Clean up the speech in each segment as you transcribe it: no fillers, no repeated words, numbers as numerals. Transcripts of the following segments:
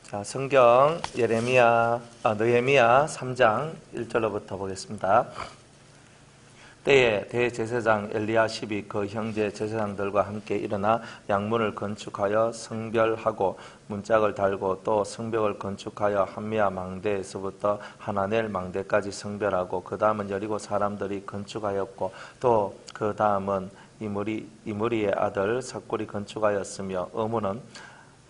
자, 성경 느헤미야 3장 1절로부터 보겠습니다. 때에 대제사장 엘리야십이 그 형제 제사장들과 함께 일어나 양문을 건축하여 성별하고 문짝을 달고 또 성벽을 건축하여 한미야 망대에서부터 하나넬 망대까지 성별하고 그 다음은 여리고 사람들이 건축하였고 또 그 다음은 이므리의 아들 삭굴이 건축하였으며 어문은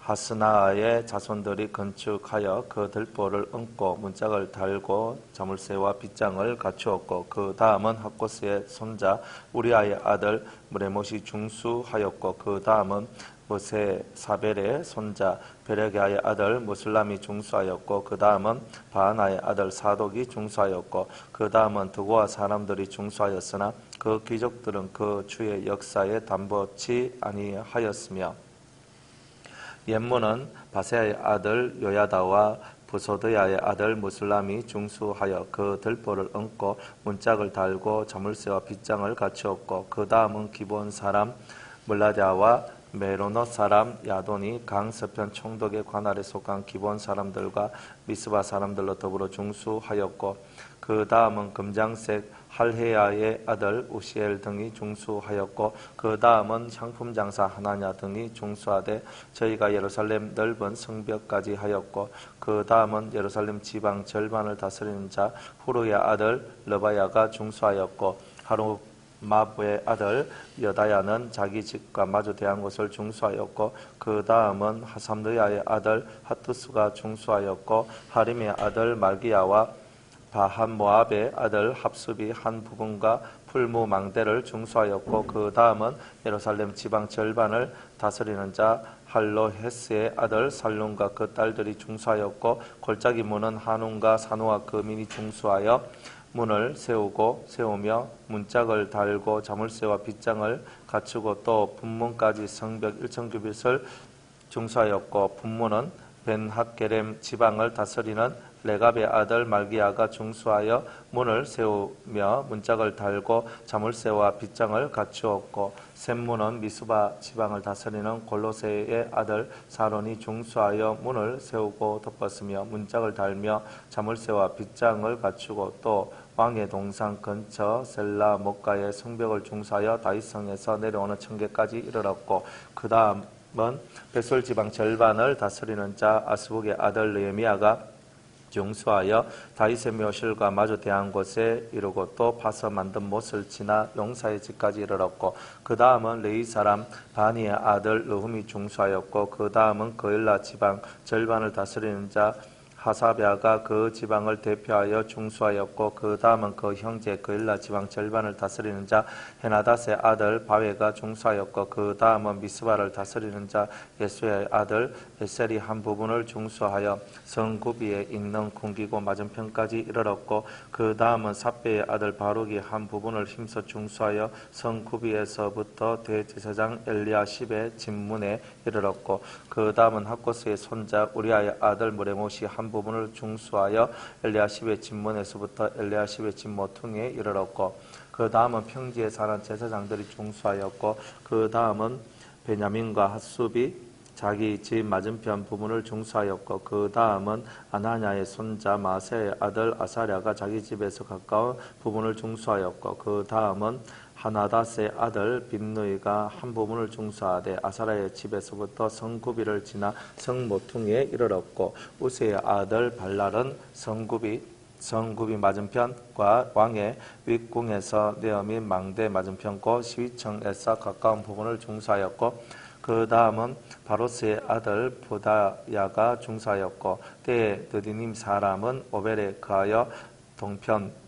하스나의 자손들이 건축하여 그 들보를 얹고 문짝을 달고 자물쇠와 빗장을 갖추었고 그 다음은 학고스의 손자 우리아의 아들 무레못이 중수하였고 그 다음은 무세사벨의 손자 베레게아의 아들 무슬람이 중수하였고 그 다음은 바하나의 아들 사독이 중수하였고 그 다음은 드고아 사람들이 중수하였으나 그 귀족들은 그 주의 역사에 담보치 아니하였으며 옛문은 바세아의 아들 요야다와 부소드야의 아들 무슬람이 중수하여 그 들보를 얹고 문짝을 달고 자물쇠와 빗장을 갖추었고 그 다음은 기본 사람 물라디아와 메로노 사람 야돈이 강서편 총독의 관할에 속한 기본 사람들과 미스바 사람들로 더불어 중수하였고 그 다음은 금장색 할헤야의 아들 우시엘 등이 중수하였고 그 다음은 향품장사 하나냐 등이 중수하되 저희가 예루살렘 넓은 성벽까지 하였고 그 다음은 예루살렘 지방 절반을 다스리는 자 후르의 아들 르바야가 중수하였고 하루마부의 아들 여다야는 자기 집과 마주 대한 곳을 중수하였고 그 다음은 하삼르야의 아들 하투스가 중수하였고 하림의 아들 말기야와 바한 모압의 아들 합습이 한 부분과 풀무 망대를 중수하였고 그 다음은 예루살렘 지방 절반을 다스리는 자 할로헤스의 아들 살룸과 그 딸들이 중수하였고 골짜기 문은 한움과 산우와 그 민이 중수하여 문을 세우며 문짝을 달고 자물쇠와 빗장을 갖추고 또 분문까지 성벽 1,000규빗을 중수하였고 분문은 벤핫게렘 지방을 다스리는 레갑의 아들 말기야가 중수하여 문을 세우며 문짝을 달고 자물쇠와 빗장을 갖추었고 샘문은 미스바 지방을 다스리는 골로새의 아들 사론이 중수하여 문을 세우고 덮었으며 문짝을 달며 자물쇠와 빗장을 갖추고 또 왕의 동산 근처 셀라 목가의 성벽을 중수하여 다윗성에서 내려오는 청계까지 이르렀고 그 다음은 벳솔 지방 절반을 다스리는 자 아스북의 아들 느헤미야가 중수하여 다윗의 묘실과 마주 대한 곳에 이르고 또 파서 만든 못을 지나 용사의 집까지 이르렀고 그 다음은 레위 사람 바니의 아들 르훔이 중수하였고 그 다음은 거일라 지방 절반을 다스리는 자 하사랴가 그 지방을 대표하여 중수하였고 그 다음은 그 형제 거일라 지방 절반을 다스리는 자 헤나닷의 아들 바웨가 중수하였고 그 다음은 미스바를 다스리는 자 예수의 아들 에셀이 한 부분을 중수하여 성구비에 있는 궁기고 맞은편까지 이르렀고 그 다음은 삽베의 아들 바룩이 한 부분을 힘써 중수하여 성구비에서부터 대제사장 엘리야십의 집문에 이르렀고 그 다음은 학고스의 손자 우리아의 아들 무레못이 한 부분을 중수하여 엘리야십의 집문에서부터 엘리야십의 집 모퉁이에 이르렀고 그 다음은 평지에 사는 제사장들이 중수하였고 그 다음은 베냐민과 핫숲이 자기 집 맞은편 부분을 중수하였고 그 다음은 아나냐의 손자 마세의 아들 아사랴가 자기 집에서 가까운 부분을 중수하였고 그 다음은 하나닷의 아들 빈누이가 한 부분을 중수하되 아사랴의 집에서부터 성구비를 지나 성모퉁이에 이르렀고 우세의 아들 발랄은 성구비 맞은편과 왕의 윗궁에서 네어민 망대 맞은편과 시위청에서 가까운 부분을 중수하였고 그 다음은 바로스의 아들 보다야가 중수하였고 때에 느디님 사람은 오벨에 거하여 동편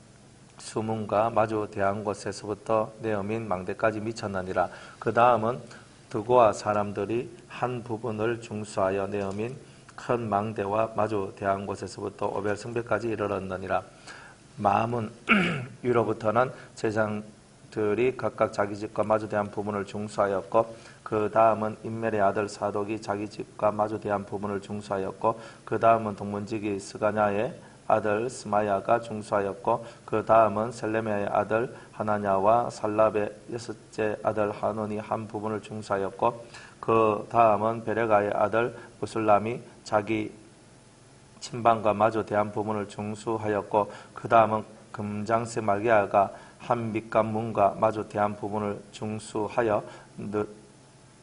수문과 마주 대한 곳에서부터 네어민 망대까지 미쳤느니라. 그 다음은 드고아 사람들이 한 부분을 중수하여 네어민 큰 망대와 마주 대한 곳에서부터 오벨 성벽까지 이르렀느니라. 마음은 위로부터는 제사장들이 각각 자기 집과 마주 대한 부분을 중수하였고 그 다음은 인멜의 아들 사독이 자기 집과 마주 대한 부분을 중수하였고 그 다음은 동문지기 스가냐의 아들 스마야가 중수하였고 그 다음은 셀레미야의 아들 하나냐와 살랍의 여섯째 아들 하논이 한 부분을 중수하였고 그 다음은 베레가의 아들 무술람이 자기 침방과 마주 대한 부분을 중수하였고 그 다음은 금장색 말기야가 한 밑간 문과 마주 대한 부분을 중수하여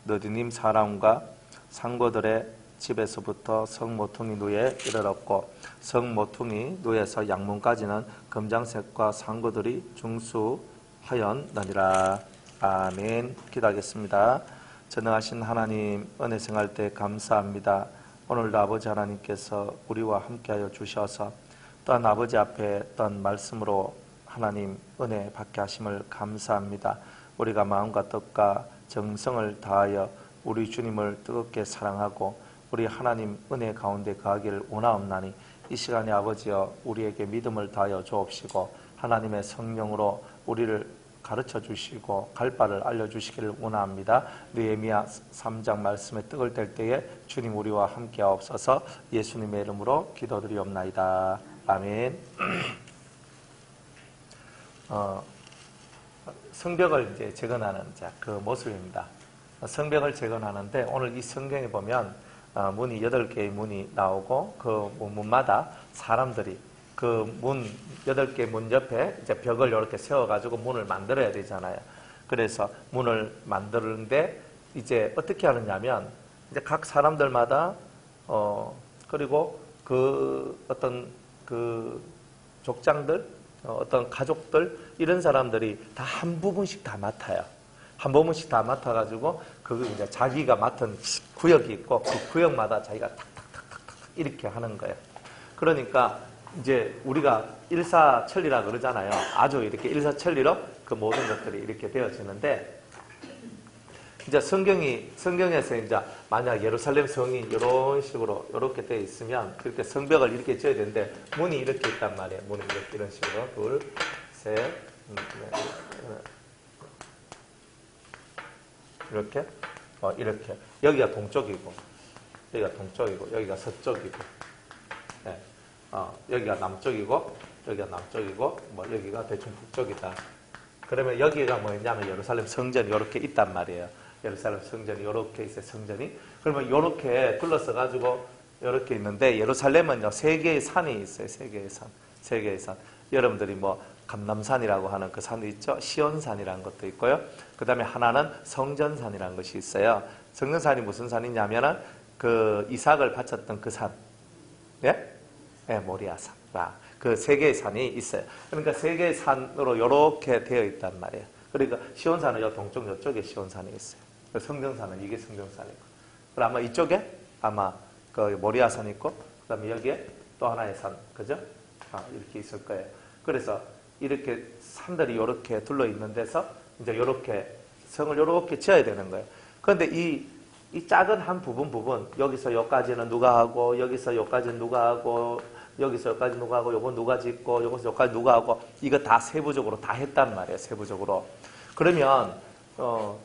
느디님 사람과 상고들의 집에서부터 성모퉁이 누에 이르렀고 성모퉁이 누에서 양문까지는 금장색과 상고들이 중수하였느니라. 아멘. 기도하겠습니다. 전능하신 하나님, 은혜 생활 때 감사합니다. 오늘도 아버지 하나님께서 우리와 함께하여 주셔서 또한 아버지 앞에 또한 말씀으로 하나님 은혜 받게 하심을 감사합니다. 우리가 마음과 뜻과 정성을 다하여 우리 주님을 뜨겁게 사랑하고 우리 하나님 은혜 가운데 거하기를 원하옵나니 이 시간에 아버지여 우리에게 믿음을 다하여 주옵시고 하나님의 성령으로 우리를 가르쳐 주시고 갈 바를 알려주시기를 원합니다. 느헤미야 3장 말씀에 떡을 뗄 때에 주님 우리와 함께 하옵소서. 예수님의 이름으로 기도드리옵나이다. 아멘. 성벽을 이제 재건하는 그 모습입니다. 성벽을 재건하는데 오늘 이 성경에 보면 문이 8개의 문이 나오고 그 문마다 사람들이 그 문 8개 문 옆에 이제 벽을 이렇게 세워가지고 문을 만들어야 되잖아요. 그래서 문을 만드는데 이제 어떻게 하느냐면 이제 각 사람들마다 그리고 그 어떤 그 족장들 어떤 가족들 이런 사람들이 다 한 부분씩 다 맡아요. 한 부분씩 다 맡아가지고 그 이제 자기가 맡은 구역이 있고 그 구역마다 자기가 탁탁탁탁탁 이렇게 하는 거예요. 그러니까 이제 우리가 일사천리라 그러잖아요. 아주 이렇게 일사천리로 그 모든 것들이 이렇게 되어지는데 이제 성경에서 이제 만약 예루살렘 성이 이런 식으로 이렇게 되어 있으면 그렇게 성벽을 이렇게 지어야 되는데 문이 이렇게 있단 말이에요. 문이 이렇게 이런 식으로 둘, 셋, 이렇게 이렇게 여기가 동쪽이고 여기가 동쪽이고 여기가 서쪽이고 네. 여기가 남쪽이고 여기가 남쪽이고 뭐 여기가 대충 북쪽이다. 그러면 여기가 뭐냐면 예루살렘 성전이 이렇게 있단 말이에요. 예루살렘 성전이 이렇게 있어요. 성전이. 그러면 이렇게 둘러서 가지고 이렇게 있는데 예루살렘은요 3개의 산이 있어요. 3개의 산. 3개의 산. 여러분들이 뭐 감람산이라고 하는 그 산이 있죠. 시온산이라는 것도 있고요. 그 다음에 하나는 성전산이라는 것이 있어요. 성전산이 무슨 산이냐면은 그 이삭을 바쳤던 그 산. 예? 네, 모리아산. 그 3개의 산이 있어요. 그러니까 3개의 산으로 이렇게 되어 있단 말이에요. 그러니까 시온산은 요 동쪽 이쪽에 시온산이 있어요. 성전산은 이게 성전산이고. 그럼 아마 이쪽에 아마 그 모리아산이 있고, 그 다음에 여기에 또 하나의 산, 그죠? 이렇게 있을 거예요. 그래서 이렇게 산들이 이렇게 둘러 있는 데서 이제 이렇게 성을 이렇게 지어야 되는 거예요. 그런데 이 작은 한 부분, 여기서 여기까지는 누가 하고, 여기서 여기까지는 누가 하고, 여기서 여기까지 누가 하고, 요건 누가 짓고, 여기서 여기까지 누가 하고, 이거 다 세부적으로 다 했단 말이에요. 세부적으로. 그러면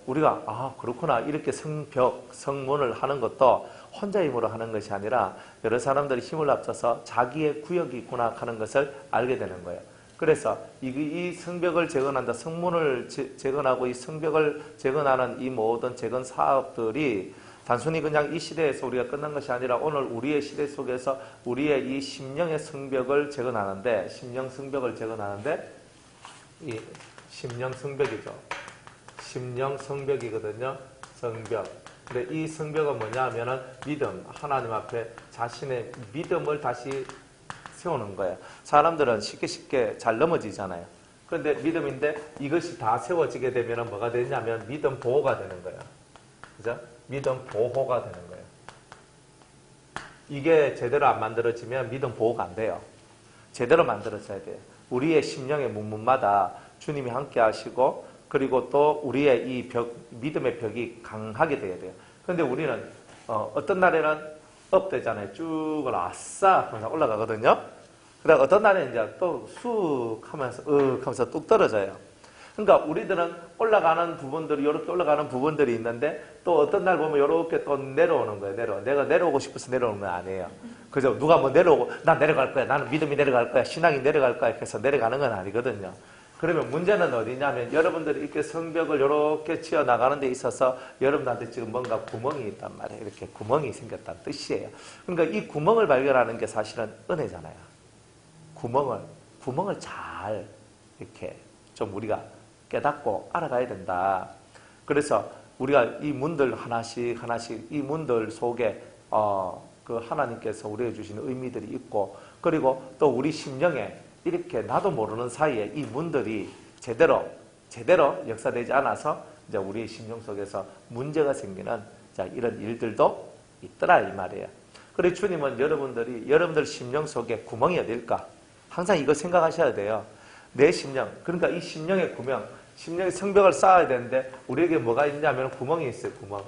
우리가 그렇구나 이렇게 성벽, 성문을 하는 것도 혼자 힘으로 하는 것이 아니라 여러 사람들이 힘을 합쳐서 자기의 구역이 있구나 하는 것을 알게 되는 거예요. 그래서 이 성벽을 재건한다, 성문을 재건하고 이 성벽을 재건하는 이 모든 재건 사업들이 단순히 그냥 이 시대에서 우리가 끝난 것이 아니라 오늘 우리의 시대 속에서 우리의 이 심령의 성벽을 재건하는데, 심령 성벽을 재건하는데 이 심령 성벽이죠. 심령 성벽이거든요. 성벽. 근데 이 성벽은 뭐냐 하면은 믿음, 하나님 앞에 자신의 믿음을 다시 세우는 거예요. 사람들은 쉽게 잘 넘어지잖아요. 그런데 믿음인데 이것이 다 세워지게 되면 뭐가 되냐면 믿음 보호가 되는 거예요. 그죠? 믿음 보호가 되는 거예요. 이게 제대로 안 만들어지면 믿음 보호가 안 돼요. 제대로 만들어져야 돼요. 우리의 심령의 문마다 주님이 함께 하시고 그리고 또 우리의 이 믿음의 벽이 강하게 돼야 돼요. 그런데 우리는 어떤 날에는 업되잖아요. 쭉 아싸 하면서 올라가거든요. 그다음 어떤 날에는 이제 또 쑥 하면서 하면서 뚝 떨어져요. 그러니까 우리들은 올라가는 부분들이 이렇게 올라가는 부분들이 있는데 또 어떤 날 보면 이렇게 또 내려오는 거예요. 내가 내려오고 싶어서 내려오는 건 아니에요. 그죠? 누가 뭐 내려오고 나 내려갈 거야. 나는 믿음이 내려갈 거야. 신앙이 내려갈 거야. 해서 내려가는 건 아니거든요. 그러면 문제는 어디냐면 여러분들이 이렇게 성벽을 이렇게 치어 나가는 데 있어서 여러분들한테 지금 뭔가 구멍이 있단 말이에요. 이렇게 구멍이 생겼다는 뜻이에요. 그러니까 이 구멍을 발견하는 게 사실은 은혜잖아요. 구멍을 잘 이렇게 좀 우리가 깨닫고 알아가야 된다. 그래서 우리가 이 문들 하나씩 이 문들 속에 그 하나님께서 우리에게 주시는 의미들이 있고, 그리고 또 우리 심령에 이렇게 나도 모르는 사이에 이 문들이 제대로 역사되지 않아서 이제 우리의 심령 속에서 문제가 생기는 이런 일들도 있더라 이 말이에요. 그리고 주님은 여러분들 심령 속에 구멍이 어딜까? 항상 이거 생각하셔야 돼요. 내 심령, 그러니까 이 심령의 구멍, 심령의 성벽을 쌓아야 되는데 우리에게 뭐가 있냐면 구멍이 있어요. 구멍.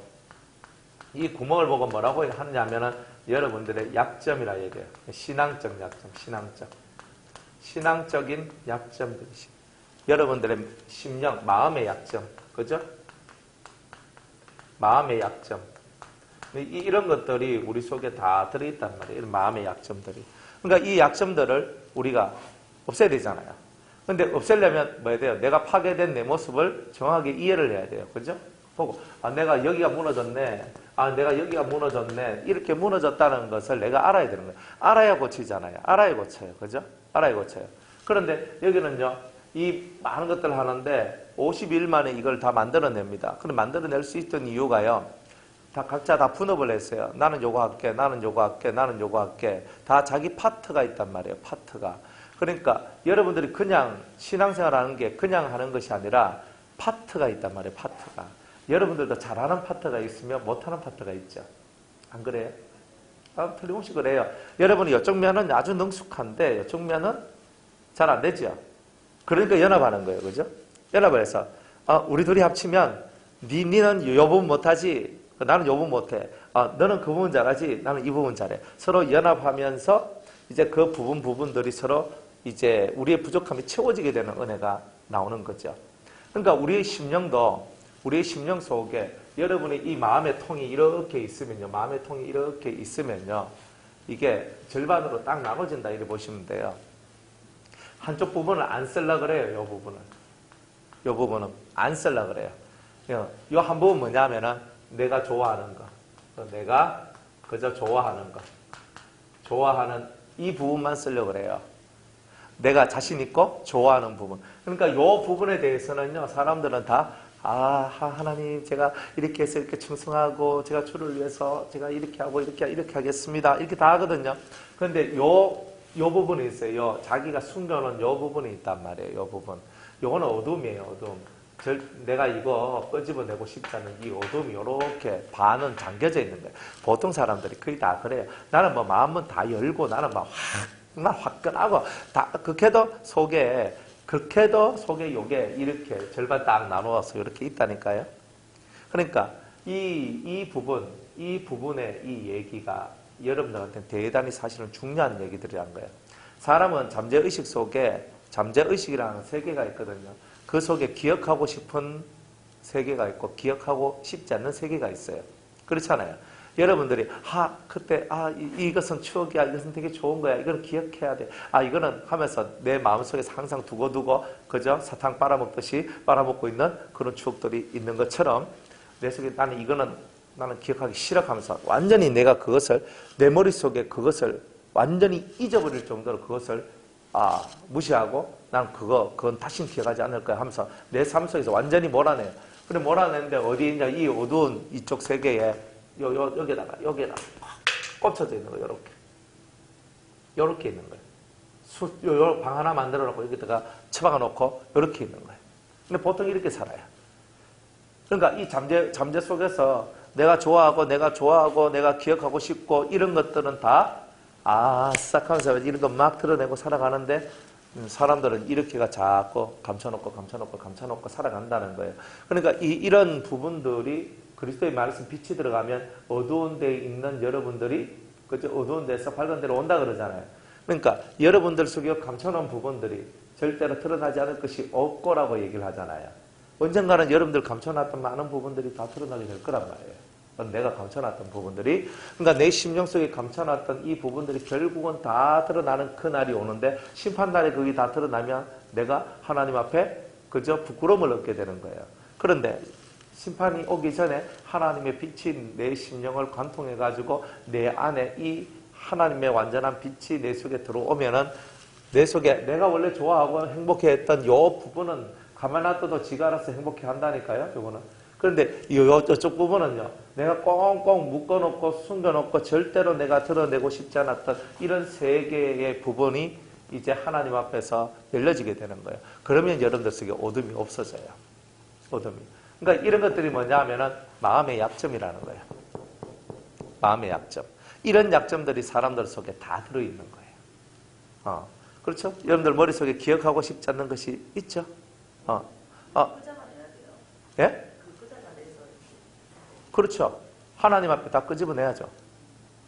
이 구멍을 보고 뭐라고 하느냐면은 여러분들의 약점이라 얘기해요. 신앙적 약점, 신앙적인 약점들이시. 여러분들의 심령, 마음의 약점, 그죠? 마음의 약점. 이런 것들이 우리 속에 다 들어있단 말이에요. 이런 마음의 약점들이. 그러니까 이 약점들을 우리가 없애야 되잖아요. 근데 없애려면 뭐 해야 돼요? 내가 파괴된 내 모습을 정확하게 이해를 해야 돼요. 그죠? 보고, 내가 여기가 무너졌네. 내가 여기가 무너졌네. 이렇게 무너졌다는 것을 내가 알아야 되는 거예요. 알아야 고치잖아요. 알아야 고쳐요. 그죠? 알아야 고쳐요. 그런데 여기는요, 이 많은 것들을 하는데 50일 만에 이걸 다 만들어냅니다. 그럼 만들어낼 수 있던 이유가요, 각자 다 분업을 했어요. 나는 요거 할게, 나는 요거 할게, 나는 요거 할게. 다 자기 파트가 있단 말이에요. 파트가. 그러니까 여러분들이 그냥 신앙생활 하는 게 그냥 하는 것이 아니라 파트가 있단 말이에요. 파트가. 여러분들도 잘하는 파트가 있으면 못하는 파트가 있죠. 안 그래요? 틀림없이 그래요. 여러분이 이쪽 면은 아주 능숙한데 이쪽 면은 잘 안 되죠. 그러니까 연합하는 거예요. 그죠? 연합을 해서 우리 둘이 합치면 니는 요 부분 못하지, 나는 요 부분 못해. 너는 그 부분 잘하지, 나는 이 부분 잘해. 서로 연합하면서 이제 그 부분들이 서로 이제 우리의 부족함이 채워지게 되는 은혜가 나오는 거죠. 그러니까 우리의 심령도, 우리의 심령 속에 여러분의 이 마음의 통이 이렇게 있으면요, 마음의 통이 이렇게 있으면요, 이게 절반으로 딱 나눠진다 이렇게 보시면 돼요. 한쪽 부분을 안 쓸라 그래요. 이 부분은 안 쓸라 그래요. 이 한 부분 뭐냐면은 내가 좋아하는 거, 내가 그저 좋아하는 거, 좋아하는 이 부분만 쓰려고 그래요. 내가 자신 있고 좋아하는 부분. 그러니까 이 부분에 대해서는요, 사람들은 다 하나님, 제가 이렇게 해서 이렇게 충성하고 제가 주를 위해서 제가 이렇게 하고 이렇게 하겠습니다, 이렇게 다 하거든요. 그런데 요 부분이 있어요. 자기가 숨겨놓은 요 부분이 있단 말이에요. 요 부분. 요거는 어둠이에요. 어둠. 내가 이거 끄집어내고 싶다는 이 어둠이 요렇게 반은 잠겨져 있는 거예요. 보통 사람들이 거의 다 그래요. 나는 뭐 마음은 다 열고 나는 막 화끈하고 다 극해도 속에 요게 이렇게 절반 딱 나누어서 이렇게 있다니까요. 그러니까 이 부분의 이 얘기가 여러분들한테 대단히 사실은 중요한 얘기들이란 거예요. 사람은 잠재의식 속에 잠재의식이라는 세계가 있거든요. 그 속에 기억하고 싶은 세계가 있고 기억하고 싶지 않는 세계가 있어요. 그렇잖아요. 여러분들이 그때 이것은 추억이야, 이것은 되게 좋은 거야, 이거는 기억해야 돼, 이거는 하면서 내 마음속에서 항상 두고두고 그저 사탕 빨아먹듯이 빨아먹고 있는 그런 추억들이 있는 것처럼 내 속에 나는 기억하기 싫어 하면서 완전히 내가 그것을 내 머릿속에 그것을 완전히 잊어버릴 정도로 그것을 무시하고 난 그건 다시는 기억하지 않을 거야 하면서 내 삶 속에서 완전히 몰아내요. 근데 몰아내는데 어디에 있냐, 이 어두운 이쪽 세계에 여기에다가 꽂혀져 있는 거예요. 요렇게 있는 거예요. 방 하나 만들어 놓고 여기다가 처박아 놓고 요렇게 있는 거예요. 근데 보통 이렇게 살아요. 그러니까 이 잠재 속에서 내가 좋아하고 내가 기억하고 싶고 이런 것들은 다 싹 하면서 이런 거 막 드러내고 살아가는데 사람들은 이렇게가 자꾸 감춰놓고 살아간다는 거예요. 그러니까 이런 부분들이 그리스도의 말씀 빛이 들어가면 어두운 데에 있는 여러분들이 그죠? 어두운 데서 밝은 데로 온다 그러잖아요. 그러니까 여러분들 속에 감춰놓은 부분들이 절대로 드러나지 않을 것이 없고라고 얘기를 하잖아요. 언젠가는 여러분들 감춰놨던 많은 부분들이 다 드러나게 될 거란 말이에요. 내가 감춰놨던 부분들이, 그러니까 내 심령 속에 감춰놨던 이 부분들이 결국은 다 드러나는 그날이 오는데 심판날에 그게 다 드러나면 내가 하나님 앞에 그저 부끄러움을 얻게 되는 거예요. 그런데 심판이 오기 전에 하나님의 빛이 내 심령을 관통해가지고 내 안에 이 하나님의 완전한 빛이 내 속에 들어오면은 내 속에 내가 원래 좋아하고 행복해했던 요 부분은 가만 놔둬도 지가 알아서 행복해 한다니까요. 요거는. 그런데 이쪽 부분은요. 내가 꽁꽁 묶어놓고 숨겨놓고 절대로 내가 드러내고 싶지 않았던 이런 세 개의 부분이 이제 하나님 앞에서 열려지게 되는 거예요. 그러면 여러분들 속에 어둠이 없어져요. 어둠이. 그러니까 이런 것들이 뭐냐 하면은 마음의 약점이라는 거예요. 마음의 약점. 이런 약점들이 사람들 속에 다 들어있는 거예요. 그렇죠? 여러분들 머릿속에 기억하고 싶지 않는 것이 있죠? 예? 그렇죠. 하나님 앞에 다 끄집어내야죠.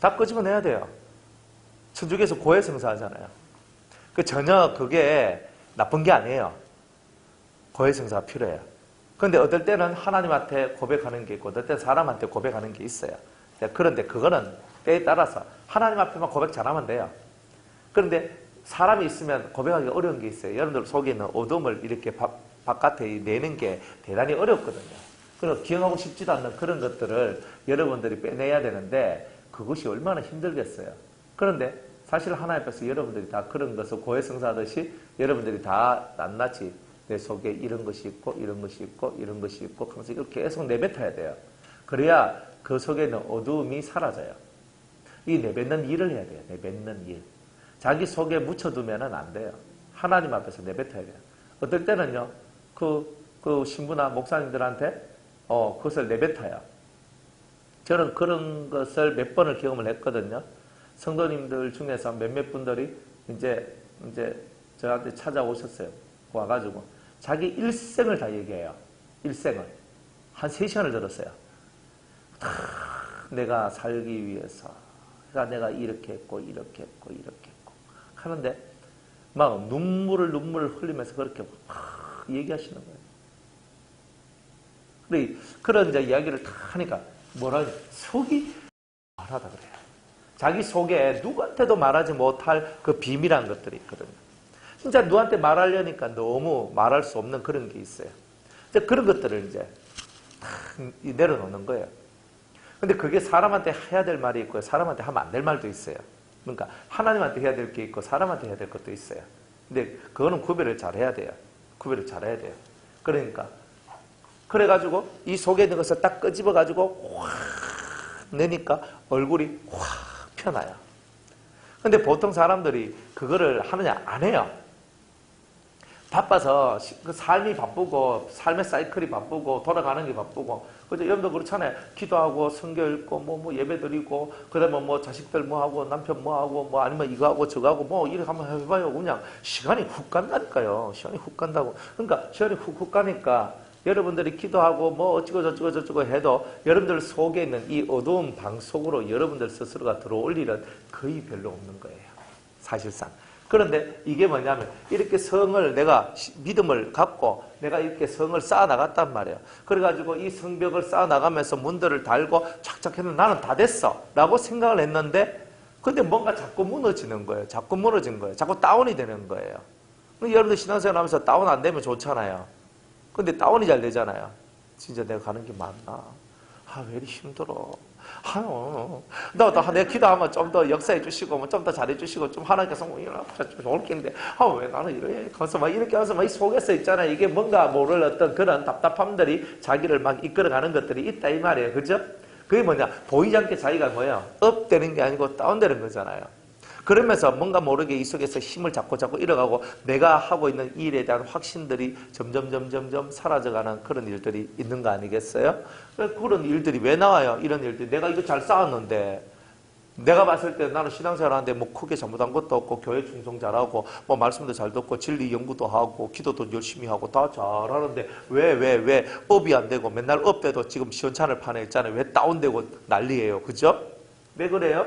다 끄집어내야 돼요. 천주교에서 고해성사하잖아요. 전혀 그게 나쁜 게 아니에요. 고해성사가 필요해요. 그런데 어떨 때는 하나님한테 고백하는 게 있고 어떨 때는 사람한테 고백하는 게 있어요. 그런데 그거는 때에 따라서 하나님 앞에만 고백 잘하면 돼요. 그런데 사람이 있으면 고백하기가 어려운 게 있어요. 여러분들 속에 있는 어둠을 이렇게 바깥에 내는 게 대단히 어렵거든요. 그래서 기억하고 싶지도 않는 그런 것들을 여러분들이 빼내야 되는데 그것이 얼마나 힘들겠어요. 그런데 사실 하나님 앞에서 여러분들이 다 그런 것을 고해성사하듯이 여러분들이 다 낱낱이 내 속에 이런 것이 있고 이런 것이 있고 이런 것이 있고 그래서 이걸 계속 내뱉어야 돼요. 그래야 그 속에 있는 어두움이 사라져요. 이 내뱉는 일을 해야 돼요. 내뱉는 일. 자기 속에 묻혀두면 안 돼요. 하나님 앞에서 내뱉어야 돼요. 어떨 때는요. 그 신부나 목사님들한테 그것을 내뱉어요. 저는 그런 것을 몇 번을 경험을 했거든요. 성도님들 중에서 몇몇 분들이 이제 저한테 찾아오셨어요. 와가지고 자기 일생을 다 얘기해요. 일생을. 한 3시간을 들었어요. 내가 살기 위해서 내가 이렇게 했고 이렇게 했고 이렇게 했고 하는데 막 눈물을 흘리면서 그렇게 막 얘기하시는 거예요. 그런 이제 이야기를 다 하니까 뭐라 속이 말하다 그래요. 자기 속에 누구한테도 말하지 못할 그 비밀한 것들이 있거든요. 진짜 누구한테 말하려니까 너무 말할 수 없는 그런 게 있어요. 이제 그런 것들을 이제 다 내려놓는 거예요. 근데 그게 사람한테 해야 될 말이 있고 사람한테 하면 안 될 말도 있어요. 그러니까 하나님한테 해야 될 게 있고 사람한테 해야 될 것도 있어요. 근데 그거는 구별을 잘 해야 돼요. 구별을 잘 해야 돼요. 그러니까 그래가지고 이 속에 있는 것을 딱 끄집어가지고 확 내니까 얼굴이 확 펴나요. 근데 보통 사람들이 그거를 하느냐 안 해요. 바빠서 그 삶이 바쁘고 삶의 사이클이 바쁘고 돌아가는 게 바쁘고 그죠? 여러분도 그렇잖아요. 기도하고 성경 읽고 뭐 예배 드리고 그다음에 뭐 자식들 뭐 하고 남편 뭐 하고 뭐 아니면 이거 하고 저거 하고 뭐 이렇게 한번 해봐요. 그냥 시간이 훅 간다니까요. 시간이 훅 간다고. 그러니까 시간이 훅 가니까 여러분들이 기도하고 뭐 어쩌고 저쩌고 해도 여러분들 속에 있는 이 어두운 방 속으로 여러분들 스스로가 들어올 일은 거의 별로 없는 거예요. 사실상. 그런데 이게 뭐냐면 이렇게 성을 내가 믿음을 갖고 내가 이렇게 성을 쌓아나갔단 말이에요. 그래가지고 이 성벽을 쌓아나가면서 문들을 달고 착착 했는데 나는 다 됐어 라고 생각을 했는데 근데 뭔가 자꾸 무너지는 거예요. 자꾸 무너진 거예요. 자꾸 다운이 되는 거예요. 여러분들 신앙생활 하면서 다운 안 되면 좋잖아요. 근데 다운이 잘 되잖아요. 진짜 내가 가는 게 맞나? 왜 이리 힘들어? 내가 기도하면 좀 더 역사해 주시고, 좀 더 잘해 주시고, 좀 하나님께서 좀 좋을 텐데, 왜 나는 이래? 가서 막 이렇게 하면서 막 이 속에서 있잖아요. 이게 뭔가 모를 어떤 그런 답답함들이 자기를 막 이끌어가는 것들이 있다, 이 말이에요. 그죠? 그게 뭐냐? 보이지 않게 자기가 뭐예요? 업되는 게 아니고 다운되는 거잖아요. 그러면서 뭔가 모르게 이 속에서 힘을 자꾸 잃어가고 내가 하고 있는 일에 대한 확신들이 점점 사라져가는 그런 일들이 있는 거 아니겠어요? 그런 일들이 왜 나와요? 이런 일들이. 내가 이거 잘 쌓았는데 내가 봤을 때 나는 신앙생활 하는데 뭐 크게 잘못한 것도 없고 교회 충성 잘하고 뭐 말씀도 잘 듣고 진리 연구도 하고 기도도 열심히 하고 다 잘하는데 왜 업이 안 되고 맨날 업돼도 지금 시원찮을 판에 있잖아요. 왜 다운되고 난리예요. 그죠? 왜 그래요?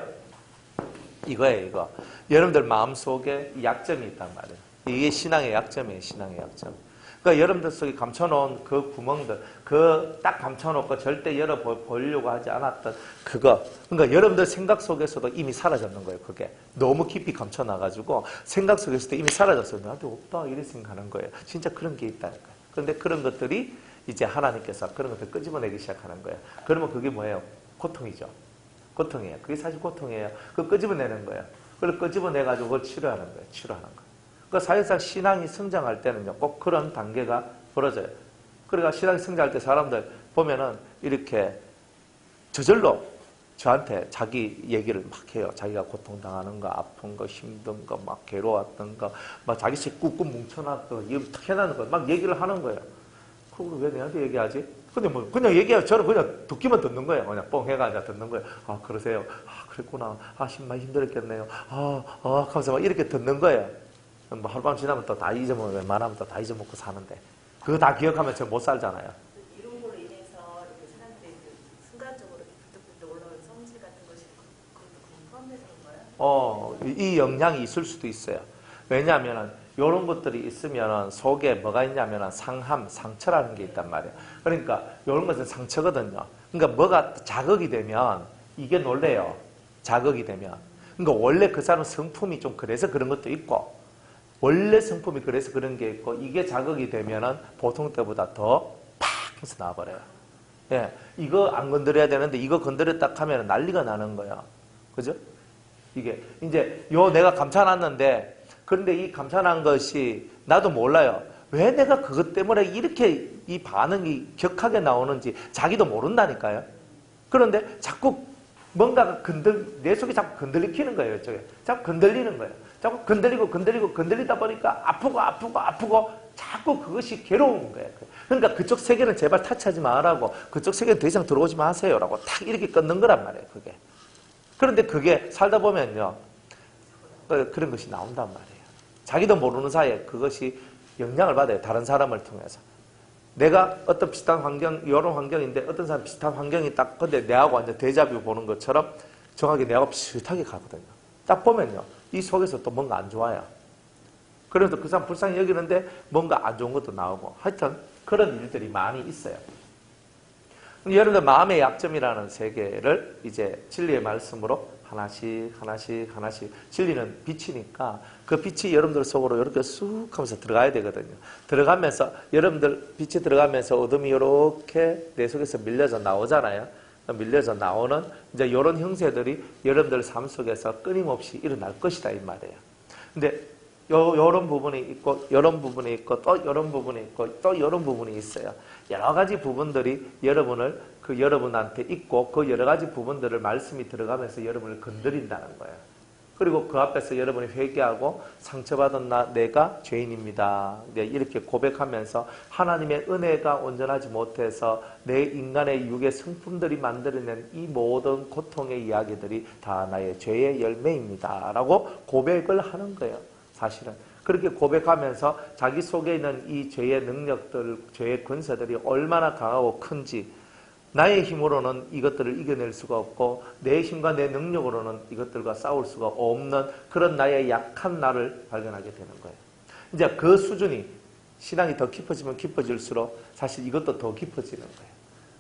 이거예요, 이거. 여러분들 마음속에 약점이 있단 말이에요. 이게 신앙의 약점이에요, 신앙의 약점. 그러니까 여러분들 속에 감춰놓은 그 구멍들, 그 딱 감춰놓고 절대 열어보려고 하지 않았던 그거. 그러니까 여러분들 생각 속에서도 이미 사라졌는 거예요, 그게. 너무 깊이 감춰놔가지고 생각 속에서도 이미 사라졌어요. 나한테 없다, 이렇게 생각하는 거예요. 진짜 그런 게 있다는 거예요. 그런데 그런 것들이 이제 하나님께서 그런 것들 끄집어내기 시작하는 거예요. 그러면 그게 뭐예요? 고통이죠. 고통이에요. 그게 사실 고통이에요. 그거 끄집어내는 거예요. 그걸 끄집어내가지고 그걸 치료하는 거예요. 치료하는 거예요. 그러니까 사실상 신앙이 성장할 때는요, 꼭 그런 단계가 벌어져요. 그러니까 신앙이 성장할 때 사람들 보면은 이렇게 저절로 저한테 자기 얘기를 막 해요. 자기가 고통당하는 거, 아픈 거, 힘든 거, 막 괴로웠던 거, 막 자기 씩 꾹꾹 뭉쳐놨던 거, 이거 탁 해놨는 거, 막 얘기를 하는 거예요. 그걸 왜 내한테 얘기하지? 근데 뭐, 그냥 얘기해요. 저는 그냥 듣기만 듣는 거예요. 그냥 뻥 해가지고 듣는 거예요. 아, 그러세요? 아, 그랬구나. 아, 많이 힘들었겠네요. 하면서 막 이렇게 듣는 거예요. 뭐 하룻밤 지나면 또 다 잊어먹고, 웬만하면 또 다 잊어먹고 사는데. 그거 다 기억하면 저 못 살잖아요. 이런 걸로 인해서 이렇게 사람들이 순간적으로 부득부득 올라오는 성질 같은 것이 그것도 포함돼서 그런 거예요? 이 영향이 있을 수도 있어요. 왜냐하면 이런 것들이 있으면 속에 뭐가 있냐면 상함, 상처라는 게 있단 말이에요. 그러니까 이런 것은 상처거든요. 그러니까 뭐가 자극이 되면 이게 놀래요. 자극이 되면. 그러니까 원래 그 사람 성품이 좀 그래서 그런 것도 있고, 원래 성품이 그래서 그런 게 있고, 이게 자극이 되면은 보통 때보다 더 팍 해서 나와버려요. 예, 이거 안 건드려야 되는데 이거 건드렸다 하면 난리가 나는 거야. 그죠? 이게 이제 내가 감춰놨는데, 그런데 이 감춰난 것이 나도 몰라요. 왜 내가 그것 때문에 이렇게 이 반응이 격하게 나오는지 자기도 모른다니까요. 그런데 자꾸 뭔가가 내 속이 자꾸 건들리키는 거예요. 이쪽에. 자꾸 건들리는 거예요. 자꾸 건들리다 보니까 아프고 자꾸 그것이 괴로운 거예요. 그러니까 그쪽 세계는 제발 타치하지 말라고, 그쪽 세계는 더 이상 들어오지 마세요라고 탁 이렇게 끊는 거란 말이에요. 그게. 그런데 그게 살다 보면요, 그런 것이 나온단 말이에요. 자기도 모르는 사이에 그것이 영향을 받아요. 다른 사람을 통해서. 내가 어떤 비슷한 환경, 이런 환경인데 어떤 사람 비슷한 환경이 딱, 근데 내하고 완전 데자뷰 보는 것처럼 정확히 내하고 비슷하게 가거든요. 딱 보면요, 이 속에서 또 뭔가 안 좋아요. 그래서 그 사람 불쌍히 여기는데 뭔가 안 좋은 것도 나오고, 하여튼 그런 일들이 많이 있어요. 여러분들 마음의 약점이라는 세계를 이제 진리의 말씀으로 하나씩 진리는 빛이니까 그 빛이 여러분들 속으로 이렇게 쑥 하면서 들어가야 되거든요. 들어가면서 여러분들 빛이 들어가면서 어둠이 이렇게 내 속에서 밀려져 나오잖아요. 밀려져 나오는 이제 이런 형세들이 여러분들 삶 속에서 끊임없이 일어날 것이다 이 말이에요. 근데 요런 부분이 있고, 요런 부분이 있고, 또 요런 부분이 있고, 또 요런 부분이 있어요. 여러 가지 부분들이 여러분한테 있고, 그 여러 가지 부분들을 말씀이 들어가면서 여러분을 건드린다는 거예요. 그리고 그 앞에서 여러분이 회개하고 상처받은 내가 죄인입니다. 이렇게 고백하면서 하나님의 은혜가 온전하지 못해서 내 인간의 육의 성품들이 만들어낸 이 모든 고통의 이야기들이 다 나의 죄의 열매입니다. 라고 고백을 하는 거예요. 사실은. 그렇게 고백하면서 자기 속에 있는 이 죄의 능력들, 죄의 권세들이 얼마나 강하고 큰지, 나의 힘으로는 이것들을 이겨낼 수가 없고 내 힘과 내 능력으로는 이것들과 싸울 수가 없는 그런 나의 약한 나를 발견하게 되는 거예요. 이제 그 수준이 신앙이 더 깊어지면 깊어질수록 사실 이것도 더 깊어지는 거예요.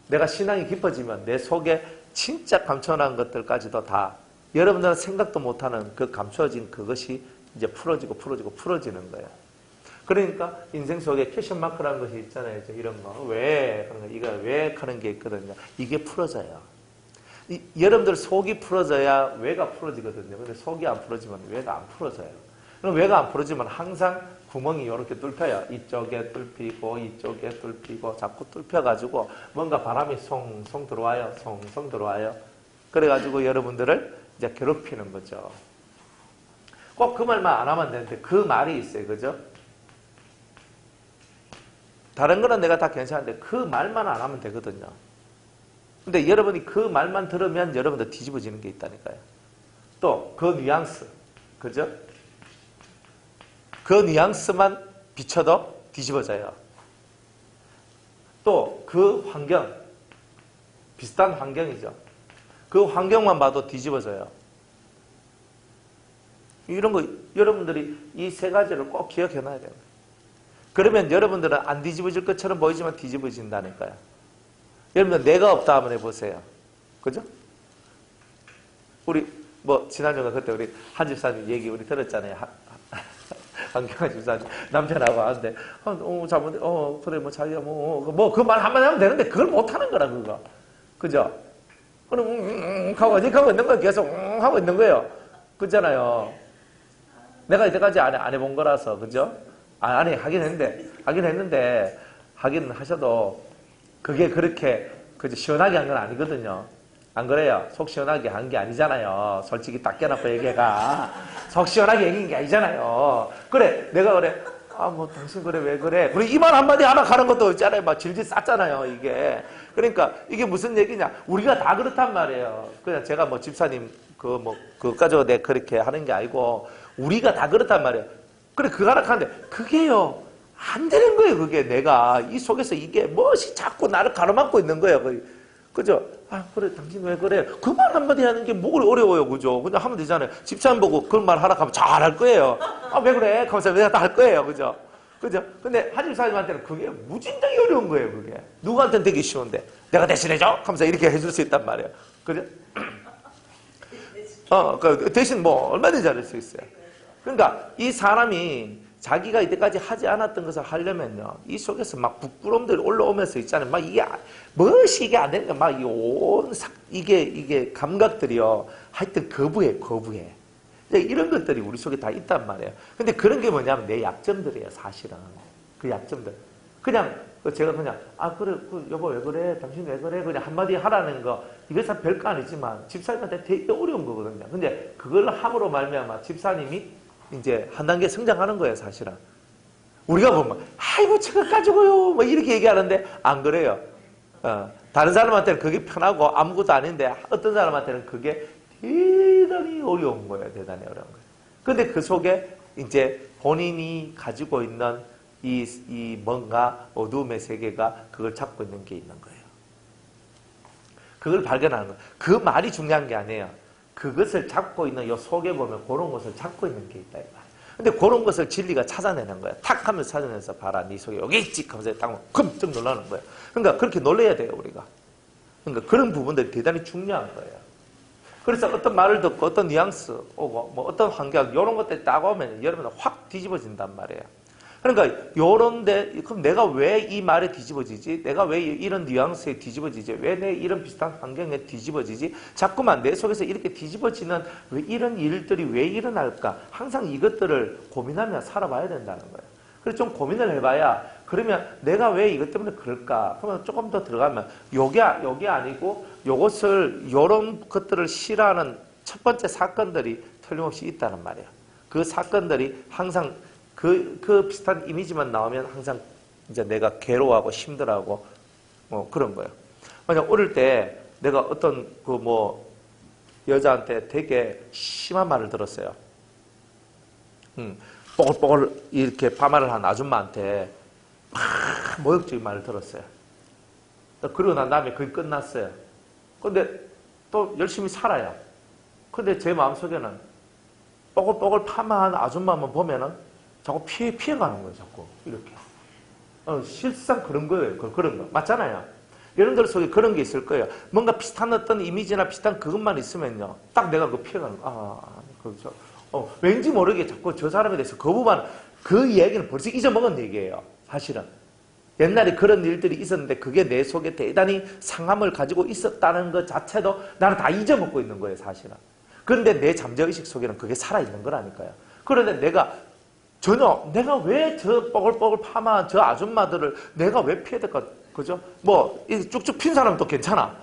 내가 신앙이 깊어지면 내 속에 진짜 감춰놓은 것들까지도 다 여러분들은 생각도 못하는 그 감춰진 그것이 이제 풀어지는 거예요. 그러니까 인생 속에 퀘션 마크라는 것이 있잖아요. 이런 거. 왜? 이거 왜 하는 게 있거든요. 이게 풀어져요. 여러분들 속이 풀어져야 왜가 풀어지거든요. 근데 속이 안 풀어지면 왜가 안 풀어져요. 그럼 왜가 안 풀어지면 항상 구멍이 이렇게 뚫혀요. 이쪽에 뚫히고 이쪽에 뚫히고 자꾸 뚫혀가지고 뭔가 바람이 송송 들어와요. 송송 들어와요. 그래가지고 여러분들을 이제 괴롭히는 거죠. 꼭 그 말만 안 하면 되는데 그 말이 있어요. 그죠? 다른 거는 내가 다 괜찮은데 그 말만 안 하면 되거든요. 근데 여러분이 그 말만 들으면 여러분들 뒤집어지는 게 있다니까요. 또 그 뉘앙스. 그죠? 그 뉘앙스만 비춰도 뒤집어져요. 또 그 환경. 비슷한 환경이죠. 그 환경만 봐도 뒤집어져요. 이런 거 여러분들이 이 세 가지를 꼭 기억해 놔야 됩니다. 그러면 여러분들은 안 뒤집어질 것처럼 보이지만 뒤집어진다니까요. 여러분들 내가 없다 한번 해보세요. 그죠? 우리 뭐 지난주에 그때 우리 한 집사님 얘기 우리 들었잖아요. 한경화 집사님 남편하고 하는데 잘못 그래 뭐 자기가 뭐 그 말 한마디 하면 되는데 그걸 못 하는 거라 그거. 그죠? 그럼 하고 있는 거예요. 계속 하고 있는 거예요. 그렇잖아요. 내가 이때까지 안 해본 거라서 그죠? 아니 하긴 했는데 하긴 하셔도 그게 그렇게 그저 시원하게 한 건 아니거든요. 안 그래요? 속 시원하게 한 게 아니잖아요. 솔직히 딱 깨놓고 얘기가 속 시원하게 얘기한 게 아니잖아요. 그래 내가 그래 뭐 당신 그래 왜 그래? 그래 이 말 한마디 하나 가는 것도 있잖아요. 막 질질 쌌잖아요 이게. 그러니까 이게 무슨 얘기냐? 우리가 다 그렇단 말이에요. 그냥 제가 뭐 집사님 그까지 내 그렇게 하는 게 아니고 우리가 다 그렇단 말이에요. 그래 그거 하나 하는데 그게요 안 되는 거예요. 그게 내가 이 속에서 이게 무엇이 자꾸 나를 가로막고 있는 거예요. 그죠? 그래 당신 왜 그래? 그 말 한마디 하는 게 뭘 어려워요. 그죠? 그냥 하면 되잖아요. 집사람 보고 그런 말 하라 하면 잘 할 거예요. 왜 그래? 하면서 내가 다 할 거예요. 그죠? 그죠? 근데 한 집사님한테는 그게 무진장이 어려운 거예요. 그게 누구한테는 되게 쉬운데 내가 대신해줘? 하면서 이렇게 해줄 수 있단 말이에요. 그죠? 대신 뭐 얼마든지 잘할 수 있어요. 그러니까 이 사람이 자기가 이때까지 하지 않았던 것을 하려면요, 이 속에서 막 부끄러움들이 올라오면서 있잖아요. 막 이게 무엇이 이게 안 되는 막 이게 감각들이요, 하여튼 거부해. 이런 것들이 우리 속에 다 있단 말이에요. 근데 그런 게 뭐냐면 내 약점들이에요, 사실은. 그 약점들. 그냥 제가 그냥 그래 여보 왜 그래? 당신 왜 그래? 그냥 한마디 하라는 거 이게 참 별거 아니지만 집사님한테 되게 어려운 거거든요. 근데 그걸 함으로 말미암아 집사님이 이제 한 단계 성장하는 거예요, 사실은. 우리가 보면 아이고 저거 가지고요 뭐 이렇게 얘기하는데 안 그래요. 다른 사람한테는 그게 편하고 아무것도 아닌데 어떤 사람한테는 그게 대단히 어려운 거예요. 대단히 어려운 거예요. 근데 그 속에 이제 본인이 가지고 있는 이 뭔가 어두움의 세계가 그걸 잡고 있는 게 있는 거예요. 그걸 발견하는 거예요. 그 말이 중요한 게 아니에요. 그것을 잡고 있는 요 속에 보면 그런 것을 잡고 있는 게 있다. 근데 그런 것을 진리가 찾아내는 거예요. 탁 하면서 찾아내서 봐라. 네 속에 여기 있지. 하면서 딱 끔찍 놀라는 거예요. 그러니까 그렇게 놀라야 돼요, 우리가. 그러니까 그런 부분들이 대단히 중요한 거예요. 그래서 어떤 말을 듣고 어떤 뉘앙스 오고 뭐 어떤 환경 이런 것들이 딱 오면 여러분은 확 뒤집어진단 말이에요. 그러니까 요런데 그럼 내가 왜 이 말에 뒤집어지지? 내가 왜 이런 뉘앙스에 뒤집어지지? 왜 내 이런 비슷한 환경에 뒤집어지지? 자꾸만 내 속에서 이렇게 뒤집어지는 왜 이런 일들이 왜 일어날까? 항상 이것들을 고민하며 살아봐야 된다는 거예요. 그래서 좀 고민을 해봐야 그러면 내가 왜 이것 때문에 그럴까? 그러면 조금 더 들어가면 요게 아니고 요것을 요런 것들을 싫어하는 첫 번째 사건들이 틀림없이 있다는 말이에요. 그 사건들이 항상 그 비슷한 이미지만 나오면 항상 이제 내가 괴로워하고 힘들어하고 그런 거예요. 만약 어릴 때 내가 어떤 여자한테 되게 심한 말을 들었어요. 뽀글뽀글 이렇게 파마를 한 아줌마한테 막 모욕적인 말을 들었어요. 그러고 난 다음에 그게 끝났어요. 근데 또 열심히 살아요. 근데 제 마음속에는 뽀글뽀글 파마한 아줌마만 보면은 자꾸 피해가는 거예요, 자꾸. 이렇게. 실상 그런 거예요. 그런 거. 맞잖아요. 여러분들 속에 그런 게 있을 거예요. 뭔가 비슷한 어떤 이미지나 비슷한 그것만 있으면요. 딱 내가 그거 피해가는 거. 그렇죠. 왠지 모르게 자꾸 저 사람에 대해서 그 얘기는 벌써 잊어먹은 얘기예요. 사실은. 옛날에 그런 일들이 있었는데 그게 내 속에 대단히 상함을 가지고 있었다는 것 자체도 나는 다 잊어먹고 있는 거예요, 사실은. 그런데 내 잠재의식 속에는 그게 살아있는 거라니까요. 그런데 내가 왜 저 뽀글뽀글 파마한 저 아줌마들을 내가 왜 피해야 될까? 그죠? 쭉쭉 핀 사람은 또 괜찮아.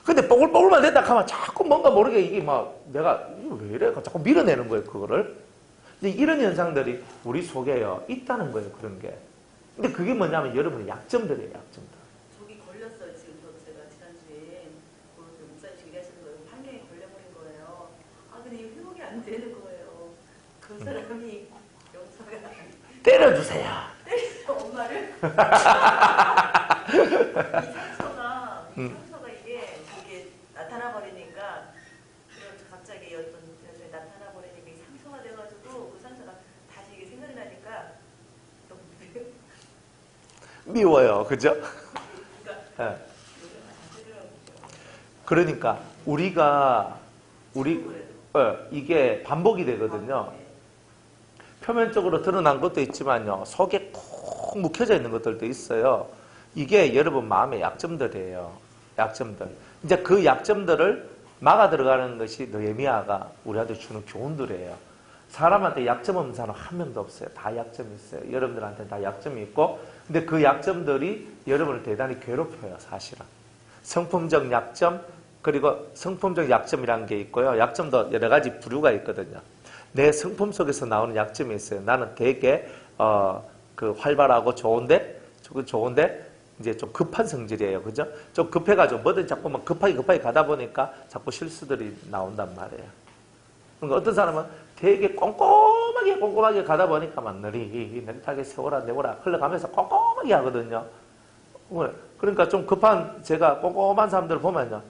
근데 뽀글뽀글만 됐다 하면 자꾸 뭔가 모르게 이게 내가 왜 이래? 자꾸 밀어내는 거예요, 그거를. 이제 이런 현상들이 우리 속에요, 있다는 거예요, 그런 게. 근데 그게 뭐냐면 여러분의 약점들이에요, 약점들. 저기 걸렸어요. 지금 제가 지난주에 목사님 얘기하시는 거예요. 환경에 걸려버린 거예요. 근데 이거 회복이 안 되는 거예요. 그 사람이 영사가 때려주세요. 엄마를 이 상처가 이게 나타나 버리니까 갑자기 어떤 현상이 나타나 버리니까 이 상처가 돼가지고 그 상처가 다시 이게 생각이 나니까 너무 미워요. 그죠? 예. 그러니까 이게 반복이 되거든요. 표면적으로 드러난 것도 있지만요. 속에 콕 묵혀져 있는 것들도 있어요. 이게 여러분 마음의 약점들이에요. 약점들. 이제 그 약점들을 막아 들어가는 것이 느헤미야가 우리한테 주는 교훈들이에요. 사람한테 약점 없는 사람 한 명도 없어요. 다 약점이 있어요. 여러분들한테 다 약점이 있고, 근데 그 약점들이 여러분을 대단히 괴롭혀요, 사실은. 성품적 약점, 그리고 성품적 약점이라는 게 있고요. 약점도 여러 가지 부류가 있거든요. 내 성품 속에서 나오는 약점이 있어요. 나는 되게 활발하고 좋은데 이제 좀 급한 성질이에요. 그죠? 좀 급해가지고 뭐든 자꾸 막 급하게 가다 보니까 자꾸 실수들이 나온단 말이에요. 그러니까 어떤 사람은 되게 꼼꼼하게 가다 보니까 막 느릿하게 세월아 내월아 흘러가면서 꼼꼼하게 하거든요. 그러니까 좀 급한 제가 꼼꼼한 사람들을 보면요.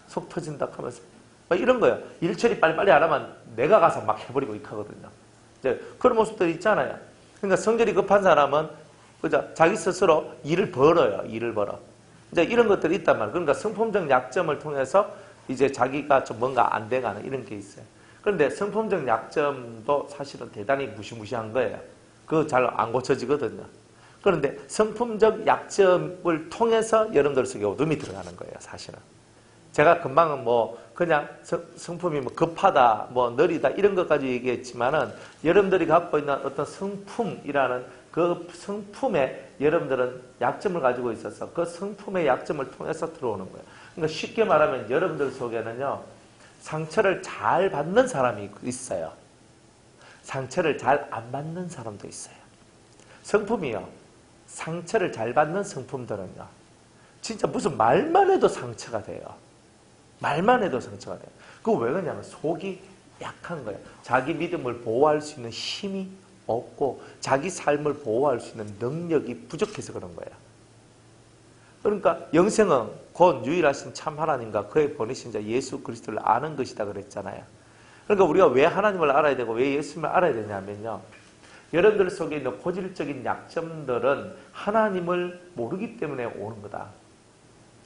속 터진다 하면서 막 이런 거예요. 일 처리 빨리빨리 안 하면 내가 가서 막 해버리고 있거든요. 이제 그런 모습들이 있잖아요. 그러니까 성질이 급한 사람은 그죠? 자기 스스로 일을 벌어요. 이제 이런 것들이 있단 말이에요. 그러니까 성품적 약점을 통해서 이제 자기가 좀 뭔가 안 돼가는 이런 게 있어요. 그런데 성품적 약점도 사실은 대단히 무시무시한 거예요. 그거 잘 안 고쳐지거든요. 그런데 성품적 약점을 통해서 여러분들 속에 어둠이 들어가는 거예요, 사실은. 제가 금방은 그냥 성품이 급하다, 느리다, 이런 것까지 얘기했지만은 여러분들이 갖고 있는 어떤 성품이라는 그 성품에 여러분들은 약점을 가지고 있어서 그 성품의 약점을 통해서 들어오는 거예요. 그러니까 쉽게 말하면 여러분들 속에는요, 상처를 잘 받는 사람이 있어요. 상처를 잘 안 받는 사람도 있어요. 성품이요. 상처를 잘 받는 성품들은요. 진짜 무슨 말만 해도 상처가 돼요. 말만 해도 상처가 돼요. 그거 왜 그러냐면 속이 약한 거예요. 자기 믿음을 보호할 수 있는 힘이 없고 자기 삶을 보호할 수 있는 능력이 부족해서 그런 거예요. 그러니까 영생은 곧 유일하신 참 하나님과 그의 보내신 자 예수 그리스도를 아는 것이다 그랬잖아요. 그러니까 우리가 왜 하나님을 알아야 되고 왜 예수님을 알아야 되냐면요. 여러분들 속에 있는 고질적인 약점들은 하나님을 모르기 때문에 오는 거다.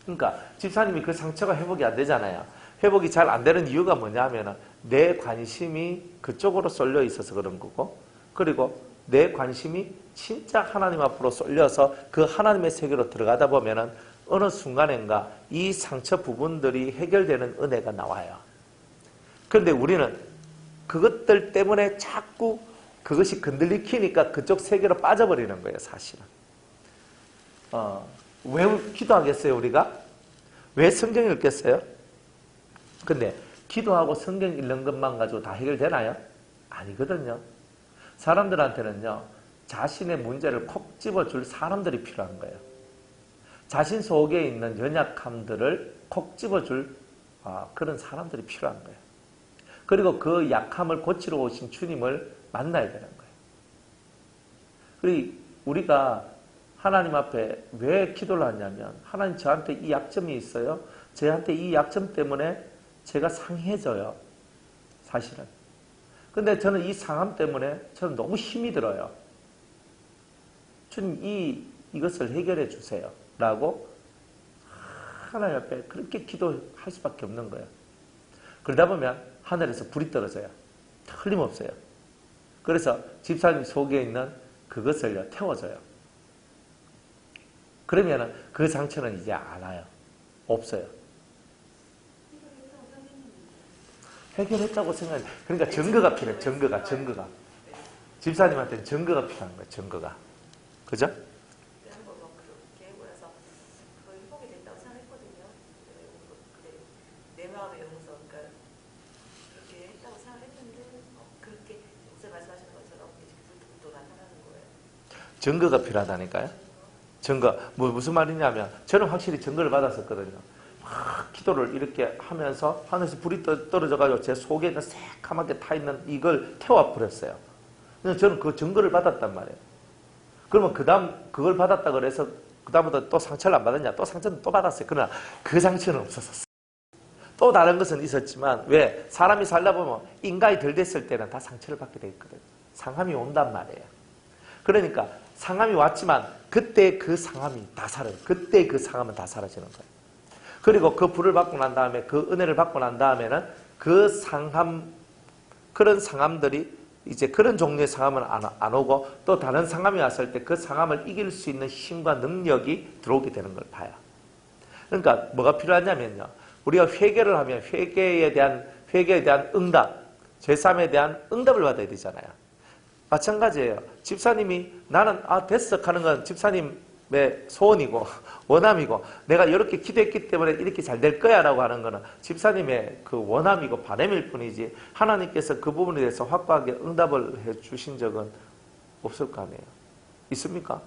그러니까 집사님이 그 상처가 회복이 안 되잖아요. 회복이 잘 안 되는 이유가 뭐냐면 내 관심이 그쪽으로 쏠려 있어서 그런 거고, 그리고 내 관심이 진짜 하나님 앞으로 쏠려서 그 하나님의 세계로 들어가다 보면은 어느 순간인가 이 상처 부분들이 해결되는 은혜가 나와요. 그런데 우리는 그것들 때문에 자꾸 그것이 건들리키니까 그쪽 세계로 빠져버리는 거예요, 사실은. 왜 기도하겠어요, 우리가? 왜 성경 읽겠어요? 근데 기도하고 성경 읽는 것만 가지고 다 해결되나요? 아니거든요. 사람들한테는요, 자신의 문제를 콕 집어줄 사람들이 필요한 거예요. 자신 속에 있는 연약함들을 콕 집어줄 그런 사람들이 필요한 거예요. 그리고 그 약함을 고치러 오신 주님을 만나야 되는 거예요. 그리고 우리가 하나님 앞에 왜 기도를 하냐면 하나님 저한테 이 약점이 있어요. 저한테 이 약점 때문에 제가 상해져요. 사실은. 근데 저는 이 상함 때문에 저는 너무 힘이 들어요. 주님 이것을 해결해 주세요. 라고 하나님 앞에 그렇게 기도할 수밖에 없는 거예요. 그러다 보면 하늘에서 불이 떨어져요. 틀림없어요. 그래서 집사님 속에 있는 그것을 태워줘요. 그러면 그 상처는 이제 안 와요. 없어요. 해결했다고 생각해요. 그러니까 증거가 필요해요. 증거가. 집사님한테는 증거가 필요한 거예요. 증거가. 그죠? 한번 그렇게 해보여서 그거 회복이 됐다고 생각했거든요. 내 마음의 용서, 그러니까 그렇게 했다고 생각했는데 그렇게 목사님 말씀하시는 것처럼 또 나타나는 거예요. 증거가 필요하다니까요. 증거. 무슨 말이냐면 저는 확실히 증거를 받았었거든요. 막 기도를 이렇게 하면서 하늘에서 불이 떨어져가지고 제 속에 있는 새카맣게 타있는 이걸 태워버렸어요. 그래서 저는 그 증거를 받았단 말이에요. 그러면 그 다음 그걸 받았다 그래서 그 다음부터 또 상처를 안 받았냐? 또 상처는 또 받았어요. 그러나 그 상처는 없었어요. 또 다른 것은 있었지만 왜? 사람이 살다 보면 인간이 덜 됐을 때는 다 상처를 받게 돼 있거든요. 상함이 온단 말이에요. 그러니까 상함이 왔지만 그때 그 상함이 다 사라져요. 그때 그 상함은 다 사라지는 거예요. 그리고 그 불을 받고 난 다음에 그 은혜를 받고 난 다음에는 그 상함, 그런 상함들이 이제 그런 종류의 상함은 안 오고 또 다른 상함이 왔을 때 그 상함을 이길 수 있는 힘과 능력이 들어오게 되는 걸 봐요. 그러니까 뭐가 필요하냐면요. 우리가 회개를 하면 회개에 대한 응답, 죄사함에 대한 응답을 받아야 되잖아요. 마찬가지예요. 집사님이 나는 됐어 하는 건 집사님의 소원이고 원함이고 내가 이렇게 기도했기 때문에 이렇게 잘 될 거야 라고 하는 거는 집사님의 그 원함이고 바람일 뿐이지 하나님께서 그 부분에 대해서 확고하게 응답을 해 주신 적은 없을 거 아니에요. 있습니까?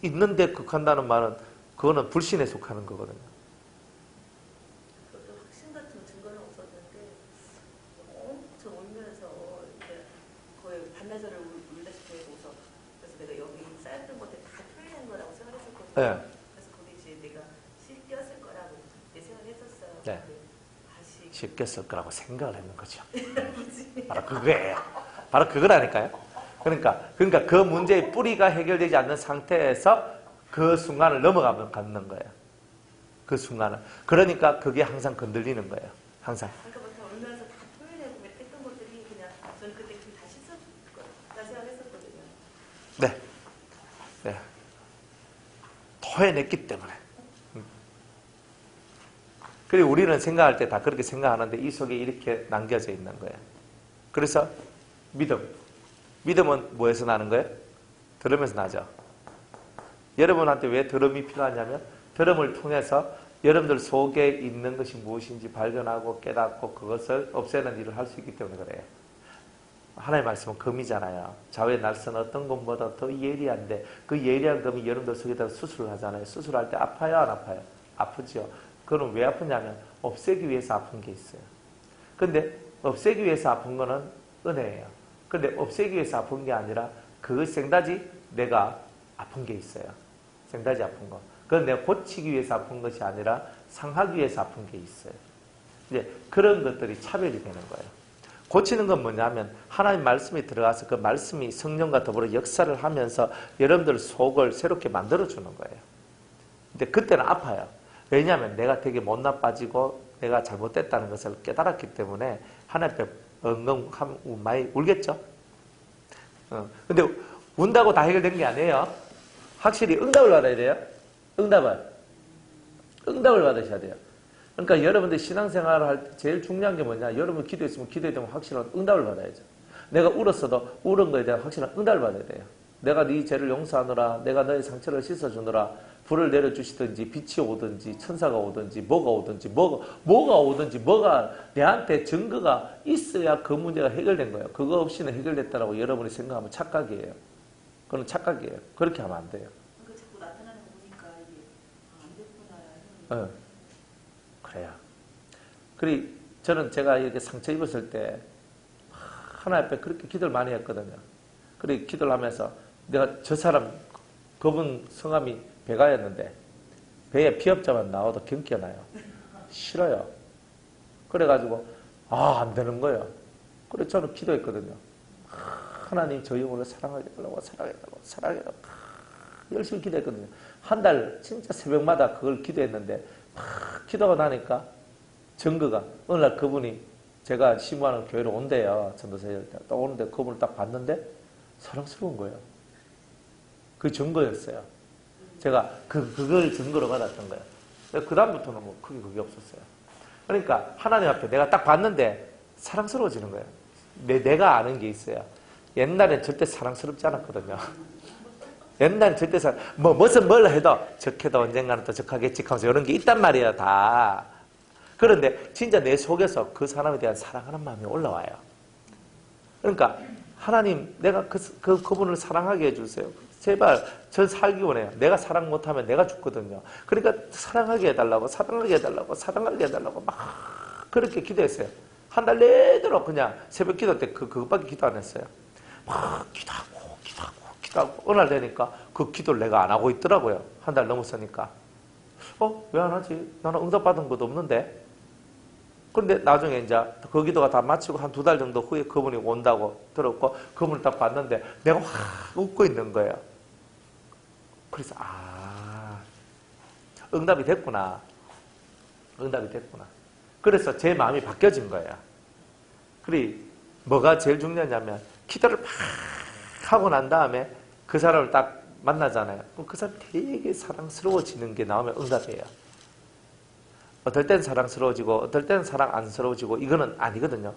있는데 극한다는 말은 그거는 불신에 속하는 거거든요. 저도 확신 같은 증거는 없었는데 엄청 울면서 이렇게 거의 반나절을 울다시피 해서 그래서 내가 여기 쌓였던 것들 다 풀리는 거라고 생각했었거든요. 네. 그래서 거기 이제 내가 씻겼을 거라고 그때 생각했었어요. 네. 다시 쉽겠을 거라고 생각을 했는 거죠. 바로 그거예요. 바로 그거라니까요. 그러니까 그 문제의 뿌리가 해결되지 않는 상태에서 그 순간을 넘어가면 갖는 거예요. 그 순간을. 그러니까 그게 항상 건들리는 거예요. 항상. 아까부터 울면서 다 토해내고 했던 것들이 그냥 저는 그때 다 씻었을 거라 생각했었거든요. 네. 네. 토해냈기 때문에. 그리고 우리는 생각할 때 다 그렇게 생각하는데 이 속에 이렇게 남겨져 있는 거예요. 그래서 믿음. 믿음은 뭐에서 나는 거예요? 들으면서 나죠. 여러분한테 왜 들음이 필요하냐면 들음을 통해서 여러분들 속에 있는 것이 무엇인지 발견하고 깨닫고 그것을 없애는 일을 할 수 있기 때문에 그래요. 하나님의 말씀은 금이잖아요. 좌우의 날선 어떤 것보다 더 예리한데 그 예리한 금이 여러분들 속에다 수술을 하잖아요. 수술할 때 아파요? 안 아파요? 아프죠. 그건 왜 아프냐면 없애기 위해서 아픈 게 있어요. 근데 없애기 위해서 아픈 거는 은혜예요. 근데 없애기 위해서 아픈 게 아니라 그 생다지 내가 아픈 게 있어요. 생다지 아픈 거. 그건 내가 고치기 위해서 아픈 것이 아니라 상하기 위해서 아픈 게 있어요. 이제 그런 것들이 차별이 되는 거예요. 고치는 건 뭐냐면 하나님 말씀이 들어가서 그 말씀이 성령과 더불어 역사를 하면서 여러분들 속을 새롭게 만들어주는 거예요. 근데 그때는 아파요. 왜냐하면 내가 되게 못 나빠지고 내가 잘못됐다는 것을 깨달았기 때문에 하나님 앞에 많이 울겠죠? 근데 운다고 다 해결된 게 아니에요. 확실히 응답을 받아야 돼요. 응답을 받으셔야 돼요. 그러니까 여러분들 신앙생활을 할 때 제일 중요한 게 뭐냐. 여러분 기도했으면 기도에 대한 확실한 응답을 받아야죠. 내가 울었어도 울은 거에 대한 확실한 응답을 받아야 돼요. 내가 네 죄를 용서하노라. 내가 너의 상처를 씻어주노라. 불을 내려주시든지 빛이 오든지 천사가 오든지 뭐가 오든지 뭐가 내한테 증거가 있어야 그 문제가 해결된 거예요. 그거 없이는 해결됐다라고 여러분이 생각하면 착각이에요. 그건 착각이에요. 그렇게 하면 안 돼요. 그 자꾸 나타나는 거 보니까 이게 안 됐구나. 그래요. 그리고 저는 제가 이렇게 상처 입었을 때 하나님 앞에 그렇게 기도를 많이 했거든요. 그리고 기도를 하면서 내가 저 사람 그분 성함이 배가였는데 배에 피업자만 나와도 경기가 나요. 싫어요. 그래가지고 안 되는 거예요. 그래서 저는 기도했거든요. 하나님 저 영혼을 사랑하게 해달라고 열심히 기도했거든요. 한 달 진짜 새벽마다 그걸 기도했는데 기도가 나니까 증거가 어느 날 그분이 제가 심부하는 교회로 온대요. 전도사일 때. 딱 오는데 그분을 딱 봤는데 사랑스러운 거예요. 그 증거였어요. 제가 그걸 증거로 받았던 거예요. 그 다음부터는 뭐 크게 그게 없었어요. 그러니까 하나님 앞에 내가 딱 봤는데 사랑스러워지는 거예요. 내가 아는 게 있어요. 옛날엔 절대 사랑스럽지 않았거든요. 옛날엔 절대 무슨 뭘 해도 적해도 언젠가는 또 적하겠지 하면서 이런 게 있단 말이에요, 다. 그런데 진짜 내 속에서 그 사람에 대한 사랑하는 마음이 올라와요. 그러니까 하나님, 내가 그분을 사랑하게 해주세요. 제발 전 살기 원해요. 내가 사랑 못하면 내가 죽거든요. 그러니까 사랑하게 해달라고 막 그렇게 기도했어요. 한 달 내도록 그냥 새벽 기도 때 그것밖에 기도 안 했어요. 막 기도하고 어느 날 되니까 그 기도를 내가 안 하고 있더라고요. 한 달 넘었으니까. 왜 안 하지? 나는 응답받은 것도 없는데. 그런데 나중에 이제 그 기도가 다 마치고 한 2달 정도 후에 그분이 온다고 들었고, 그분을 딱 봤는데 내가 확 웃고 있는 거예요. 그래서 응답이 됐구나. 응답이 됐구나. 그래서 제 마음이 바뀌어진 거예요. 그래, 뭐가 제일 중요하냐면 기도를 막 하고 난 다음에 그 사람을 딱 만나잖아요. 그럼 그 사람이 되게 사랑스러워지는 게 나오면 응답이에요. 어떨 땐 사랑스러워지고 어떨 때는 사랑 안스러워지고 이거는 아니거든요.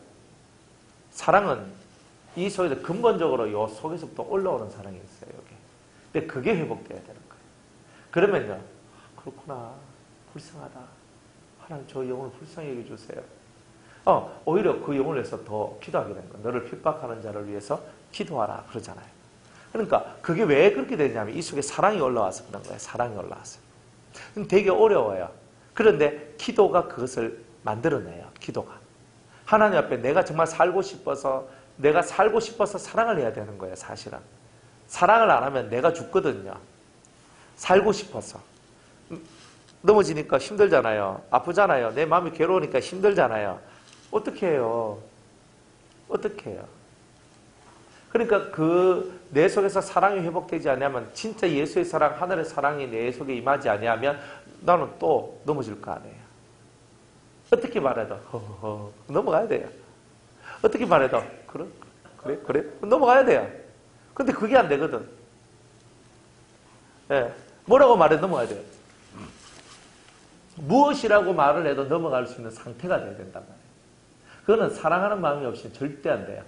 사랑은 이 속에서 근본적으로 요 속에서부터 올라오는 사랑이 있어요. 여기. 근데 그게 회복돼야 되는 거예요. 그러면요, 그렇구나, 불쌍하다, 하나님 저 영혼을 불쌍히 여겨주세요. 오히려 그 영혼을 위해서 더 기도하게 되는 거예요. 너를 핍박하는 자를 위해서 기도하라 그러잖아요. 그러니까 그게 왜 그렇게 되냐면 이 속에 사랑이 올라와서 그런 거예요. 사랑이 올라와서. 되게 어려워요. 그런데 기도가 그것을 만들어내요. 기도가. 하나님 앞에 내가 정말 살고 싶어서 사랑을 해야 되는 거예요. 사실은. 사랑을 안 하면 내가 죽거든요. 살고 싶어서. 넘어지니까 힘들잖아요. 아프잖아요. 내 마음이 괴로우니까 힘들잖아요. 어떻게 해요? 어떻게 해요? 그러니까 그 내 속에서 사랑이 회복되지 않으면, 진짜 예수의 사랑, 하늘의 사랑이 내 속에 임하지 아니하면 나는 또 넘어질 거 아니에요. 어떻게 말해도 넘어가야 돼요. 어떻게 말해도 그래 넘어가야 돼요. 근데 그게 안 되거든. 예, 뭐라고 말해도 넘어가야 돼요. 무엇이라고 말을 해도 넘어갈 수 있는 상태가 돼야 된단 말이에요. 그거는 사랑하는 마음이 없이는 절대 안 돼요.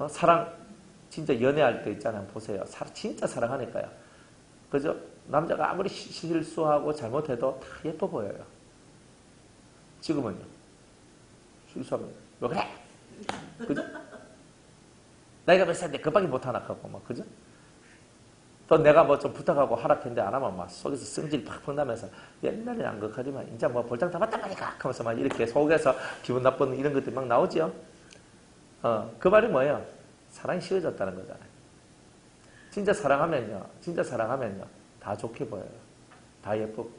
사랑, 진짜 연애할 때 있잖아요. 보세요. 진짜 사랑하니까요. 그죠? 남자가 아무리 실수하고 잘못해도 다 예뻐 보여요. 지금은요. 실수하면 왜 그래? 그죠? 나이가 몇 살인데 급하게 못하나 하고 막, 그죠? 또 내가 뭐 좀 부탁하고 하락했는데 안 하면 막 속에서 성질 팍팍 나면서 옛날에는 안 그렇하지만 이제 뭐 볼장 다 맞단 말이야 하면서 막 이렇게 속에서 기분 나쁜 이런 것들이 막 나오죠. 그 말이 뭐예요? 사랑이 식어졌다는 거잖아요. 진짜 사랑하면요 다 좋게 보여요. 다 예쁘고.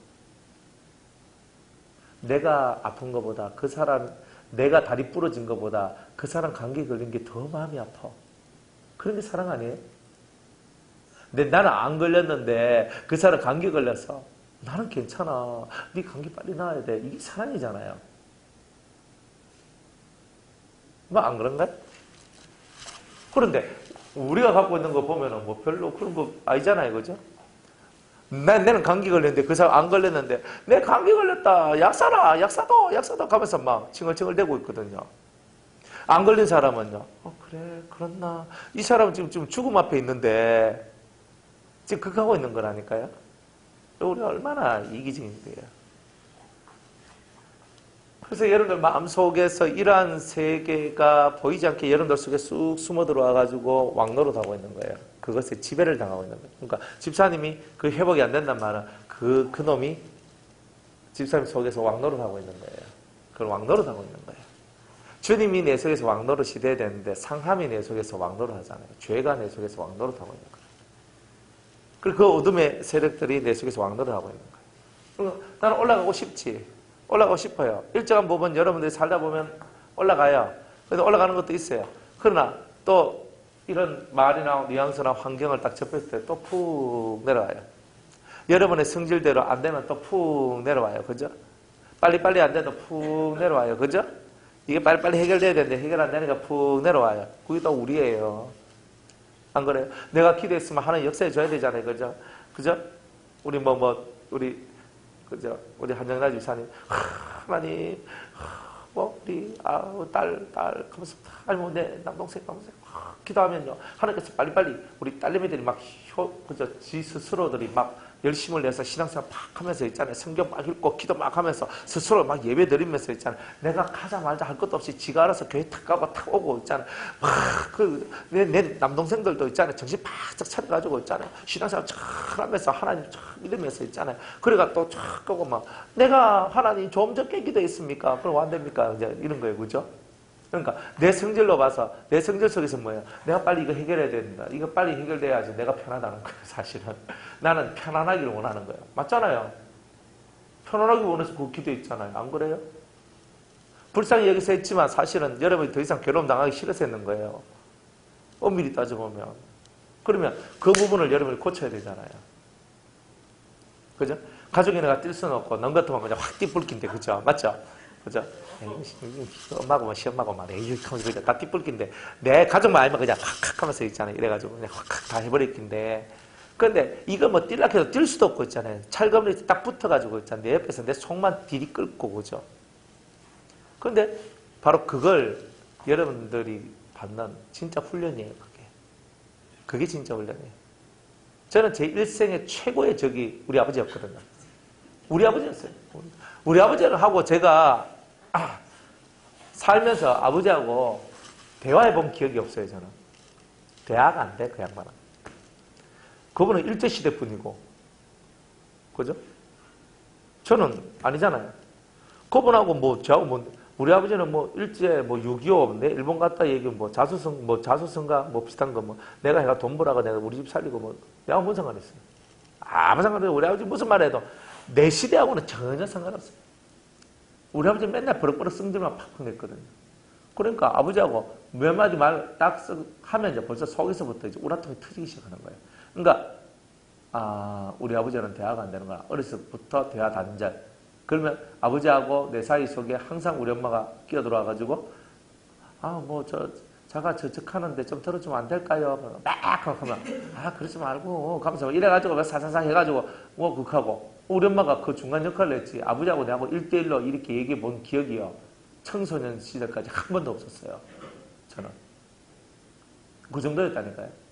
내가 아픈 것보다 그 사람, 내가 다리 부러진 것보다 그 사람 감기 걸린 게 더 마음이 아파. 그런 게 사랑 아니에요? 근데 나는 안 걸렸는데 그 사람 감기 걸려서 나는 괜찮아, 네 감기 빨리 나아야 돼. 이게 사랑이잖아요. 뭐 안 그런가요? 그런데 우리가 갖고 있는 거 보면은 뭐 별로 그런 거 아니잖아요. 그죠? 나는 감기 걸렸는데 그 사람 안 걸렸는데 내 감기 걸렸다, 약 사라, 약 사도 가면서 막 칭얼칭얼 대고 있거든요. 안 걸린 사람은요, 그래, 그렇나. 이 사람은 지금 죽음 앞에 있는데 지금 그거 하고 있는 거라니까요. 우리가 얼마나 이기적인데요. 그래서 여러분들 마음속에서 이러한 세계가 보이지 않게 여러분들 속에 쑥 숨어 들어와가지고 왕노릇하고 있는 거예요. 그것에 지배를 당하고 있는 거예요. 그러니까 집사님이 그 회복이 안 된단 말은 그 놈이 집사님 속에서 왕노릇하고 있는 거예요. 그걸 왕노릇하고 있는 거예요. 주님이 내 속에서 왕노릇이 돼야 되는데 상함이 내 속에서 왕노릇하잖아요. 죄가 내 속에서 왕노릇하고 있는 거예요. 그리고 그 어둠의 세력들이 내 속에서 왕노릇하고 있는 거예요. 나는 올라가고 싶어요. 일정한 부분 여러분들이 살다 보면 올라가요. 그래서 올라가는 것도 있어요. 그러나 또 이런 말이나 뉘앙스나 환경을 딱 접했을 때 또 푹 내려와요. 여러분의 성질대로 안 되면 또 푹 내려와요. 그죠? 빨리빨리 안 돼도 푹 내려와요. 그죠? 이게 빨리빨리 해결돼야 되는데 해결 안 되니까 푹 내려와요. 그게 또 우리예요. 안 그래요? 내가 기도했으면 하나님 역사해 줘야 되잖아요. 그죠? 그죠? 우리 그죠? 우리 한정나 집사님, 하나님, 우리 딸 하면서 아니 내 남동생 기도하면요, 하나님께서 빨리빨리 우리 딸내미들이 막 그죠? 지 스스로들이 막 열심을 내서 신앙생활 막 하면서 있잖아요. 성경 막 읽고 기도 막 하면서 스스로 막 예배 드리면서 있잖아요. 내가 가자 말자 할 것도 없이 지가 알아서 교회 탁 가고 탁 오고 있잖아요. 내 남동생들도 있잖아요. 정신 바짝 차려가지고 있잖아요. 신앙생활 쫙 하면서 하나님 쫙 믿으면서 있잖아요. 그래가 또 쫙 가고 막 내가 하나님 좀 적게 기도했습니까? 그럼 안 됩니까? 이제 이런 거예요. 그죠? 그러니까 내 성질로 봐서 내 성질 속에서 뭐예요? 내가 빨리 이거 해결해야 된다. 이거 빨리 해결돼야지 내가 편하다는 거예요. 사실은 나는 편안하기를 원하는 거예요. 맞잖아요. 편안하기 원해서 그 기도했잖아요. 안 그래요? 불쌍히 여기서 했지만 사실은 여러분이 더 이상 괴로움 당하기 싫어서 했는 거예요. 엄밀히 따져보면. 그러면 그 부분을 여러분이 고쳐야 되잖아요. 그죠? 가족이 내가 뛸 수는 없고, 넌 같으면 그냥 확 띠뿔긴데, 그죠? 맞죠? 그죠? 엄마고, 시엄마고 말해. 그죠? 다 띠뿔긴데, 내 가족만 알면 그냥 확 하면서 있잖아요. 이래가지고 그냥 확 다 해버릴긴데. 그런데 이거 뭐 뛸라 해도 뛸 수도 없고 있잖아요. 찰거머리 딱 붙어가지고 있잖아요. 내 옆에서 내 속만 디리 끌고, 그죠? 그런데 바로 그걸 여러분들이 받는 진짜 훈련이에요, 그게. 그게 진짜 훈련이에요. 저는 제 일생의 최고의 적이 우리 아버지였거든요. 우리 아버지였어요. 우리 아버지를 하고 제가 살면서 아버지하고 대화해본 기억이 없어요, 저는. 대화가 안 돼, 그 양반은. 그분은 일제시대 분이고, 그죠? 저는 아니잖아요. 그분하고 저하고 우리 아버지는 일제 6.25, 내 일본 갔다 얘기하면 자수성가 비슷한 거 내가 해가 돈 벌어가 내가 우리 집 살리고 내가 뭔 상관있어요. 아무 상관없어요. 우리 아버지 무슨 말 해도 내 시대하고는 전혀 상관없어요. 우리 아버지 맨날 버럭버럭 승질만 팍팍 냈거든요. 그러니까 아버지하고 몇 마디 말 딱 하면 이제 벌써 속에서부터 이제 우라통이 터지기 시작하는 거예요. 그러니까, 우리 아버지는 대화가 안 되는 거야. 어렸을 때부터 대화 단절. 그러면 아버지하고 내 사이 속에 항상 우리 엄마가 끼어들어와가지고, 자가 저적하는데 좀 들어주면 안 될까요? 막 하면, 그러지 말고, 가면서 이래가지고 사사사 해가지고, 극하고. 우리 엄마가 그 중간 역할을 했지. 아버지하고 내하고 1대1로 이렇게 얘기해 본 기억이요. 청소년 시절까지 한 번도 없었어요. 저는. 그 정도였다니까요.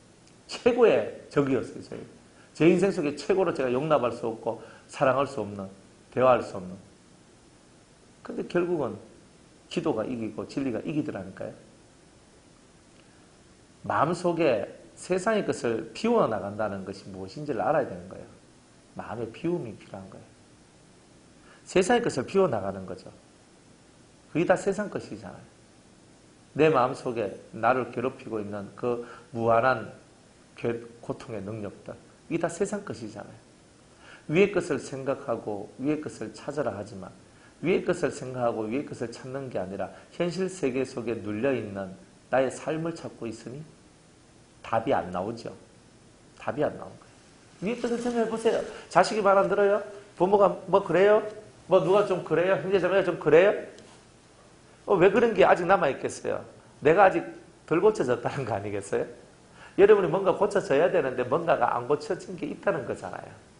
최고의 적이었어요, 저희. 제 인생 속에 최고로 제가 용납할 수 없고, 사랑할 수 없는, 대화할 수 없는. 근데 결국은 기도가 이기고 진리가 이기더라니까요. 마음속에 세상의 것을 비워나간다는 것이 무엇인지를 알아야 되는 거예요. 마음의 비움이 필요한 거예요. 세상의 것을 비워나가는 거죠. 그게 다 세상 것이잖아요. 내 마음속에 나를 괴롭히고 있는 그 무한한 고통의 능력들. 이게 다 세상 것이잖아요. 위의 것을 생각하고 위의 것을 찾으라 하지만 위의 것을 생각하고 위의 것을 찾는 게 아니라 현실 세계 속에 눌려있는 나의 삶을 찾고 있으니 답이 안 나오죠. 답이 안 나온 거예요. 위의 것을 생각해 보세요. 자식이 말 안 들어요? 부모가 그래요? 누가 좀 그래요? 형제자매가 좀 그래요? 왜 그런 게 아직 남아있겠어요? 내가 아직 덜 고쳐졌다는 거 아니겠어요? 여러분이 뭔가 고쳐져야 되는데 뭔가가 안 고쳐진 게 있다는 거잖아요.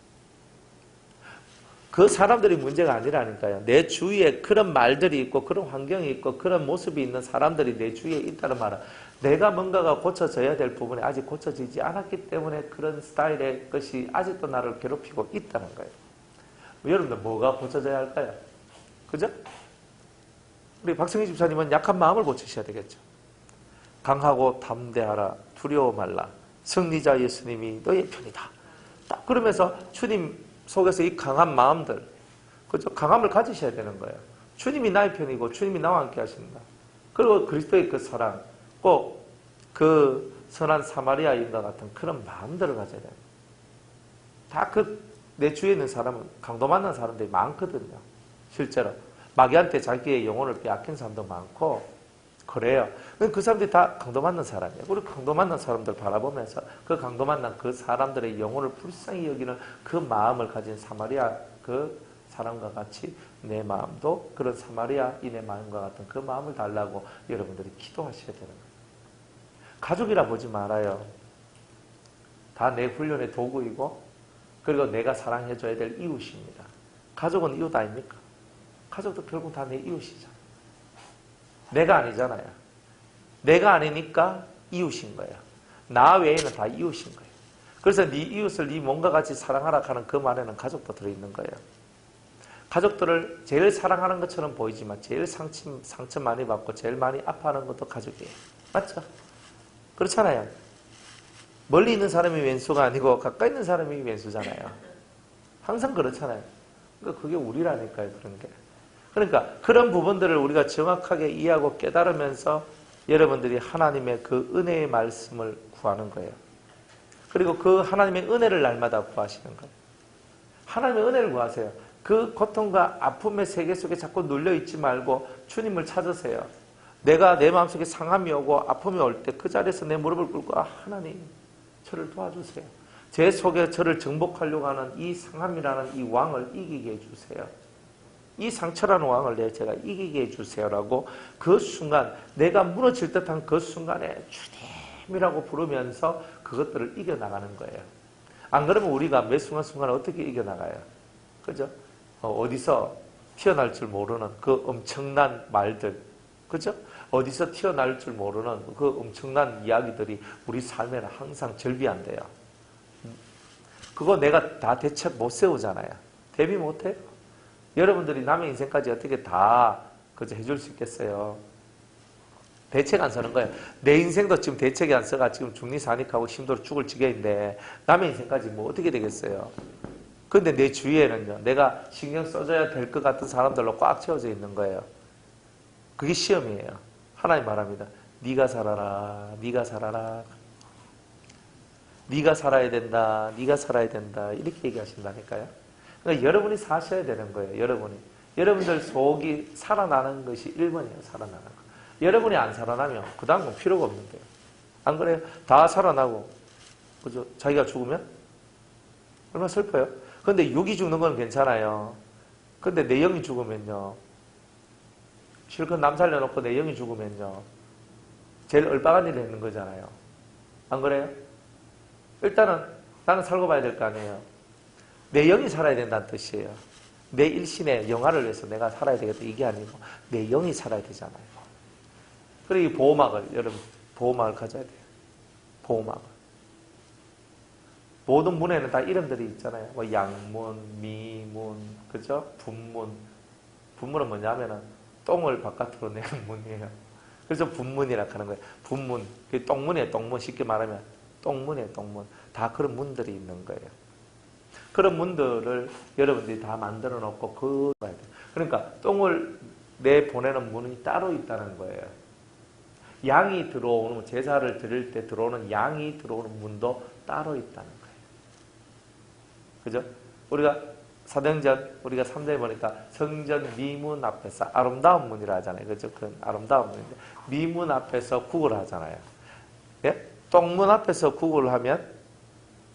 그 사람들이 문제가 아니라니까요. 내 주위에 그런 말들이 있고 그런 환경이 있고 그런 모습이 있는 사람들이 내 주위에 있다는 말은 내가 뭔가가 고쳐져야 될 부분이 아직 고쳐지지 않았기 때문에 그런 스타일의 것이 아직도 나를 괴롭히고 있다는 거예요. 여러분들 뭐가 고쳐져야 할까요? 그죠? 우리 박성희 집사님은 약한 마음을 고치셔야 되겠죠. 강하고 담대하라, 두려워 말라. 승리자 예수님이 너의 편이다. 딱 그러면서 주님 속에서 이 강한 마음들, 그죠? 강함을 가지셔야 되는 거예요. 주님이 나의 편이고 주님이 나와 함께 하신다. 그리고 그리스도의 그 사랑, 꼭 그 선한 사마리아인과 같은 그런 마음들을 가져야 돼요. 다 내 주위에 있는 사람은 강도 만난 사람들이 많거든요. 실제로. 마귀한테 자기의 영혼을 빼앗긴 사람도 많고, 그래요. 그 사람들이 다 강도 만난 사람이에요. 우리 강도 만난 사람들 바라보면서 그 강도 만난 그 사람들의 영혼을 불쌍히 여기는 그 마음을 가진 사마리아 그 사람과 같이 내 마음도 그런 사마리아인의 마음과 같은 그 마음을 달라고 여러분들이 기도하셔야 되는 거예요. 가족이라 보지 말아요. 다 내 훈련의 도구이고 그리고 내가 사랑해줘야 될 이웃입니다. 가족은 이웃 아닙니까? 가족도 결국 다 내 이웃이잖아요. 내가 아니잖아요. 내가 아니니까 이웃인 거예요. 나 외에는 다 이웃인 거예요. 그래서 네 이웃을 네 몸과 같이 사랑하라 하는 그 말에는 가족도 들어있는 거예요. 가족들을 제일 사랑하는 것처럼 보이지만 제일 상처 많이 받고 제일 많이 아파하는 것도 가족이에요. 맞죠? 그렇잖아요. 멀리 있는 사람이 왼수가 아니고 가까이 있는 사람이 왼수잖아요. 항상 그렇잖아요. 그러니까 그게 우리라니까요. 그런 게. 그러니까 그런 부분들을 우리가 정확하게 이해하고 깨달으면서 여러분들이 하나님의 그 은혜의 말씀을 구하는 거예요. 그리고 그 하나님의 은혜를 날마다 구하시는 거예요. 하나님의 은혜를 구하세요. 그 고통과 아픔의 세계 속에 자꾸 눌려있지 말고 주님을 찾으세요. 내가 내 마음속에 상함이 오고 아픔이 올 때 그 자리에서 내 무릎을 꿇고 하나님 저를 도와주세요. 제 속에 저를 정복하려고 하는 이 상함이라는 이 왕을 이기게 해주세요. 이 상처라는 왕을 제가 이기게 해주세요라고 그 순간 내가 무너질 듯한 그 순간에 주님이라고 부르면서 그것들을 이겨나가는 거예요. 안 그러면 우리가 매 순간순간 어떻게 이겨나가요? 그죠? 어디서 튀어날 줄 모르는 그 엄청난 말들, 그죠? 어디서 튀어날 줄 모르는 그 엄청난 이야기들이 우리 삶에는 항상 절비한대요. 그거 내가 다 대책 못 세우잖아요. 대비 못 해요. 여러분들이 남의 인생까지 어떻게 다 그저 해줄 수 있겠어요? 대책 안 서는 거예요. 내 인생도 지금 대책이 안 서가 지금 중리사닉하고 힘들어 죽을 지경인데 남의 인생까지 뭐 어떻게 되겠어요? 근데 내 주위에는요, 내가 신경 써줘야 될 것 같은 사람들로 꽉 채워져 있는 거예요. 그게 시험이에요. 하나님 말합니다. 네가 살아라, 네가 살아라. 네가 살아야 된다, 네가 살아야 된다. 이렇게 얘기하신다니까요. 그러니까 여러분이 사셔야 되는 거예요. 여러분들 속이 살아나는 것이 1번이에요. 살아나는 거. 여러분이 안 살아나면 그 다음 건 필요가 없는 거예요. 안 그래요? 다 살아나고 그죠? 자기가 죽으면 얼마나 슬퍼요. 근데 육이 죽는 건 괜찮아요. 근데 내 영이 죽으면요, 실컷 남 살려놓고 내 영이 죽으면요, 제일 얼빠간 일을 했는 거잖아요. 안 그래요? 일단은 나는 살고 봐야 될 거 아니에요. 내 영이 살아야 된다는 뜻이에요. 내 일신의 영화를 위해서 내가 살아야 되겠다 이게 아니고 내 영이 살아야 되잖아요. 그리고 이 보호막을, 여러분 보호막을 가져야 돼요. 보호막을. 모든 문에는 다 이름들이 있잖아요. 뭐 양문, 미문, 그죠? 분문. 분문은 뭐냐면은 똥을 바깥으로 내는 문이에요. 그래서 분문이라고 하는 거예요. 분문. 그게 똥문이에요. 똥문. 쉽게 말하면 똥문이에요. 똥문. 다 그런 문들이 있는 거예요. 그런 문들을 여러분들이 다 만들어 놓고 그러니까 똥을 내보내는 문이 따로 있다는 거예요. 양이 들어오는, 제사를 드릴 때 들어오는 양이 들어오는 문도 따로 있다는 거예요. 그죠? 우리가 사도행전 우리가 3장에 보니까 성전 미문 앞에서 아름다운 문이라 하잖아요. 그죠? 그건 아름다운 문인데 미문 앞에서 구걸 하잖아요. 예? 똥문 앞에서 구걸을 하면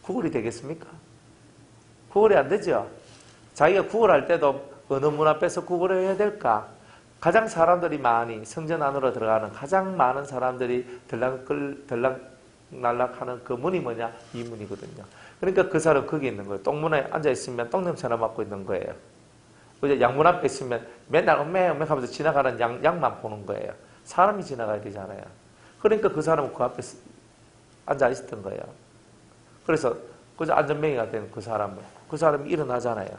구걸이 되겠습니까? 구걸이 안 되죠? 자기가 구걸할 때도 어느 문 앞에서 구걸을 해야 될까? 가장 사람들이 많이 성전 안으로 들어가는 가장 많은 사람들이 들락날락하는 그 문이 뭐냐? 이 문이거든요. 그러니까 그 사람 거기 있는 거예요. 똥문에 앉아있으면 똥냄새나 맡고 있는 거예요. 그죠? 양문 앞에 있으면 맨날 엄매 하면서 지나가는 양만 보는 거예요. 사람이 지나가야 되잖아요. 그러니까 그 사람은 그 앞에 앉아있었던 거예요. 그래서 그저 안전뱅이가 된 그 사람이 일어나잖아요.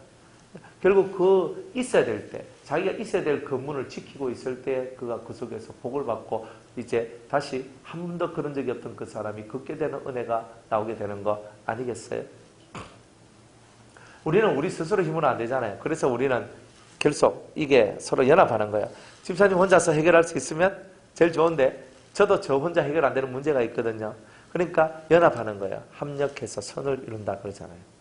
결국 그 있어야 될 때, 자기가 있어야 될 그 문을 지키고 있을 때 그가 그 속에서 복을 받고 이제 다시 한 번도 그런 적이 없던 그 사람이 걷게 되는 은혜가 나오게 되는 거 아니겠어요? 우리는 우리 스스로 힘으로 안 되잖아요. 그래서 우리는 결속 이게 서로 연합하는 거예요. 집사님 혼자서 해결할 수 있으면 제일 좋은데 저도 저 혼자 해결 안 되는 문제가 있거든요. 그러니까 연합하는 거예요. 합력해서 선을 이룬다 그러잖아요.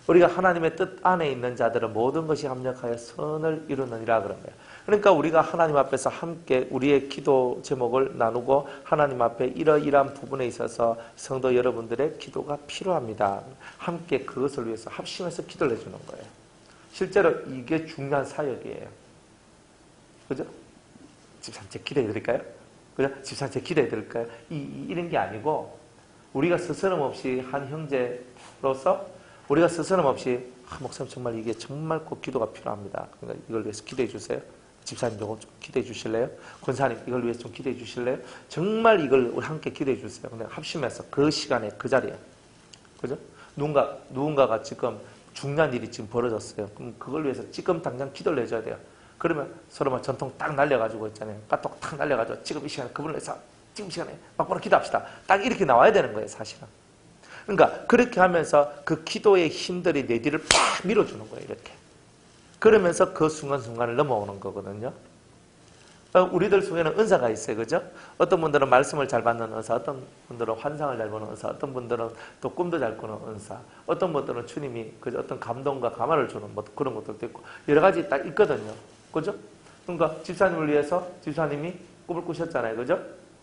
우리가 하나님의 뜻 안에 있는 자들은 모든 것이 합력하여 선을 이루느니라 그런 거예요. 그러니까 우리가 하나님 앞에서 함께 우리의 기도 제목을 나누고 하나님 앞에 이러이러한 부분에 있어서 성도 여러분들의 기도가 필요합니다. 함께 그것을 위해서 합심해서 기도를 해주는 거예요. 실제로 이게 중요한 사역이에요. 그죠? 집사님 제 기도해 드릴까요? 그죠? 집사님 제 기도해 드릴까요? 이런 게 아니고 우리가 스스럼 없이 한 형제로서 우리가 스스럼 없이 목사님 정말 이게 정말 꼭 기도가 필요합니다. 그러니까 이걸 위해서 기도해 주세요. 집사님 이거 좀 기도해 주실래요? 권사님 이걸 위해서 좀 기도해 주실래요? 정말 이걸 우리 함께 기도해 주세요. 근데 합심해서 그 시간에 그 자리에, 그죠? 누군가가 지금 중요한 일이 지금 벌어졌어요. 그럼 그걸 위해서 지금 당장 기도를 해줘야 돼요. 그러면 서로 막 전통 딱 날려가지고 있잖아요. 까똑 딱 날려가지고 지금 이 시간에 그분을 위해서 지금 이 시간에 막보러 기도합시다. 딱 이렇게 나와야 되는 거예요, 사실은. 그러니까 그렇게 하면서 그 기도의 힘들이 내 뒤를 팍 밀어주는 거예요. 이렇게. 그러면서 그 순간순간을 넘어오는 거거든요. 우리들 속에는 은사가 있어요. 그죠? 어떤 분들은 말씀을 잘 받는 은사, 어떤 분들은 환상을 잘 보는 은사, 어떤 분들은 또 꿈도 잘 꾸는 은사, 어떤 분들은 주님이 그죠? 어떤 감동과 감화를 주는 뭐 그런 것들도 있고 여러 가지 딱 있거든요. 그죠? 그러니까 집사님을 위해서 집사님이 꿈을 꾸셨잖아요. 그죠?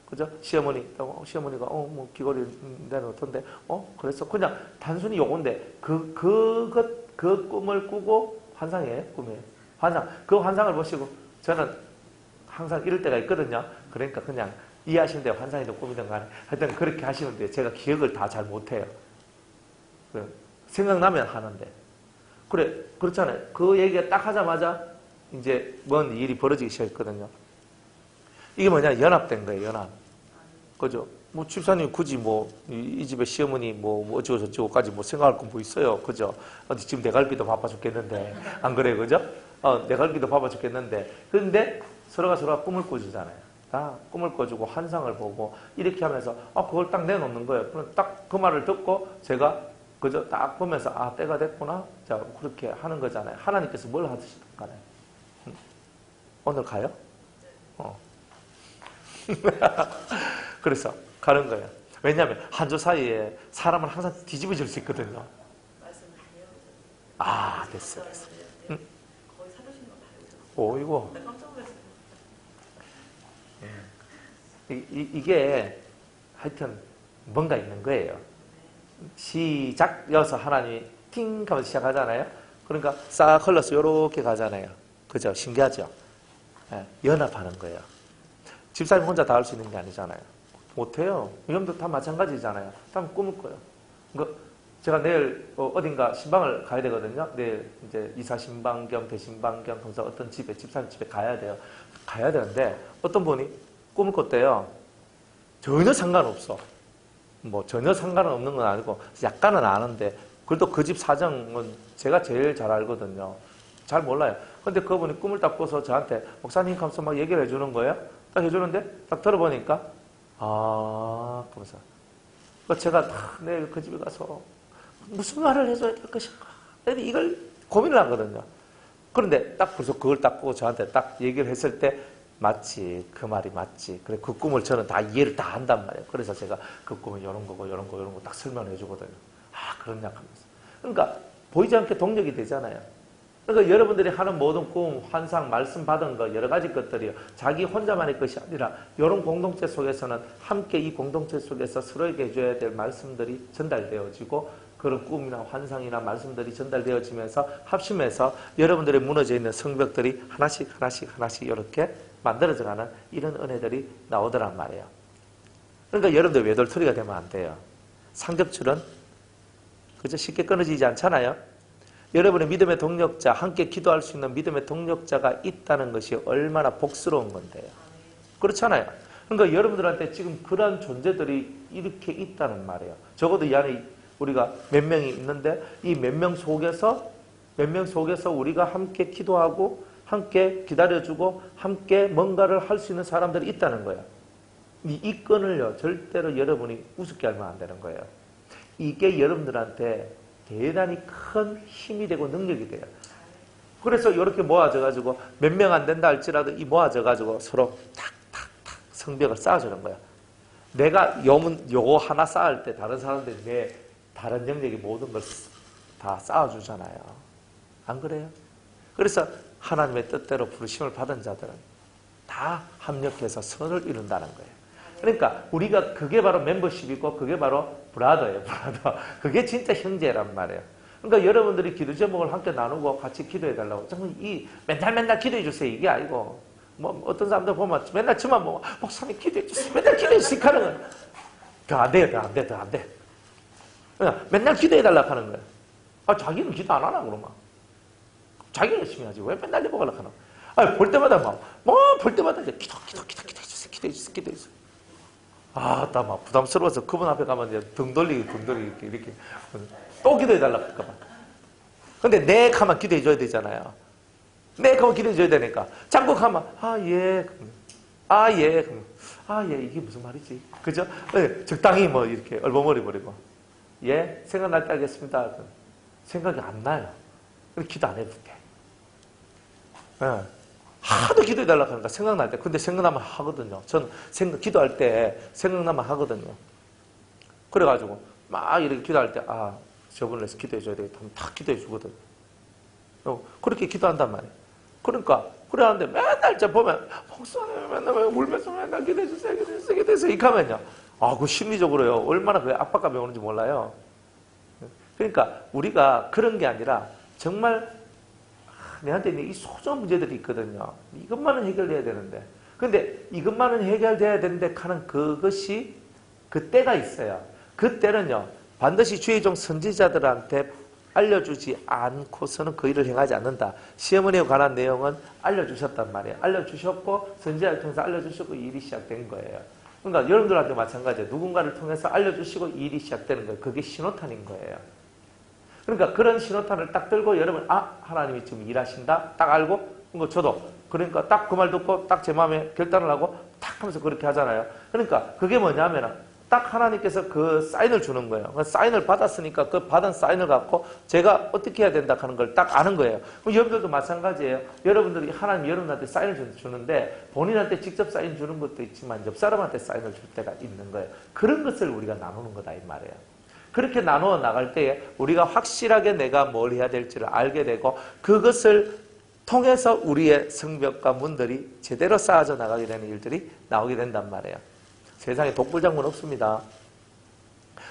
그죠? 시어머니가 뭐 귀걸이 내놓던데 그래서 그냥 단순히 요건데 그 꿈을 꾸고 환상이에요. 꿈이에요. 환상. 그 환상을 보시고 저는 항상 이럴 때가 있거든요. 그러니까 그냥 이해하시면 돼요. 환상이든 꿈이든 간에. 하여튼 그렇게 하시면 돼요. 제가 기억을 다 잘 못해요. 생각나면 하는데. 그래, 그렇잖아요. 그 얘기가 딱 하자마자 이제 뭔 일이 벌어지기 시작했거든요. 이게 뭐냐? 연합된 거예요. 연합. 그죠? 뭐 집사님 굳이 이 집에 시어머니 뭐 어쩌고 저쩌고까지 뭐 생각할 건 뭐 있어요. 그죠? 어디 지금 내 갈비도 바빠 죽겠는데. 안 그래요? 그죠? 내 갈비도 바빠 죽겠는데. 그런데 서로가 꿈을 꾸주잖아요. 다 꿈을 꿔주고 환상을 보고 이렇게 하면서 그걸 딱 내놓는 거예요. 그럼 딱 그 말을 듣고 제가 그저 딱 보면서 때가 됐구나. 자 그렇게 하는 거잖아요. 하나님께서 뭘 하시든 간에 오늘 가요? 그래서 가는 거예요. 왜냐하면 한 주 사이에 사람은 항상 뒤집어질 수 있거든요. 됐어. 거의 사주신 거 봐요. 오이고. 깜짝 놀랐어요. 이게 하여튼 뭔가 있는 거예요. 시작 여서 하나님이 팅 하면서 시작하잖아요. 그러니까 싹 흘러서 이렇게 가잖아요. 그죠? 신기하죠? 연합하는 거예요. 집사님 혼자 다 할 수 있는 게 아니잖아요. 못해요. 여러분들 다 마찬가지잖아요. 다 꿈을 꿔요. 그러니까 제가 내일 어딘가 신방을 가야 되거든요. 내일 이제 이사 신방 겸 대신방 겸 동서 어떤 집에 집사님 집에 가야 돼요. 가야 되는데 어떤 분이 꿈을 꿨대요. 전혀 상관없어. 뭐 전혀 상관은 없는 건 아니고 약간은 아는데 그래도 그 집 사정은 제가 제일 잘 알거든요. 잘 몰라요. 근데 그분이 꿈을 딱 꿔서 저한테 목사님 하면서 막 얘기를 해주는 거예요. 딱 해주는데 딱 들어보니까 그러면서 제가 내일 그 집에 가서 무슨 말을 해줘야 될 것인가 이걸 고민을 하거든요. 그런데 딱 벌써 그걸 딱 보고 저한테 딱 얘기를 했을 때 맞지, 그 말이 맞지. 그래 그 꿈을 저는 다 이해를 다 한단 말이에요. 그래서 제가 그 꿈은 이런 거고 이런 거 딱 설명해 주거든요. 그러냐 하면서. 그러니까 보이지 않게 동력이 되잖아요. 그러니까 여러분들이 하는 모든 꿈, 환상, 말씀 받은 거 여러 가지 것들이요. 자기 혼자만의 것이 아니라 이런 공동체 속에서는 함께 이 공동체 속에서 서로에게 해줘야 될 말씀들이 전달되어지고 그런 꿈이나 환상이나 말씀들이 전달되어지면서 합심해서 여러분들의 무너져 있는 성벽들이 하나씩 이렇게 만들어져가는 이런 은혜들이 나오더란 말이에요. 그러니까 여러분들 외돌토리가 되면 안 돼요. 삼겹줄은 그저 쉽게 끊어지지 않잖아요. 여러분의 믿음의 동력자, 함께 기도할 수 있는 믿음의 동력자가 있다는 것이 얼마나 복스러운 건데요. 그렇잖아요. 그러니까 여러분들한테 지금 그런 존재들이 이렇게 있다는 말이에요. 적어도 이 안에 우리가 몇 명이 있는데 이 몇 명 속에서 우리가 함께 기도하고 함께 기다려주고 함께 뭔가를 할 수 있는 사람들이 있다는 거예요. 이 건을요 절대로 여러분이 우습게 알면 안 되는 거예요. 이게 여러분들한테 대단히 큰 힘이 되고 능력이 돼요. 그래서 이렇게 모아져가지고 몇 명 안 된다 할지라도 이 모아져가지고 서로 탁탁탁 성벽을 쌓아주는 거야. 내가 요거 하나 쌓을 때 다른 사람들이 내 다른 영역의 모든 걸 다 쌓아주잖아요. 안 그래요? 그래서 하나님의 뜻대로 부르심을 받은 자들은 다 합력해서 선을 이룬다는 거예요. 그러니까 우리가 그게 바로 멤버십이고 그게 바로 브라더예요. 브라더. 그게 진짜 형제란 말이에요. 그러니까 여러분들이 기도 제목을 함께 나누고 같이 기도해달라고. 정말 맨날 기도해주세요. 이게 아니고 뭐 어떤 사람들 보면 맨날 저만 보고 목사님 기도해주세요. 맨날 기도해주세요 하는 거예요. 더 안 돼요. 더 안 돼. 그냥 맨날 기도해달라고 하는 거예요. 자기는 기도 안 하나 그러면. 자기가 열심히 하지. 왜 맨날 내보고 하려고 하나. 볼 때마다 볼 때마다 이제 기도해주세요. 나 막 부담스러워서 그분 앞에 가면 이제 등 돌리기 이렇게 또 기도해달라고 할까봐. 근데 내 가만 기도해줘야 되잖아요. 내 가만 기도해줘야 되니까. 자꾸 가면 예. 이게 무슨 말이지? 그죠? 적당히 이렇게 얼버무려 버리고. 예, 생각날 때 알겠습니다. 생각이 안 나요. 기도 안 해도 돼. 하도 기도해달라고 하니까 생각날 때, 근데 생각나면 하거든요. 저는 기도할 때 생각나면 하거든요. 그래가지고 막 이렇게 기도할 때, 아, 저분을 위해서 기도해줘야 되겠다 하면 다 기도해주거든. 그렇게 기도한단 말이에요. 그러니까, 그래 하는데 맨날 저 보면, 목사님 맨날 왜 울면서 맨날 기도해주세요, 기도해주세요, 기도해주세요. 이렇게 하면요. 아, 그 심리적으로요. 얼마나 그 압박감이 오는지 몰라요. 그러니까 우리가 그런 게 아니라 정말 내한테 있는 이 소소한 문제들이 있거든요. 이것만은 해결돼야 되는데. 근데 이것만은 해결돼야 되는데 하는 그것이 그 때가 있어요. 그 때는요. 반드시 주의 종 선지자들한테 알려주지 않고서는 그 일을 행하지 않는다. 시어머니에 관한 내용은 알려주셨단 말이에요. 알려주셨고 선지자를 통해서 알려주시고 일이 시작된 거예요. 그러니까 여러분들한테 마찬가지예요. 누군가를 통해서 알려주시고 일이 시작되는 거예요. 그게 신호탄인 거예요. 그러니까 그런 신호탄을 딱 들고 여러분, 아, 하나님이 지금 일하신다 딱 알고, 그러니까 저도 그러니까 딱 그 말 듣고 딱 제 마음에 결단을 하고 딱 하면서 그렇게 하잖아요. 그러니까 그게 뭐냐면은 딱 하나님께서 그 사인을 주는 거예요. 그 사인을 받았으니까 그 받은 사인을 갖고 제가 어떻게 해야 된다 하는 걸 딱 아는 거예요. 그럼 여러분들도 마찬가지예요. 여러분들이 하나님 여러분한테 사인을 주는데 본인한테 직접 사인 주는 것도 있지만 옆 사람한테 사인을 줄 때가 있는 거예요. 그런 것을 우리가 나누는 거다 이 말이에요. 그렇게 나누어 나갈 때에 우리가 확실하게 내가 뭘 해야 될지를 알게 되고 그것을 통해서 우리의 성벽과 문들이 제대로 쌓아져 나가게 되는 일들이 나오게 된단 말이에요. 세상에 독불장군 없습니다.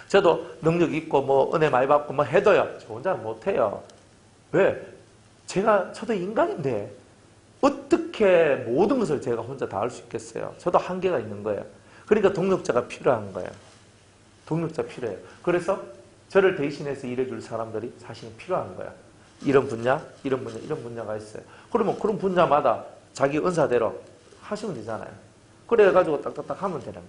저도 능력 있고 뭐 은혜 많이 받고 뭐 해도요. 저 혼자는 못해요. 왜? 저도 인간인데 어떻게 모든 것을 제가 혼자 다 할 수 있겠어요? 저도 한계가 있는 거예요. 그러니까 동력자가 필요한 거예요. 동력자 필요해요. 그래서 저를 대신해서 일해줄 사람들이 사실은 필요한 거야. 이런 분야, 이런 분야, 이런 분야가 있어요. 그러면 그런 분야마다 자기 은사대로 하시면 되잖아요. 그래가지고 딱딱딱 하면 되는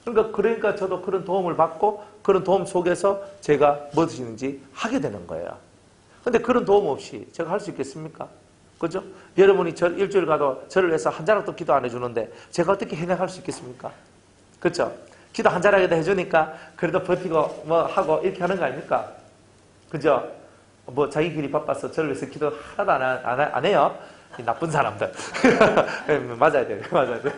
거예요. 그러니까 저도 그런 도움을 받고 그런 도움 속에서 제가 무엇이든지 하게 되는 거예요. 근데 그런 도움 없이 제가 할 수 있겠습니까? 그죠? 여러분이 일주일 가도 저를 위해서 한 자락도 기도 안 해주는데 제가 어떻게 해내갈 수 있겠습니까? 그렇죠? 기도 한 자락이라도 해주니까 그래도 버티고 뭐 하고 이렇게 하는 거 아닙니까? 그죠? 뭐 자기 길이 바빠서 저를 위해서 기도 하나도 안 해요. 이 나쁜 사람들. 맞아야 돼. 맞아야 돼.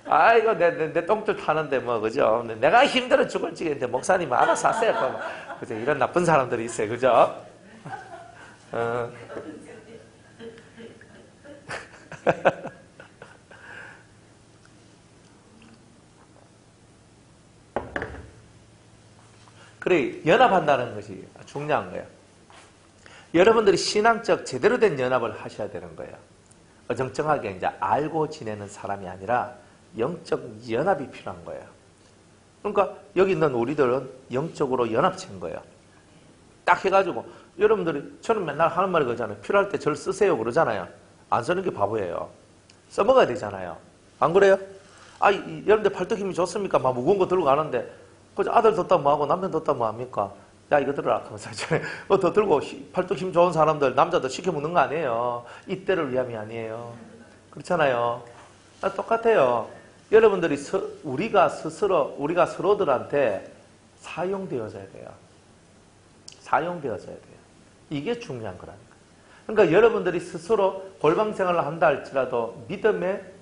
아이고 내 똥줄 타는데 뭐 그죠? 내가 힘들어 죽을 지겠는데 목사님 알아서 하세요. 그죠? 이런 나쁜 사람들이 있어요. 그죠? 그래, 연합한다는 것이 중요한 거예요. 여러분들이 신앙적 제대로 된 연합을 하셔야 되는 거예요. 어정쩡하게 이제 알고 지내는 사람이 아니라 영적 연합이 필요한 거예요. 그러니까 여기 있는 우리들은 영적으로 연합체인 거예요. 딱 해가지고 여러분들이 저는 맨날 하는 말이 그러잖아요. 필요할 때 저를 쓰세요 그러잖아요. 안 쓰는 게 바보예요. 써먹어야 되잖아요. 안 그래요? 여러분들 팔뚝 힘이 좋습니까? 막 무거운 거 들고 가는데 그저 아들 뒀다 뭐하고 남편 뒀다 뭐합니까? 야 이거 들어라 하면서 더 들고 팔뚝 힘 좋은 사람들 남자들 시켜먹는 거 아니에요. 이때를 위함이 아니에요. 그렇잖아요. 똑같아요. 여러분들이 우리가 서로들한테 사용되어져야 돼요. 사용되어져야 돼요. 이게 중요한 거라니까. 그러니까 여러분들이 스스로 골방생활을 한다 할지라도 믿음의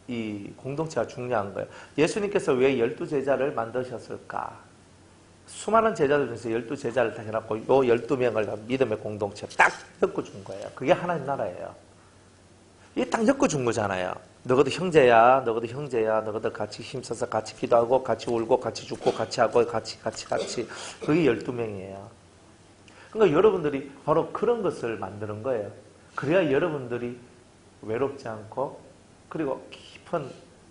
이 공동체가 중요한 거예요. 예수님께서 왜 12제자를 만드셨을까? 수많은 제자들 중에서 12제자를 다 해놨고 요 12명을 믿음의 공동체 딱 엮어준 거예요. 그게 하나님 나라예요. 이게 딱 엮어준 거잖아요. 너희들 형제야, 너희들 형제야, 너희들 같이 힘써서 같이 기도하고 같이 울고 같이 죽고 같이 하고 같이 그게 12명이에요. 그러니까 여러분들이 바로 그런 것을 만드는 거예요. 그래야 여러분들이 외롭지 않고 그리고 깊은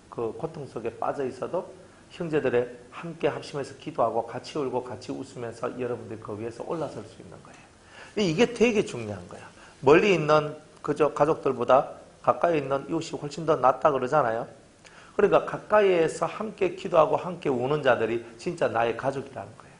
그 고통 속에 빠져 있어도 형제들의 함께 합심해서 기도하고 같이 울고 같이 웃으면서 여러분들이 그 위에서 올라설 수 있는 거예요. 이게 되게 중요한 거예요. 멀리 있는 그저 가족들보다 가까이 있는 이웃이 훨씬 더 낫다 그러잖아요. 그러니까 가까이에서 함께 기도하고 함께 우는 자들이 진짜 나의 가족이라는 거예요.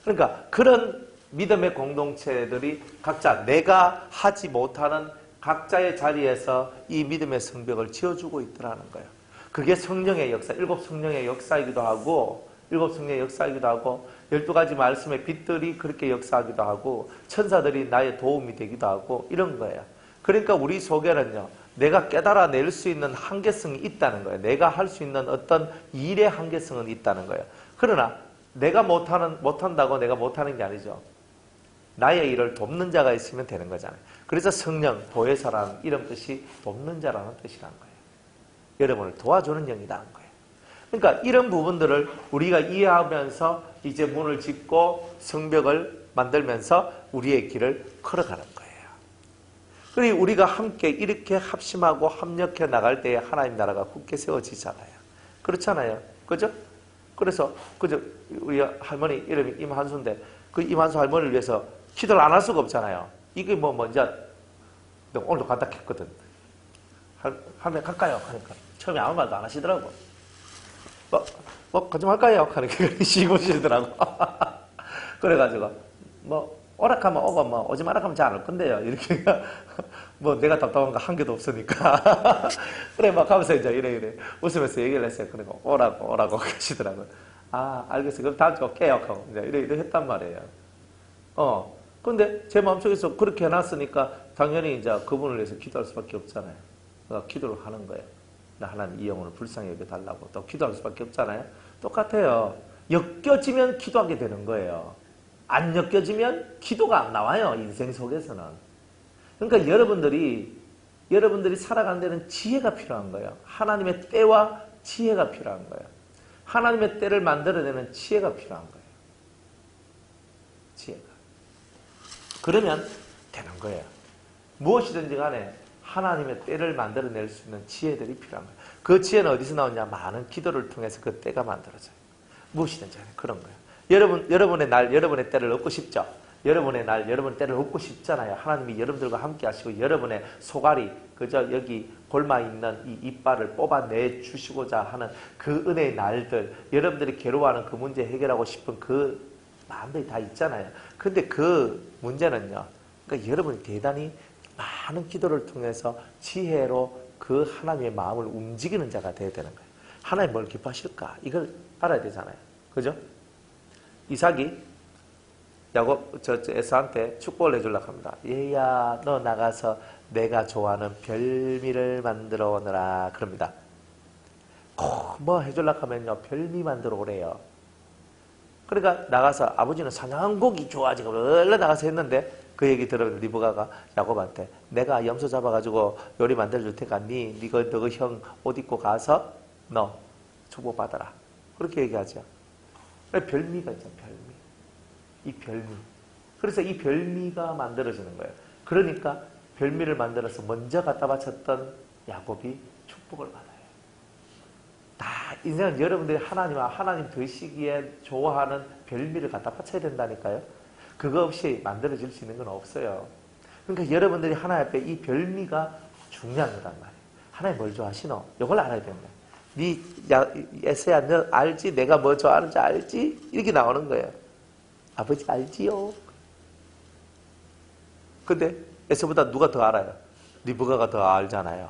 그러니까 그런 믿음의 공동체들이 각자 내가 하지 못하는 각자의 자리에서 이 믿음의 성벽을 지어주고 있더라는 거예요. 그게 성령의 역사, 7성령의 역사이기도 하고 7성령의 역사이기도 하고 12가지 말씀의 빛들이 그렇게 역사하기도 하고 천사들이 나의 도움이 되기도 하고 이런 거예요. 그러니까 우리 속에는요, 내가 깨달아낼 수 있는 한계성이 있다는 거예요. 내가 할 수 있는 어떤 일의 한계성은 있다는 거예요. 그러나 내가 못한다고 내가 못하는 게 아니죠. 나의 일을 돕는 자가 있으면 되는 거잖아요. 그래서 성령, 도회사라는 이런 뜻이 돕는 자라는 뜻이라는 거예요. 여러분을 도와주는 영이라는 거예요. 그러니까 이런 부분들을 우리가 이해하면서 이제 문을 짓고 성벽을 만들면서 우리의 길을 걸어가는 거예요. 그리고 우리가 함께 이렇게 합심하고 협력해 나갈 때에 하나님 나라가 굳게 세워지잖아요. 그렇잖아요. 그죠? 그래서 그죠? 우리 할머니 이름이 임한수인데 그 임한수 할머니를 위해서 기도를 안 할 수가 없잖아요. 이게 뭐 이제 오늘도 간다 했거든. 할머니 갈까요? 하니까 처음에 아무 말도 안 하시더라고. 좀 할까요? 하니까 쉬고 쉬더라고. 그래가지고 오락하면 오고 오지 마라 하면 잘 안 올 건데요. 이렇게 내가 답답한 거 한 개도 없으니까. 그래 막 하면서 이제 이래 웃으면서 얘기를 했어요. 그리고 오라고 하시더라고요. 아 알겠어요. 그럼 다음 주에 올게요. 하고 이제 이래 했단 말이에요. 근데 제 마음속에서 그렇게 해놨으니까 당연히 이제 그분을 위해서 기도할 수밖에 없잖아요. 그러니까 기도를 하는 거예요. 하나님 이 영혼을 불쌍히 여겨달라고 또 기도할 수밖에 없잖아요. 똑같아요. 엮여지면 기도하게 되는 거예요. 안 엮여지면 기도가 안 나와요. 인생 속에서는. 그러니까 여러분들이 살아가는 데는 지혜가 필요한 거예요. 하나님의 때와 지혜가 필요한 거예요. 하나님의 때를 만들어내는 지혜가 필요한 거예요. 지혜가. 그러면 되는 거예요. 무엇이든지 간에 하나님의 때를 만들어낼 수 있는 지혜들이 필요한 거예요. 그 지혜는 어디서 나오냐? 많은 기도를 통해서 그 때가 만들어져요. 무엇이든지 간에 그런 거예요. 여러분의 날, 여러분의 때를 얻고 싶죠? 여러분의 날, 여러분의 때를 얻고 싶잖아요. 하나님이 여러분들과 함께 하시고 여러분의 소갈이, 그저 여기 골마있는 이 이빨을 뽑아내 주시고자 하는 그 은혜의 날들, 여러분들이 괴로워하는 그 문제 해결하고 싶은 그 마음들이 다 있잖아요. 근데 그 문제는요, 그러니까 여러분이 대단히 많은 기도를 통해서 지혜로 그 하나님의 마음을 움직이는 자가 되어야 되는 거예요. 하나님 뭘 기뻐하실까? 이걸 알아야 되잖아요. 그죠? 이삭이 에서한테 축복을 해주려고 합니다. 얘야, 너 나가서 내가 좋아하는 별미를 만들어 오너라. 그럽니다. 뭐 해주려고 하면요, 별미 만들어 오래요. 그러니까 나가서 아버지는 사냥고기 좋아하지. 얼른 나가서 했는데 그 얘기 들으면 리브가가 야곱한테 내가 염소 잡아가지고 요리 만들어줄 테니까 너그 형 옷 입고 가서 너 축복받아라. 그렇게 얘기하죠. 별미가 있잖아. 별미. 이 별미. 그래서 이 별미가 만들어지는 거예요. 그러니까 별미를 만들어서 먼저 갖다 바쳤던 야곱이 축복을 받아요. 다 인생은 여러분들이 하나님과 하나님 되시기에 좋아하는 별미를 갖다 바쳐야 된다니까요. 그거 없이 만들어질 수 있는 건 없어요. 그러니까 여러분들이 하나님 앞에 이 별미가 중요한 거란 말이에요. 하나님 뭘 좋아하시노? 이걸 알아야 됩니다. 에서야 너 알지? 내가 뭐 좋아하는지 알지? 이렇게 나오는 거예요. 아버지 알지요? 근데 에서보다 누가 더 알아요? 리브가가 더 알잖아요.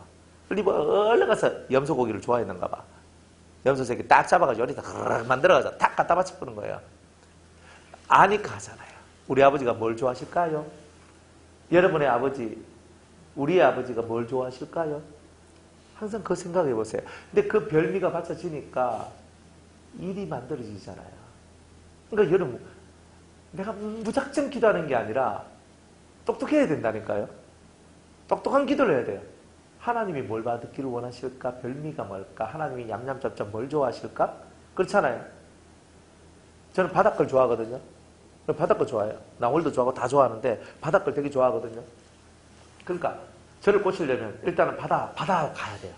리브가 얼른 가서 염소고기를 좋아했는가 봐. 염소 새끼 딱 잡아가지고 요리다 만들어가지고 딱 갖다 바쳐보는 거예요. 아니까 하잖아요. 우리 아버지가 뭘 좋아하실까요? 여러분의 아버지, 우리의 아버지가 뭘 좋아하실까요? 항상 그 생각해 보세요. 근데 그 별미가 받쳐지니까 일이 만들어지잖아요. 그러니까 여러분, 내가 무작정 기도하는 게 아니라 똑똑해야 된다니까요. 똑똑한 기도를 해야 돼요. 하나님이 뭘 받기를 원하실까? 별미가 뭘까? 하나님이 얌얌짭짭 뭘 좋아하실까? 그렇잖아요. 저는 바닷걸 좋아하거든요. 바닷걸 좋아해요. 나물도 좋아하고 다 좋아하는데 바닷걸 되게 좋아하거든요. 그러니까 저를 꼬시려면 일단은 바다 가야 돼요.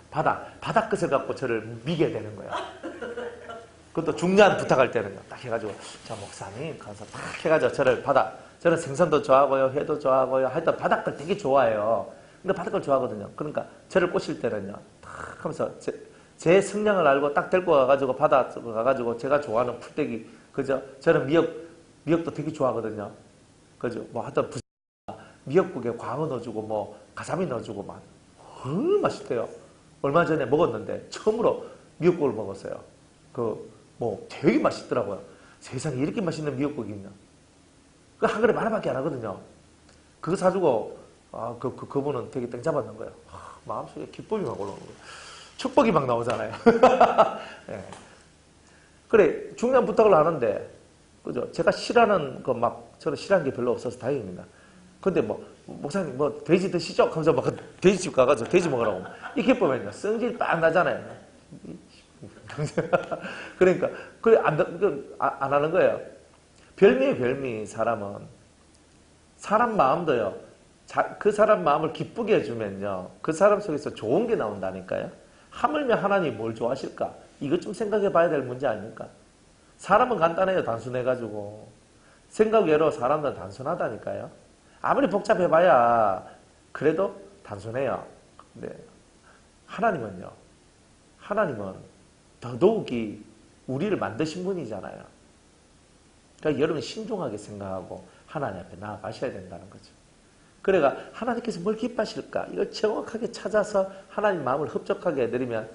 바다 끝을 갖고 저를 미게 되는 거예요. 그것도 중요한 부탁할 때는요. 딱 해가지고 저 목사님 가서 딱 해가지고 저는 생선도 좋아하고요. 회도 좋아하고요. 하여튼 바닷걸 되게 좋아해요. 근데 바닷걸 좋아하거든요. 그러니까 저를 꼬실 때는요. 딱 하면서 제 성향을 알고 딱 데리고 가가지고 바다 쪽으로 가가지고 제가 좋아하는 풀떼기, 그죠? 저는 미역도 되게 좋아하거든요. 그죠? 뭐 하여튼 미역국에 광어 넣어주고 뭐 가자미 넣어주고 막 맛있대요. 얼마 전에 먹었는데 처음으로 미역국을 먹었어요. 뭐 되게 맛있더라고요. 세상에 이렇게 맛있는 미역국이 있나? 그 한 그릇 하나밖에 안 하거든요. 그거 사주고 그분은 되게 땡 잡았는 거예요. 마음속에 기쁨이 막 올라오는 거예요. 축복이 막 나오잖아요. 네. 그래, 중요한 부탁을 하는데, 그죠? 제가 싫어하는 거 저는 싫어하는 게 별로 없어서 다행입니다. 근데 목사님, 돼지 드시죠? 하면서 돼지집 가가지고 돼지 먹으라고. 이렇게 보면요, 성질 빵 나잖아요. 그러니까, 그래, 안 하는 거예요. 별미에 별미, 사람은. 사람 마음도요, 그 사람 마음을 기쁘게 해주면요, 그 사람 속에서 좋은 게 나온다니까요. 하물며 하나님이 뭘 좋아하실까? 이것 좀 생각해 봐야 될 문제 아닙니까? 사람은 간단해요, 단순해가지고. 생각 외로 사람들은 단순하다니까요. 아무리 복잡해봐야 그래도 단순해요. 근데 하나님은 더더욱이 우리를 만드신 분이잖아요. 그러니까 여러분 신중하게 생각하고 하나님 앞에 나아가셔야 된다는 거죠. 그래가 하나님께서 뭘 기뻐하실까? 이걸 정확하게 찾아서 하나님 마음을 흡족하게 해드리면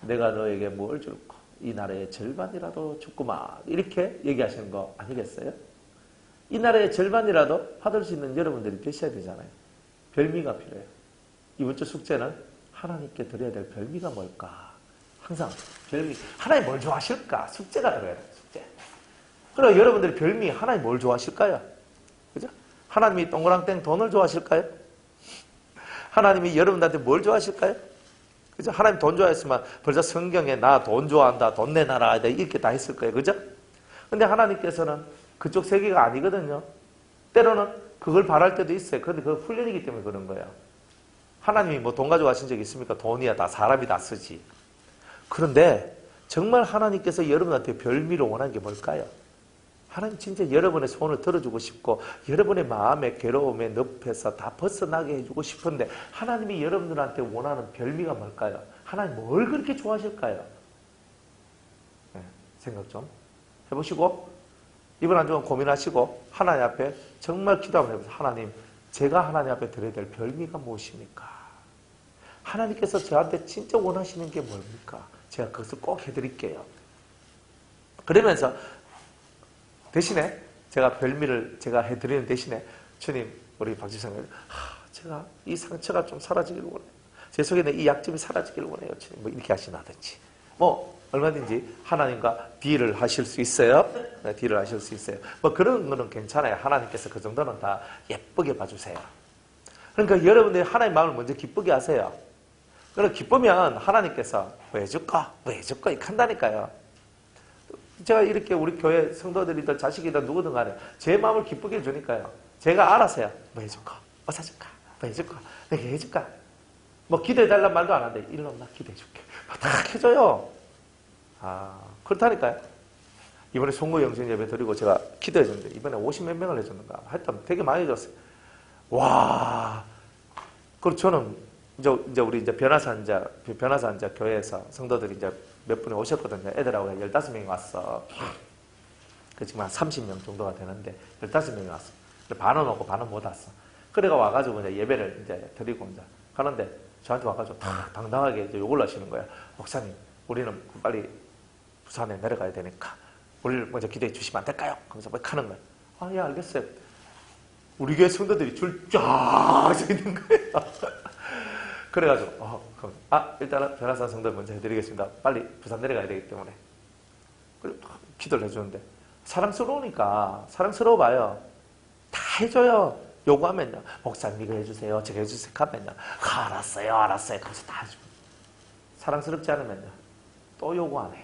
내가 너에게 뭘 줄까? 이 나라의 절반이라도 주구마. 이렇게 얘기하시는 거 아니겠어요? 이 나라의 절반이라도 받을 수 있는 여러분들이 되셔야 되잖아요. 별미가 필요해요. 이번 주 숙제는 하나님께 드려야 될 별미가 뭘까? 항상 별미. 하나님 뭘 좋아하실까? 숙제가 들어야 돼요. 숙제. 그럼 여러분들이 별미 하나님 뭘 좋아하실까요? 그죠? 하나님이 동그랑땡 돈을 좋아하실까요? 하나님이 여러분들한테 뭘 좋아하실까요? 그죠? 하나님 돈 좋아했으면 벌써 성경에 나 돈 좋아한다, 돈 내놔라, 이렇게 다 했을 거예요. 그죠? 근데 하나님께서는 그쪽 세계가 아니거든요. 때로는 그걸 바랄 때도 있어요. 그런데 그건 훈련이기 때문에 그런 거예요. 하나님이 돈 가지고 가신 적 있습니까? 돈이야 다 사람이 다 쓰지. 그런데 정말 하나님께서 여러분한테 별미로 원하는 게 뭘까요? 하나님 진짜 여러분의 소원을 들어주고 싶고 여러분의 마음의 괴로움에 늪에서 다 벗어나게 해주고 싶은데 하나님이 여러분들한테 원하는 별미가 뭘까요? 하나님 뭘 그렇게 좋아하실까요? 네, 생각 좀 해보시고 이번 한 주간 고민하시고 하나님 앞에 정말 기도 한번 해보세요. 하나님, 제가 하나님 앞에 드려야 될 별미가 무엇입니까? 하나님께서 저한테 진짜 원하시는 게 뭡니까? 제가 그것을 꼭 해드릴게요. 그러면서 대신에 제가 별미를 제가 해드리는 대신에 주님, 우리 박지성님, 제가 이 상처가 좀 사라지길 원해요. 제 속에 있는 이 약점이 사라지길 원해요. 주님, 이렇게 하시나든지. 얼마든지 하나님과 딜을 하실 수 있어요. 네, 딜을 하실 수 있어요. 그런 거는 괜찮아요. 하나님께서 그 정도는 다 예쁘게 봐주세요. 그러니까 여러분들이 하나님 마음을 먼저 기쁘게 하세요. 그럼 기쁘면 하나님께서 왜 줄까? 왜 줄까? 이렇게 한다니까요. 제가 이렇게 우리 교회 성도들이든 자식이든 누구든 간에 제 마음을 기쁘게 해주니까요. 제가 알아서요. 뭐 해줄까? 뭐 사줄까? 뭐 해줄까? 내가 해줄까? 기도해달란 말도 안 하는데 일로 나 기도해줄게. 다 해줘요. 그렇다니까요. 이번에 송구 영신 예배 드리고 제가 기도해줬는데 이번에 50몇 명을 해줬는가? 하여튼 되게 많이 해줬어요. 와. 그리고 저는 이제 우리 변화사 교회에서 성도들이 이제 몇 분이 오셨거든요. 애들하고 15명이 왔어. 지금 한 30명 정도가 되는데 15명이 왔어. 반은 오고 반은 못 왔어. 그래가 와가지고 이제 예배를 이제 드리고 이제 가는데 저한테 와가지고 당당하게 이제 욕을 하시는 거예요. 목사님, 우리는 빨리 부산에 내려가야 되니까 우리를 먼저 기도해 주시면 안 될까요? 하면서 막 하는 거예요. 예, 알겠어요. 우리 교회 성도들이 줄 쫙 서 있는 거예요. 그래가지고 그럼 일단은 변화사 성도 먼저 해드리겠습니다. 빨리 부산 내려가야 되기 때문에. 그리고 기도를 해주는데 사랑스러우니까 사랑스러워 봐요. 다 해줘요. 요구하면요. 목사님 이거 해주세요. 저거 해주세요. 하면요. 알았어요. 그래서 다 해주고. 사랑스럽지 않으면요. 또 요구 안 해.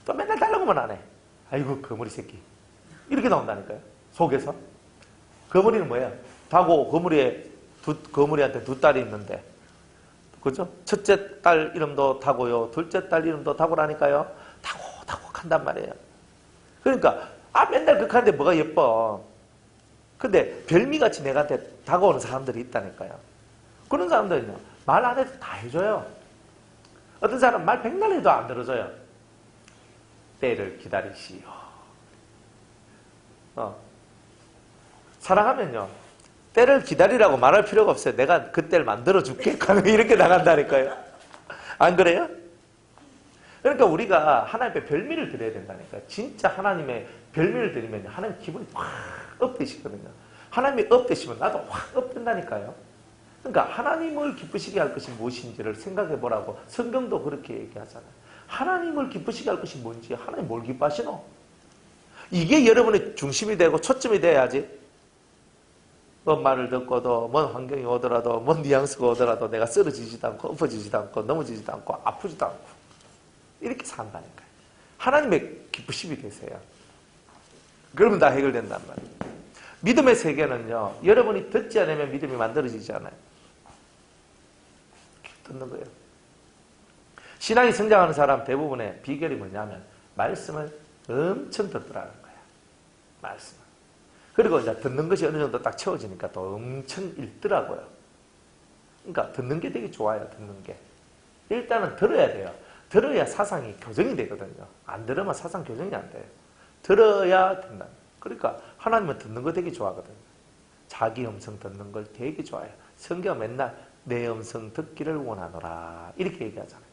또 맨날 달라고만 안 해. 아이고 거물이 새끼. 이렇게 나온다니까요. 속에서. 거물이는 뭐예요? 다고 거물이한테 두 딸이 있는데 그죠? 첫째 딸 이름도 다고요. 둘째 딸 이름도 다고라니까요. 다고 한단 말이에요. 그러니까 맨날 극하는데 뭐가 예뻐. 근데 별미같이 내한테 다가오는 사람들이 있다니까요. 그런 사람들은요. 말 안 해도 다 해줘요. 어떤 사람은 말 백날 해도 안 들어줘요. 때를 기다리시오. 사랑하면요. 때를 기다리라고 말할 필요가 없어요. 내가 그때를 만들어줄게. 이렇게 나간다니까요. 안 그래요? 그러니까 우리가 하나님 앞에 별미를 드려야 된다니까요. 진짜 하나님의 별미를 드리면 하나님 기분이 확 업되시거든요. 하나님이 업되시면 나도 확 업된다니까요. 그러니까 하나님을 기쁘시게 할 것이 무엇인지를 생각해 보라고 성경도 그렇게 얘기하잖아요. 하나님을 기쁘시게 할 것이 뭔지, 하나님 뭘 기뻐하시노? 이게 여러분의 중심이 되고 초점이 돼야지. 뭔 말을 듣고도, 뭔 환경이 오더라도, 뭔 뉘앙스가 오더라도 내가 쓰러지지도 않고, 엎어지지도 않고, 넘어지지도 않고, 아프지도 않고 이렇게 산다니까요. 하나님의 기쁘심이 되세요. 그러면 다 해결된단 말이에요. 믿음의 세계는요, 여러분이 듣지 않으면 믿음이 만들어지지 않아요. 듣는 거예요. 신앙이 성장하는 사람 대부분의 비결이 뭐냐면 말씀을 엄청 듣더라는 거예요. 말씀을. 그리고 이제 듣는 것이 어느 정도 딱 채워지니까 또 엄청 읽더라고요. 그러니까 듣는 게 되게 좋아요. 듣는 게. 일단은 들어야 돼요. 들어야 사상이 교정이 되거든요. 안 들으면 사상 교정이 안 돼요. 들어야 된다. 그러니까 하나님은 듣는 거 되게 좋아하거든요. 자기 음성 듣는 걸 되게 좋아해요. 성경 맨날 내 음성 듣기를 원하노라 이렇게 얘기하잖아요.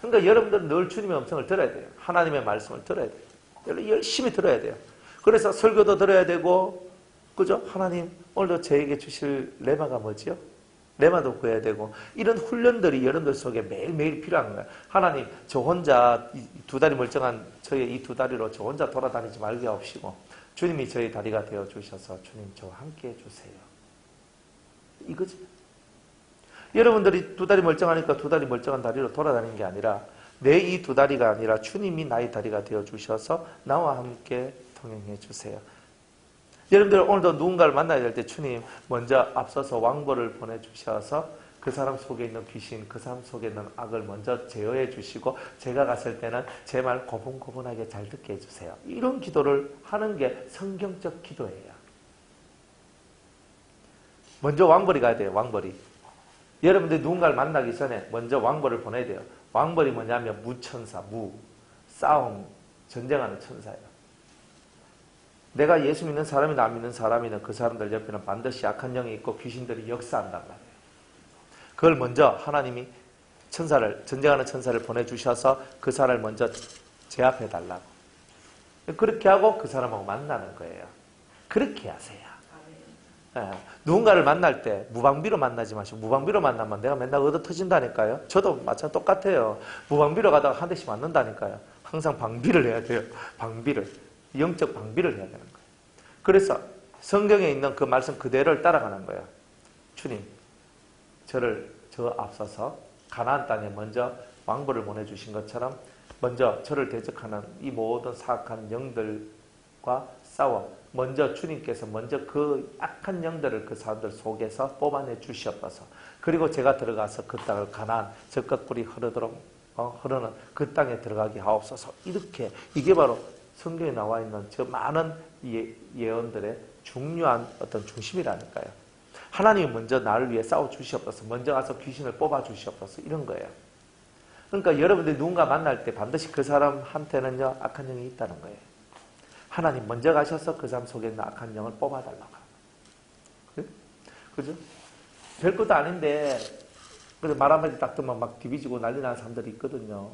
그러니까 여러분들은 늘 주님의 음성을 들어야 돼요. 하나님의 말씀을 들어야 돼요. 열심히 들어야 돼요. 그래서 설교도 들어야 되고, 그죠? 하나님 오늘도 저에게 주실 레마가 뭐지요? 레마도 구해야 되고, 이런 훈련들이 여러분들 속에 매일매일 필요한 거예요. 하나님, 저 혼자 두 다리 멀쩡한 저의 이 두 다리로 저 혼자 돌아다니지 말게 하옵시고, 주님이 저의 다리가 되어 주셔서 주님 저와 함께 해주세요. 이거지. 여러분들이 두 다리 멀쩡하니까 두 다리 멀쩡한 다리로 돌아다니는 게 아니라 내 이 두 다리가 아니라 주님이 나의 다리가 되어 주셔서 나와 함께 통행해 주세요. 여러분들 오늘도 누군가를 만나야 될 때 주님 먼저 앞서서 왕벌을 보내주셔서 그 사람 속에 있는 귀신, 그 사람 속에 있는 악을 먼저 제어해 주시고 제가 갔을 때는 제 말 고분고분하게 잘 듣게 해주세요. 이런 기도를 하는 게 성경적 기도예요. 먼저 왕벌이 가야 돼요. 왕벌이. 여러분들이 누군가를 만나기 전에 먼저 왕벌을 보내야 돼요. 왕벌이 뭐냐면 무천사, 싸움, 전쟁하는 천사예요. 내가 예수 믿는 사람이나 안 믿는 사람이나 그 사람들 옆에는 반드시 악한 영이 있고 귀신들이 역사한단 말이에요. 그걸 먼저 하나님이 전쟁하는 천사를 보내주셔서 그 사람을 먼저 제압해달라고. 그렇게 하고 그 사람하고 만나는 거예요. 그렇게 하세요. 예, 누군가를 만날 때 무방비로 만나지 마시고, 무방비로 만나면 내가 맨날 얻어 터진다니까요. 저도 마찬가지 똑같아요. 무방비로 가다가 한 대씩 맞는다니까요. 항상 방비를 해야 돼요. 방비를. 영적 방비를 해야 되는 거예요. 그래서 성경에 있는 그 말씀 그대로를 따라가는 거예요. 주님, 저 앞서서 가나안 땅에 먼저 왕벌을 보내주신 것처럼 먼저 저를 대적하는 이 모든 사악한 영들과 싸워 먼저 주님께서 먼저 그 악한 영들을 그 사람들 속에서 뽑아내 주시옵소서. 그리고 제가 들어가서 그 땅을 가나안 젖과 꿀이 흐르는 그 땅에 들어가게 하옵소서. 이렇게 이게 바로 성경에 나와 있는 저 많은 예언들의 중요한 어떤 중심이라니까요. 하나님이 먼저 나를 위해 싸워 주시옵소서. 먼저 가서 귀신을 뽑아 주시옵소서. 이런 거예요. 그러니까 여러분들이 누군가 만날 때 반드시 그 사람한테는요 악한 영이 있다는 거예요. 하나님 먼저 가셔서 그 사람 속에 있는 악한 영을 뽑아달라고. 그죠? 별것도 아닌데 말 한마디 딱 들으면 막 디비지고 난리 나는 사람들이 있거든요.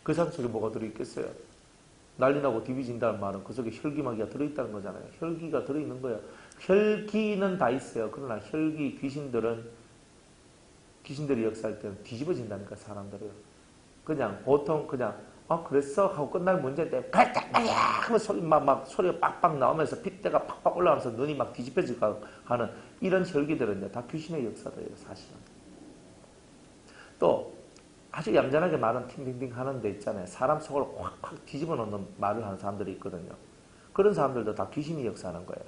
그 사람 속에 뭐가 들어있겠어요? 난리 나고 디비진다는 말은 그 속에 혈기마귀가 들어있다는 거잖아요. 혈기가 들어있는 거예요. 혈기는 다 있어요. 그러나 혈기 귀신들이 역사할 때는 뒤집어진다니까 사람들은. 보통 그랬어? 하고 끝날 문제인데 그랬단 말이야! 하면 소리가 빡빡 나오면서 핏대가 팍팍 올라가면서 눈이 막 뒤집혀지고 하는 이런 혈기들은요 다 귀신의 역사들이에요. 사실은. 또 아주 얌전하게 말은 팅팅팅 하는 데 있잖아요. 사람 속을 확확 뒤집어 놓는 말을 하는 사람들이 있거든요. 그런 사람들도 다 귀신이 역사하는 거예요.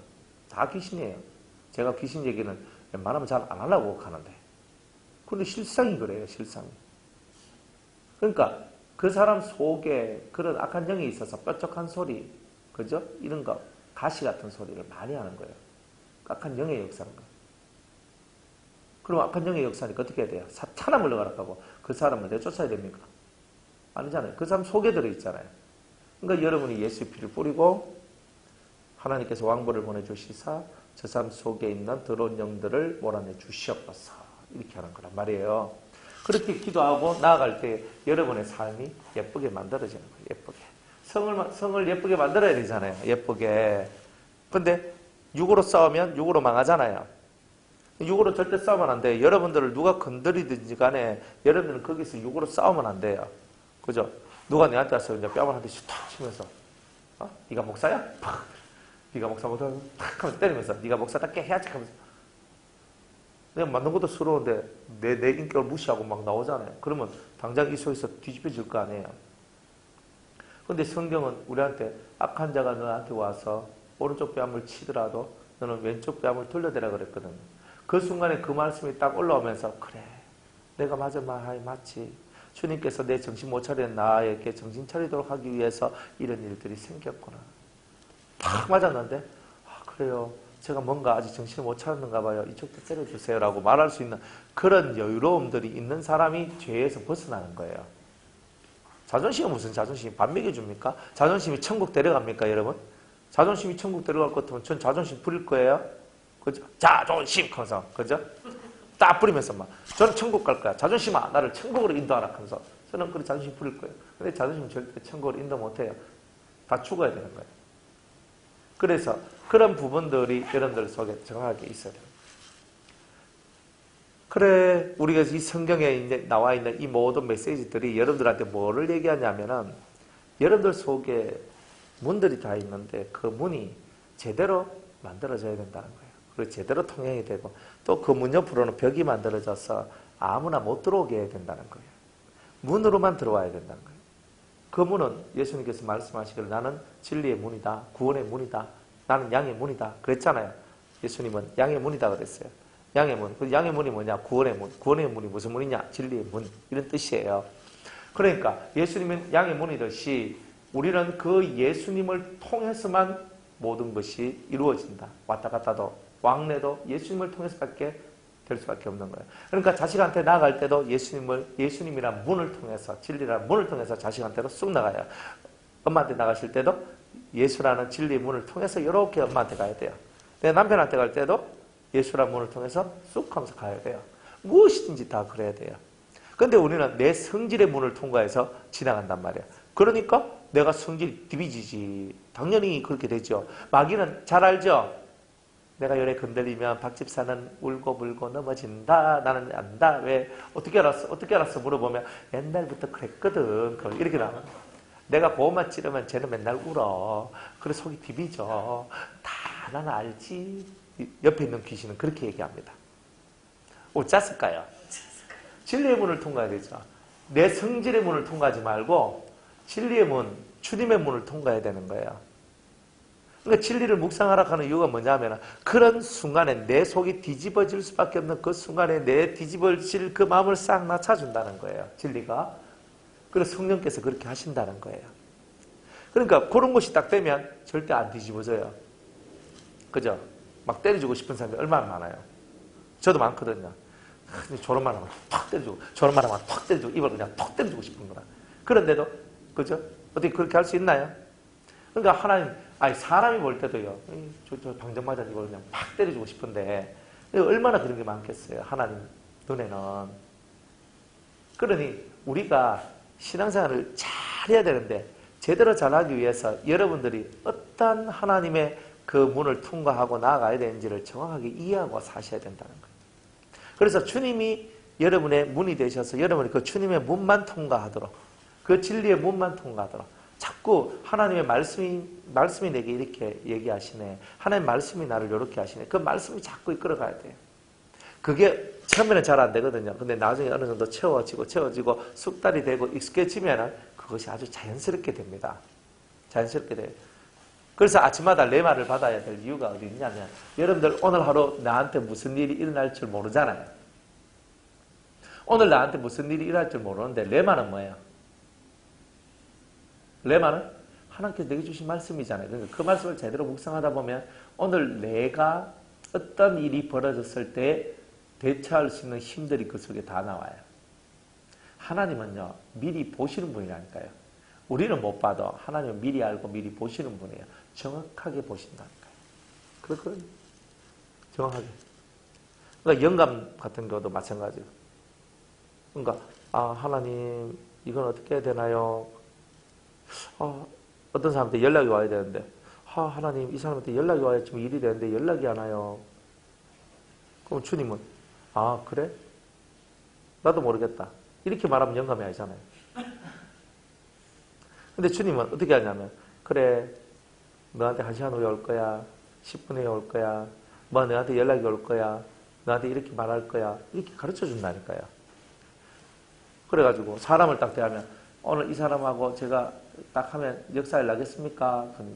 다 귀신이에요. 제가 귀신 얘기는 웬만하면 잘 안 하려고 하는데. 그런데 실상이 그래요. 실상이. 그러니까 그 사람 속에 그런 악한 영이 있어서 뾰족한 소리, 그죠? 이런 거, 가시 같은 소리를 많이 하는 거예요. 악한 영의 역사인 거예요. 그럼 악한 영의 역사니까 어떻게 해야 돼요? 사탄아 물러가라고 하고 그 사람을 내쫓아야 됩니까? 아니잖아요. 그 사람 속에 들어있잖아요. 그러니까 여러분이 예수의 피를 뿌리고 하나님께서 왕벌을 보내주시사 저 사람 속에 있는 더러운 영들을 몰아내 주시옵소서. 이렇게 하는 거란 말이에요. 그렇게 기도하고 나아갈 때 여러분의 삶이 예쁘게 만들어지는 거예요. 예쁘게. 성을 예쁘게 만들어야 되잖아요. 예쁘게. 근데 육으로 싸우면 육으로 망하잖아요. 육으로 절대 싸우면 안 돼요. 여러분들을 누가 건드리든지 간에 여러분들은 거기서 육으로 싸우면 안 돼요. 그죠? 누가 내한테 와서 이제 뺨을 한 대씩 탁 치면서 네가 목사야? 팍! 네가 목사 못하고 탁 하면서 때리면서 네가 목사답게 해야지 하면서 내가 맞는 것도 서러운데 내 인격을 무시하고 막 나오잖아요. 그러면 당장 이 속에서 뒤집어질 거 아니에요. 근데 성경은 우리한테 악한 자가 너한테 와서 오른쪽 뺨을 치더라도 너는 왼쪽 뺨을 돌려대라 그랬거든요. 그 순간에 그 말씀이 딱 올라오면서 그래 내가 맞은 말 맞지. 주님께서 내 정신 못 차리는 나에게 정신 차리도록 하기 위해서 이런 일들이 생겼구나. 팍 맞았는데 그래요. 제가 뭔가 아직 정신을 못 차렸는가 봐요. 이쪽도 때려주세요 라고 말할 수 있는 그런 여유로움들이 있는 사람이 죄에서 벗어나는 거예요. 자존심은 무슨 자존심이 밥 먹여줍니까? 자존심이 천국 데려갑니까 여러분? 자존심이 천국 데려갈 것 같으면 전 자존심 부릴 거예요. 그죠? 자존심 하면서 그죠? 딱 부리면서 막 저는 천국 갈 거야. 자존심아 나를 천국으로 인도하라 하면서 저는 그런 자존심 부릴 거예요. 근데 자존심 절대 천국으로 인도 못해요. 다 죽어야 되는 거예요. 그래서 그런 부분들이 여러분들 속에 정확하게 있어야 돼요. 그래 우리가 이 성경에 이제 나와 있는 이 모든 메시지들이 여러분들한테 뭐를 얘기하냐면은 여러분들 속에 문들이 다 있는데 그 문이 제대로 만들어져야 된다는 거예요. 그리고 제대로 통행이 되고 또 그 문 옆으로는 벽이 만들어져서 아무나 못 들어오게 해야 된다는 거예요. 문으로만 들어와야 된다는 거예요. 그 문은 예수님께서 말씀하시기를 나는 진리의 문이다. 구원의 문이다. 나는 양의 문이다. 그랬잖아요. 예수님은 양의 문이다 그랬어요. 양의 문. 그 양의 문이 뭐냐? 구원의 문. 구원의 문이 무슨 문이냐? 진리의 문. 이런 뜻이에요. 그러니까 예수님은 양의 문이듯이 우리는 그 예수님을 통해서만 모든 것이 이루어진다. 왔다 갔다도 왕래도 예수님을 통해서밖에 될 수밖에 없는 거예요. 그러니까 자식한테 나아갈 때도 예수님이란 문을 통해서 진리라는 문을 통해서 자식한테로 쑥 나가요. 엄마한테 나가실 때도 예수라는 진리의 문을 통해서 이렇게 엄마한테 가야 돼요. 내 남편한테 갈 때도 예수라는 문을 통해서 쑥 하면서 가야 돼요. 무엇이든지 다 그래야 돼요. 근데 우리는 내 성질의 문을 통과해서 지나간단 말이에요. 그러니까 내가 성질이 디비지지. 당연히 그렇게 되죠. 마귀는 잘 알죠? 내가 요래 건들리면 박 집사는 울고불고 넘어진다. 나는 안다. 왜? 어떻게 알았어? 어떻게 알았어? 물어보면 옛날부터 그랬거든. 이렇게 나와. 내가 보험만 찌르면 쟤는 맨날 울어. 그래 속이 디비죠. 다 나는 알지. 옆에 있는 귀신은 그렇게 얘기합니다. 짰을까요? 진리의 문을 통과해야 되죠. 내 성질의 문을 통과하지 말고 진리의 문, 주님의 문을 통과해야 되는 거예요. 그러니까 진리를 묵상하라 하는 이유가 뭐냐면 그런 순간에 내 속이 뒤집어질 수밖에 없는 그 순간에 내 뒤집어질 그 마음을 싹 낮춰준다는 거예요. 진리가. 그래서 성령께서 그렇게 하신다는 거예요. 그러니까 그런 것이 딱 되면 절대 안 뒤집어져요. 그죠? 막 때려주고 싶은 사람이 얼마나 많아요. 저도 많거든요. 저런 말 하면 턱 때려주고 저런 말 하면 턱 때려주고 입을 그냥 턱 때려주고 싶은 거라. 그런데도 그죠? 어떻게 그렇게 할 수 있나요? 그러니까 하나님 사람이 볼 때도요. 저 방정 맞은 입을 그냥 팍 때려주고 싶은데 얼마나 그런 게 많겠어요. 하나님 눈에는. 그러니 우리가 신앙생활을 잘 해야 되는데 제대로 잘하기 위해서 여러분들이 어떤 하나님의 그 문을 통과하고 나아가야 되는지를 정확하게 이해하고 사셔야 된다는 거예요. 그래서 주님이 여러분의 문이 되셔서 여러분이 그 주님의 문만 통과하도록 그 진리의 문만 통과하도록 자꾸 하나님의 말씀이 내게 이렇게 얘기하시네. 하나님의 말씀이 나를 이렇게 하시네. 그 말씀이 자꾸 이끌어가야 돼요. 그게 처음에는 잘 안 되거든요. 근데 나중에 어느 정도 채워지고 숙달이 되고 익숙해지면 그것이 아주 자연스럽게 됩니다. 자연스럽게 돼요. 그래서 아침마다 내 말을 받아야 될 이유가 어디 있냐면 여러분들 오늘 하루 나한테 무슨 일이 일어날 줄 모르잖아요. 오늘 나한테 무슨 일이 일어날 줄 모르는데 레마는 뭐예요? 레마는 하나님께서 내게 주신 말씀이잖아요. 그러니까 그 말씀을 제대로 묵상하다 보면 오늘 내가 어떤 일이 벌어졌을 때 대처할 수 있는 힘들이 그 속에 다 나와요. 하나님은요 미리 보시는 분이라니까요. 우리는 못 봐도 하나님은 미리 알고 미리 보시는 분이에요. 정확하게 보신다니까요. 그렇거든요. 정확하게. 그러니까 영감 같은 경우도 마찬가지예요. 그러니까 하나님 이건 어떻게 해야 되나요? 어떤 사람한테 연락이 와야 되는데 하나님 이 사람한테 연락이 와야 지금 일이 되는데 연락이 안 와요. 그럼 주님은 아 그래? 나도 모르겠다. 이렇게 말하면 영감이 아니잖아요. 근데 주님은 어떻게 하냐면 그래 너한테 1시간 후에 올 거야. 10분 후에 올 거야. 뭐 너한테 연락이 올 거야. 너한테 이렇게 말할 거야. 이렇게 가르쳐 준다니까요. 그래가지고 사람을 딱 대하면 오늘 이 사람하고 제가 딱 하면 역사일 나겠습니까? 그럼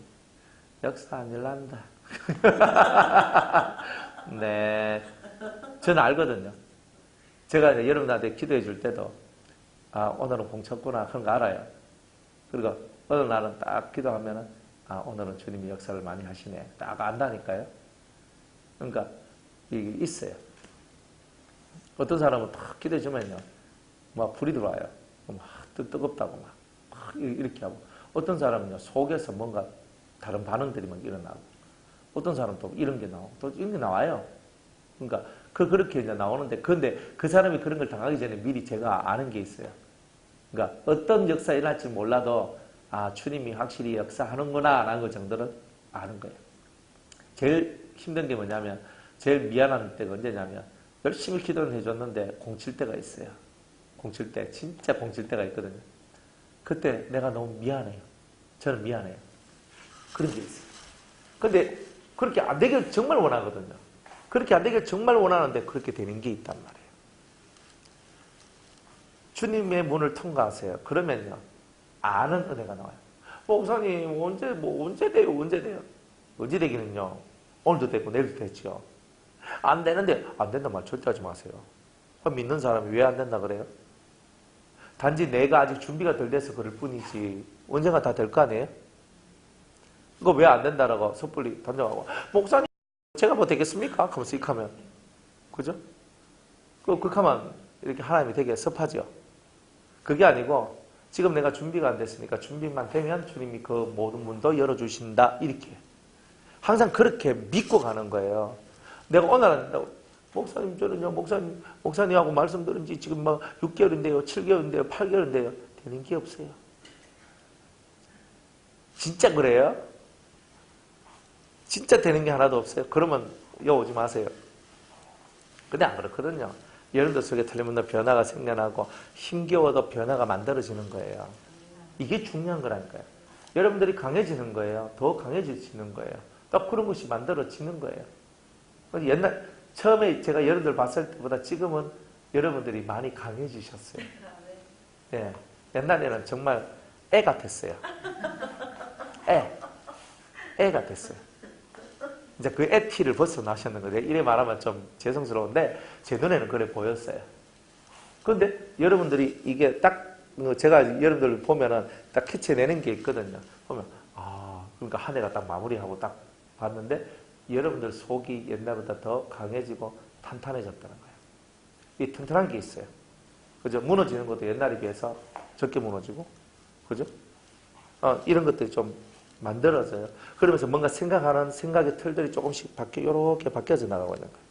역사 안 일난다. 네. 저는 알거든요. 제가 이제 여러분들한테 기도해 줄 때도 아 오늘은 공쳤구나 그런 거 알아요. 그리고 어느 날은 딱 기도하면은 아 오늘은 주님이 역사를 많이 하시네. 딱 안다니까요. 그러니까 이게 있어요. 어떤 사람은 딱 기도해 주면요. 막 불이 들어와요. 막 뜨겁다고 막 이렇게 하고 어떤 사람은요 속에서 뭔가 다른 반응들이 막 일어나고 어떤 사람은 또 이런 게 나오고 또 이런 게 나와요. 그러니까 그렇게 이제 나오는데 근데 그 사람이 그런 걸 당하기 전에 미리 제가 아는 게 있어요. 그러니까 어떤 역사 일어날지 몰라도 아 주님이 확실히 역사하는구나 라는 것 정도는 아는 거예요. 제일 힘든 게 뭐냐면 제일 미안한 때가 언제냐면 열심히 기도를 해줬는데 공칠 때가 있어요. 공칠 때 진짜 공칠 때가 있거든요. 그때 내가 너무 미안해요. 저는 미안해요. 그런 게 있어요. 근데 그렇게 안 되길 정말 원하거든요. 그렇게 안 되길 정말 원하는데 그렇게 되는 게 있단 말이에요. 주님의 문을 통과하세요. 그러면요. 아는 은혜가 나와요. 목사님 언제 돼요? 언제 돼요? 언제 되기는요. 오늘도 됐고 내일도 됐죠. 안 되는데 안 된다 말 절대 하지 마세요. 믿는 사람이 왜 안 된다 그래요? 단지 내가 아직 준비가 덜 돼서 그럴 뿐이지 언젠가 다 될 거 아니에요? 이거 왜 안 된다라고 섣불리 던져가고 목사님 제가 뭐 되겠습니까? 하면서 이렇게 하면 그죠? 그렇게 하면 이렇게 하나님이 되게 섭하죠. 그게 아니고 지금 내가 준비가 안 됐으니까 준비만 되면 주님이 그 모든 문도 열어주신다 이렇게 항상 그렇게 믿고 가는 거예요. 내가 오늘 안 된다고 목사님 저는요 목사님하고 말씀 들은 지 지금 막 6개월인데요 7개월인데요 8개월인데요 되는 게 없어요. 진짜 그래요? 진짜 되는 게 하나도 없어요? 그러면 오지 마세요. 근데 안 그렇거든요. 여러분들 속에 틀림없는 변화가 생겨나고 힘겨워도 변화가 만들어지는 거예요. 이게 중요한 거라니까요. 여러분들이 강해지는 거예요. 더 강해지는 거예요. 딱 그런 것이 만들어지는 거예요. 처음에 제가 여러분들 봤을 때보다 지금은 여러분들이 많이 강해지셨어요. 예. 옛날에는 정말 애 같았어요. 애 같았어요. 이제 그 애 티를 벗어나셨는 거예요. 이래 말하면 좀 죄송스러운데 제 눈에는 그래 보였어요. 그런데 여러분들이 이게 딱 제가 여러분들 보면은 딱 캐치내는 게 있거든요. 보면 그러니까 한 해가 딱 마무리하고 딱 봤는데 여러분들 속이 옛날보다 더 강해지고 탄탄해졌다는 거예요. 이 튼튼한 게 있어요. 그죠? 무너지는 것도 옛날에 비해서 적게 무너지고, 그죠? 이런 것들이 좀 만들어져요. 그러면서 뭔가 생각하는 생각의 틀들이 조금씩 이렇게 바뀌어져 나가고 있는 거예요.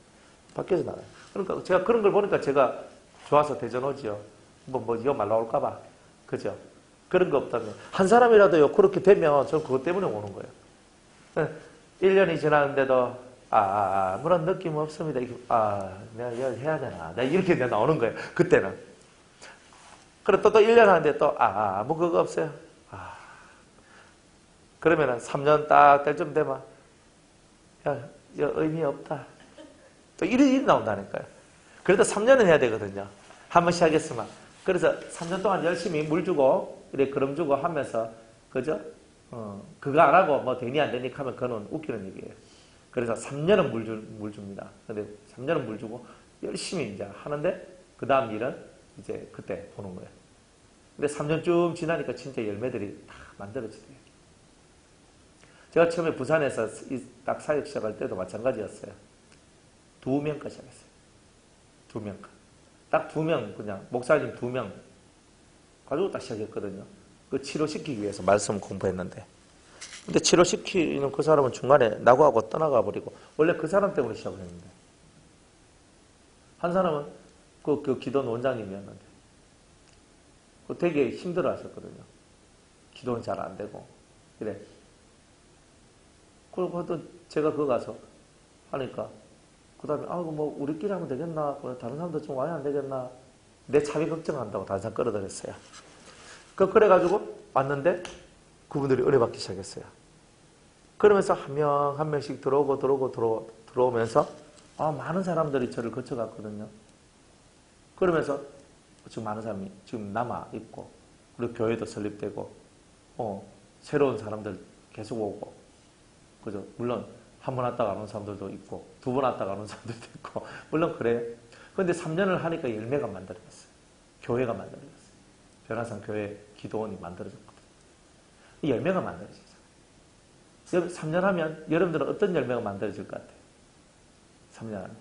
바뀌어져 나가요. 그러니까 제가 그런 걸 보니까 제가 좋아서 대전 오지요. 이거 말 나올까봐. 그죠? 그런 거 없다면. 한 사람이라도요, 그렇게 되면 저는 그것 때문에 오는 거예요. 1년이 지났는데도, 아무런 느낌 없습니다. 내가 이걸 해야 되나. 내가 이렇게 나오는 거예요. 그때는. 그리고 또 1년 하는데 또, 아무 그거 없어요. 그러면은 3년 딱 될 쯤 되면, 의미 없다. 또 이런 일이 나온다니까요. 그래도 3년은 해야 되거든요. 한번 시작했으면. 그래서 3년 동안 열심히 물 주고, 그럼 주고 하면서, 그죠? 그거 안 하고 뭐 되니 안 되니 하면 그건 웃기는 얘기예요. 그래서 3년은 물 줍니다. 근데 3년은 물 주고 열심히 이제 하는데 그 다음 일은 이제 그때 보는 거예요. 근데 3년 쭉 지나니까 진짜 열매들이 다 만들어지더래요. 제가 처음에 부산에서 딱 사역 시작할 때도 마찬가지였어요. 2명까지 시작했어요. 2명. 딱 2명 그냥 목사님 2명 가지고 딱 시작했거든요. 그 치료시키기 위해서 말씀 공부했는데. 근데 치료시키는 그 사람은 중간에 나고하고 떠나가 버리고, 원래 그 사람 때문에 시작을 했는데. 한 사람은 그 기도원 원장님이었는데. 되게 힘들어 하셨거든요. 기도는 잘 안 되고. 그래. 그리고 제가 그거 가서 하니까 그 다음에 뭐 우리끼리 하면 되겠나? 다른 사람들 좀 와야 안 되겠나? 내 차비 걱정한다고 다른 사람 끌어들였어요. 그래가지고 왔는데 그분들이 은혜받기 시작했어요. 그러면서 한 명 한 명씩 들어오면서 많은 사람들이 저를 거쳐갔거든요. 그러면서 지금 많은 사람이 지금 남아있고 그리고 교회도 설립되고 새로운 사람들 계속 오고 그죠? 물론 한 번 왔다가 안 온 사람들도 있고 두 번 왔다가 안 온 사람들도 있고 물론 그래요. 그런데 3년을 하니까 열매가 만들어졌어요. 교회가 만들어졌어요. 변화산 교회 기도원이 만들어졌거든요. 이 열매가 만들어지죠. 3년 하면 여러분들은 어떤 열매가 만들어질 것 같아요? 3년 하면.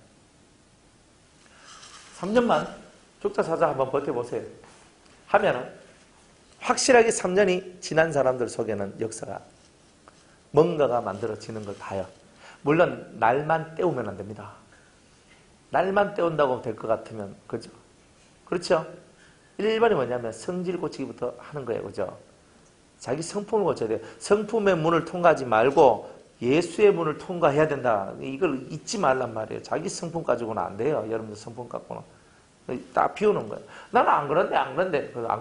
3년만 죽자사자 한번 버텨보세요. 하면은 확실하게 3년이 지난 사람들 속에는 역사가 뭔가가 만들어지는 걸 봐요. 물론 날만 때우면 안 됩니다. 날만 때운다고 될 것 같으면 그죠? 그렇죠? 1번이 뭐냐면 성질 고치기부터 하는 거예요. 그죠? 자기 성품을 고쳐야 돼요. 성품의 문을 통과하지 말고 예수의 문을 통과해야 된다. 이걸 잊지 말란 말이에요. 자기 성품 가지고는 안 돼요. 여러분들 성품 갖고는. 딱 비우는 거예요. 나는 안 그런데. 안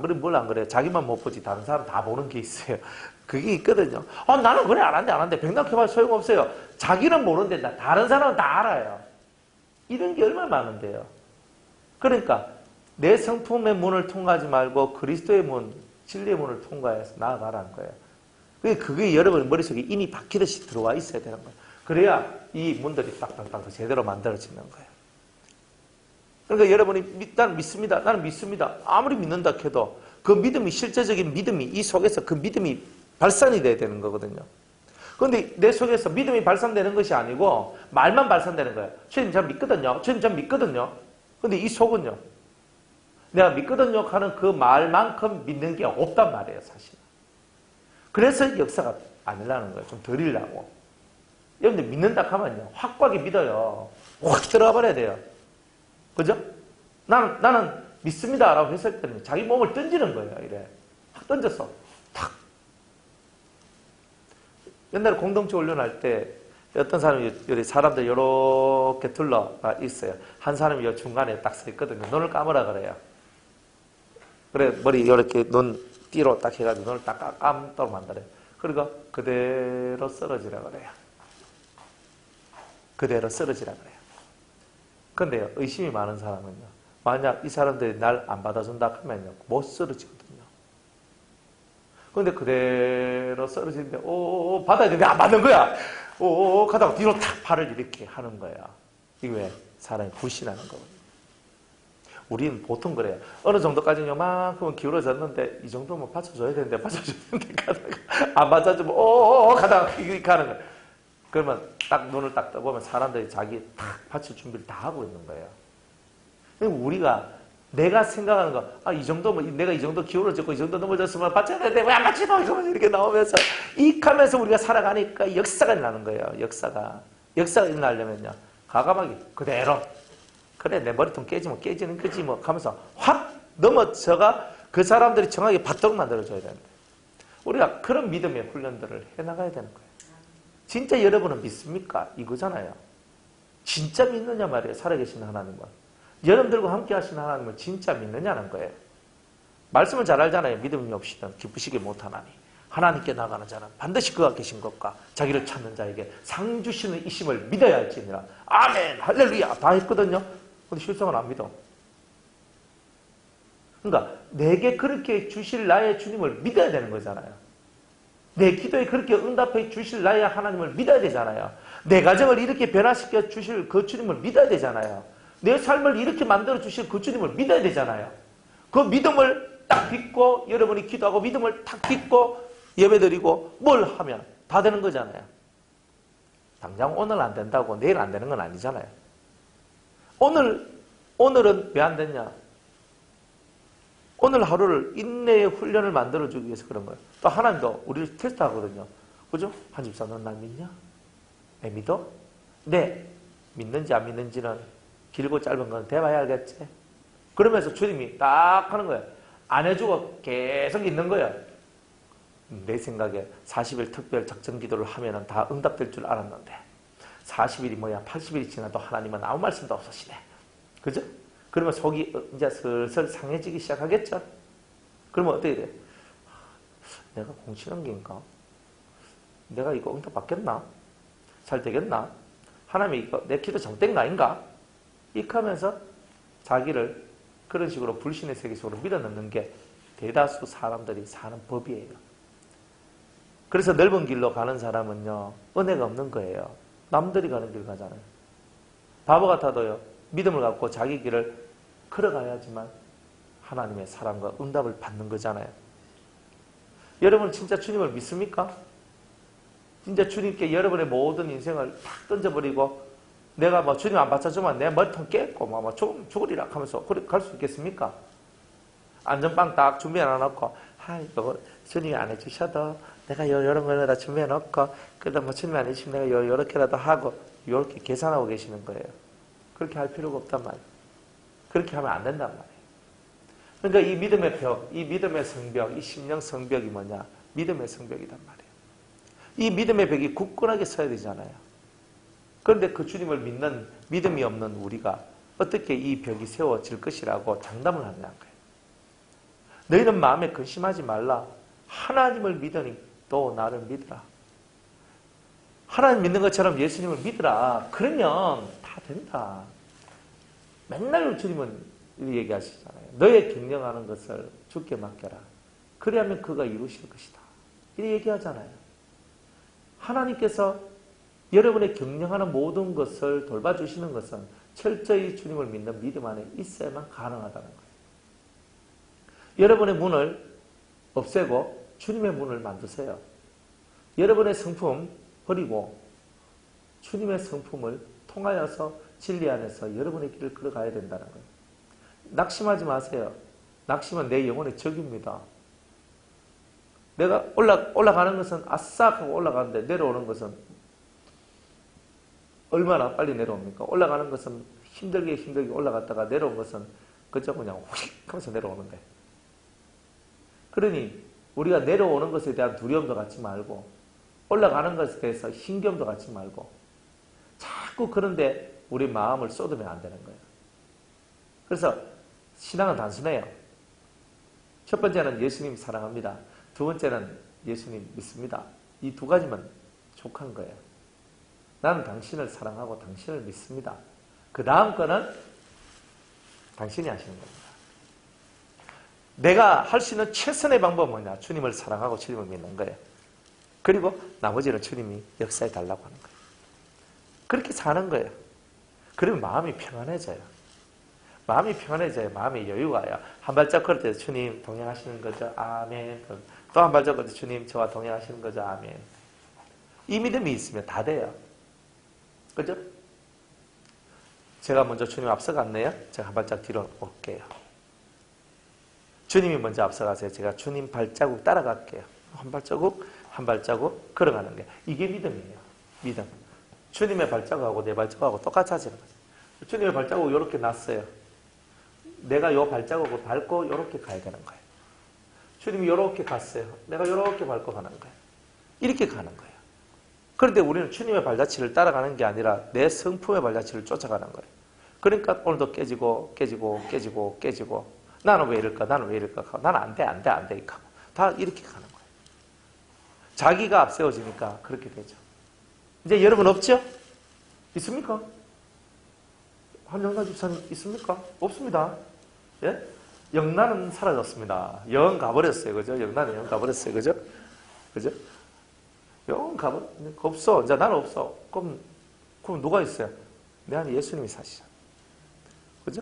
그러면 뭘 안 그래요? 자기만 못 보지 다른 사람 다 보는 게 있어요. 그게 있거든요. 나는 그래 안 한대. 백락해봐야 소용없어요. 자기는 모르는데 다른 사람은 다 알아요. 이런 게 얼마나 많은데요. 그러니까 내 성품의 문을 통과하지 말고 그리스도의 문, 진리의 문을 통과해서 나아가라는 거예요. 그게 여러분 머릿속에 이미 박히듯이 들어와 있어야 되는 거예요. 그래야 이 문들이 딱딱딱 제대로 만들어지는 거예요. 그러니까 여러분이 나는 믿습니다. 아무리 믿는다 해도 그 믿음이 실제적인 믿음이 이 속에서 그 믿음이 발산이 돼야 되는 거거든요. 그런데 내 속에서 믿음이 발산되는 것이 아니고 말만 발산되는 거예요. 주님 저 믿거든요. 주님 저 믿거든요. 그런데 이 속은요. 내가 믿거든요 하는 그 말만큼 믿는 게 없단 말이에요. 사실. 그래서 역사가 아니라는 거예요. 좀 드리려고. 여러분들 믿는다 하면요. 확고하게 믿어요. 확 들어가 버려야 돼요. 그죠? 나는 믿습니다 라고 했을 때는 자기 몸을 던지는 거예요. 이래. 확 던졌어. 탁. 옛날에 공동체 훈련할 때 어떤 사람이 사람들 이렇게 둘러가 있어요. 한 사람이 요 중간에 딱 서 있거든요. 눈을 감으라 그래요. 그래 머리 이렇게 눈 띠로 딱 해가지고 눈을 딱 감도록 만들어요. 그러니까 그대로 쓰러지라 그래요. 그대로 쓰러지라 그래요. 근데요, 의심이 많은 사람은요, 만약 이 사람들이 날 안 받아준다 하면요, 못 쓰러지거든요. 근데 그대로 쓰러지는데, 받아야 되는데 안 받는 거야! 가다가 뒤로 탁 팔을 이렇게 하는 거야. 이게 왜? 사람이 불신하는 거거든요. 우리는 보통 그래요. 어느 정도까지는 요만큼은 기울어졌는데, 이 정도면 받쳐줘야 되는데, 가다가, 안 받아주면, 가다가 이렇게 하는 거야. 그러면 딱 눈을 딱 떠보면 사람들이 자기 탁 받칠 준비를 다 하고 있는 거예요. 우리가 내가 생각하는 거, 이 정도면 내가 이 정도 기울어졌고 이 정도 넘어졌으면 받쳐야 되는데 왜 안 받치노? 이렇게 나오면서 이익하면서 우리가 살아가니까 역사가 일어나는 거예요. 역사가 일어나려면요. 과감하게 그대로 그래 내 머리통 깨지면 깨지는 거지 뭐 하면서 확 넘어져가 그 사람들이 정확하게 받도록 만들어줘야 되는데 우리가 그런 믿음의 훈련들을 해나가야 되는 거예요. 진짜 여러분은 믿습니까? 이거잖아요. 진짜 믿느냐 말이에요. 살아계신 하나님은. 여러분들과 함께 하시는 하나님을 진짜 믿느냐는 거예요. 말씀을 잘 알잖아요. 믿음이 없이는 기쁘시게 못하나니 하나님께 나가는 자는 반드시 그가 계신 것과 자기를 찾는 자에게 상 주시는 이심을 믿어야 할지니라. 아멘 할렐루야 다 했거든요. 근데 실성을 안 믿어. 그러니까 내게 그렇게 주실 나의 주님을 믿어야 되는 거잖아요. 내 기도에 그렇게 응답해 주실 나의 하나님을 믿어야 되잖아요. 내 가정을 이렇게 변화시켜 주실 그 주님을 믿어야 되잖아요. 내 삶을 이렇게 만들어 주실 그 주님을 믿어야 되잖아요. 그 믿음을 딱 믿고 여러분이 기도하고 믿음을 딱 믿고 예배드리고 뭘 하면 다 되는 거잖아요. 당장 오늘 안 된다고 내일 안 되는 건 아니잖아요. 오늘은 왜 안 됐냐? 오늘 하루를 인내의 훈련을 만들어주기 위해서 그런 거예요. 또 하나님도 우리를 테스트하거든요. 그죠? 한 집사 넌 날 믿냐? 내 믿어? 네. 믿는지 안 믿는지는 길고 짧은 건 대봐야 알겠지? 그러면서 주님이 딱 하는 거예요. 안 해주고 계속 있는 거예요. 내 생각에 40일 특별 작정 기도를 하면은 다 응답될 줄 알았는데 40일이 뭐야 80일이 지나도 하나님은 아무 말씀도 없으시네. 그죠? 그러면 속이 이제 슬슬 상해지기 시작하겠죠? 그러면 어떻게 돼? 내가 공치는 게인가? 내가 이거 응답 받겠나? 잘 되겠나? 하나님이 이거 내 기도 잘못된 거 아닌가? 이렇게 하면서 자기를 그런 식으로 불신의 세계 속으로 밀어넣는 게 대다수 사람들이 사는 법이에요. 그래서 넓은 길로 가는 사람은요, 은혜가 없는 거예요. 남들이 가는 길 가잖아요. 바보 같아도요, 믿음을 갖고 자기 길을 걸어가야지만 하나님의 사랑과 응답을 받는 거잖아요. 여러분 진짜 주님을 믿습니까? 진짜 주님께 여러분의 모든 인생을 탁 던져버리고 내가 뭐 주님 안 받쳐주면 내 머리통 깨고 뭐 죽으리라 하면서 그렇게 갈 수 있겠습니까? 안전빵 딱 준비해 놔놓고 이거 주님이 안 해주셔도 내가 이런 거에다 준비해 놓고 그래도 뭐 주님이 안 해주시면 내가 요렇게라도 하고 요렇게 계산하고 계시는 거예요. 그렇게 할 필요가 없단 말이에요. 그렇게 하면 안 된단 말이에요. 그러니까 이 믿음의 벽, 이 믿음의 성벽, 이 심령 성벽이 뭐냐? 믿음의 성벽이란 말이에요. 이 믿음의 벽이 굳건하게 서야 되잖아요. 그런데 그 주님을 믿는 믿음이 없는 우리가 어떻게 이 벽이 세워질 것이라고 장담을 하냐는 거예요. 너희는 마음에 근심하지 말라. 하나님을 믿으니 또 나를 믿으라. 하나님 믿는 것처럼 예수님을 믿으라. 그러면 다 된다. 맨날 주님은 얘기하시잖아요. 너의 경영하는 것을 주께 맡겨라. 그래야면 그가 이루실 것이다. 이렇게 얘기하잖아요. 하나님께서 여러분의 경영하는 모든 것을 돌봐주시는 것은 철저히 주님을 믿는 믿음 안에 있어야만 가능하다는 거예요. 여러분의 문을 없애고 주님의 문을 만드세요. 여러분의 성품 버리고 주님의 성품을 통하여서 진리 안에서 여러분의 길을 걸어가야 된다는 거예요. 낙심하지 마세요. 낙심은 내 영혼의 적입니다. 내가 올라가는 것은 아싹 하고 올라가는데 내려오는 것은 얼마나 빨리 내려옵니까? 올라가는 것은 힘들게 올라갔다가 내려온 것은 그저 그냥 휙 하면서 내려오는 거예요. 그러니 우리가 내려오는 것에 대한 두려움도 갖지 말고 올라가는 것에 대해서 힘겨움도 갖지 말고 자꾸 그런데 우리 마음을 쏟으면 안 되는 거예요. 그래서 신앙은 단순해요. 첫 번째는 예수님 사랑합니다. 두 번째는 예수님 믿습니다. 이 두 가지만 족한 거예요. 나는 당신을 사랑하고 당신을 믿습니다. 그 다음 거는 당신이 하시는 겁니다. 내가 할 수 있는 최선의 방법은 뭐냐? 주님을 사랑하고 주님을 믿는 거예요. 그리고 나머지는 주님이 역사해 달라고 하는 거예요. 그렇게 사는 거예요. 그러면 마음이 평안해져요. 마음이 평안해져요. 마음에 여유가 와요. 한 발짝 걸을 때 주님 동행하시는 거죠. 아멘. 또 한 발짝 걸을 때 주님 저와 동행하시는 거죠. 아멘. 이 믿음이 있으면 다 돼요. 그죠? 제가 먼저 주님 앞서 갔네요. 제가 한 발짝 뒤로 올게요. 주님이 먼저 앞서가세요. 제가 주님 발자국 따라갈게요. 한 발자국 걸어가는 게 이게 믿음이에요. 믿음. 주님의 발자국하고 내 발자국하고 똑같이 하시는 거죠. 주님의 발자국 이렇게 놨어요. 내가 이 발자국을 밟고 이렇게 가야 되는 거예요. 주님이 이렇게 갔어요. 내가 이렇게 밟고 가는 거예요. 이렇게 가는 거예요. 그런데 우리는 주님의 발자취를 따라가는 게 아니라 내 성품의 발자취를 쫓아가는 거예요. 그러니까 오늘도 깨지고 나는 왜 이럴까? 나는 안 돼. 이렇게 하고 다 이렇게 가는 거예요. 자기가 앞세워지니까 그렇게 되죠. 이제 여러분 없죠? 있습니까? 한영나 집사님 있습니까? 없습니다. 예? 영나는 사라졌습니다. 영 가버렸어요. 그죠? 영나는 영 가버렸어요. 그죠? 그죠? 영 없어. 이제 나는 없어. 그럼 누가 있어요? 내 안에 예수님이 사시죠. 그죠?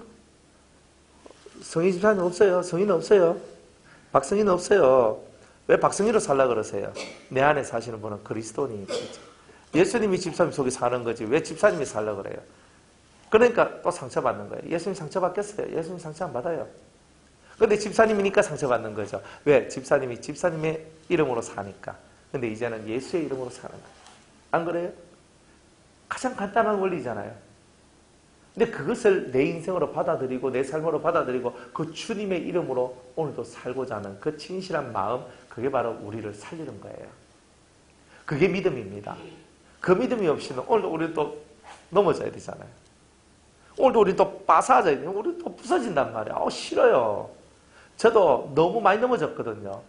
성희 집사님 없어요. 성희는 없어요. 박성희는 없어요. 왜 박성희로 살라 그러세요? 내 안에 사시는 분은 그리스도니까. 예수님이 집사님 속에 사는 거지. 왜 집사님이 살라 그래요? 그러니까 또 상처받는 거예요. 예수님 상처받겠어요? 예수님 상처 안 받아요. 그런데 집사님이니까 상처받는 거죠. 왜? 집사님이 집사님의 이름으로 사니까. 근데 이제는 예수의 이름으로 사는 거예요. 안 그래요? 가장 간단한 원리잖아요. 근데 그것을 내 인생으로 받아들이고 내 삶으로 받아들이고 그 주님의 이름으로 오늘도 살고자 하는 그 진실한 마음, 그게 바로 우리를 살리는 거예요. 그게 믿음입니다. 그 믿음이 없이는 오늘도 우리 또 넘어져야 되잖아요. 오늘도 우리 또 빠사져야 돼요. 우리 또 부서진단 말이야. 싫어요. 저도 너무 많이 넘어졌거든요.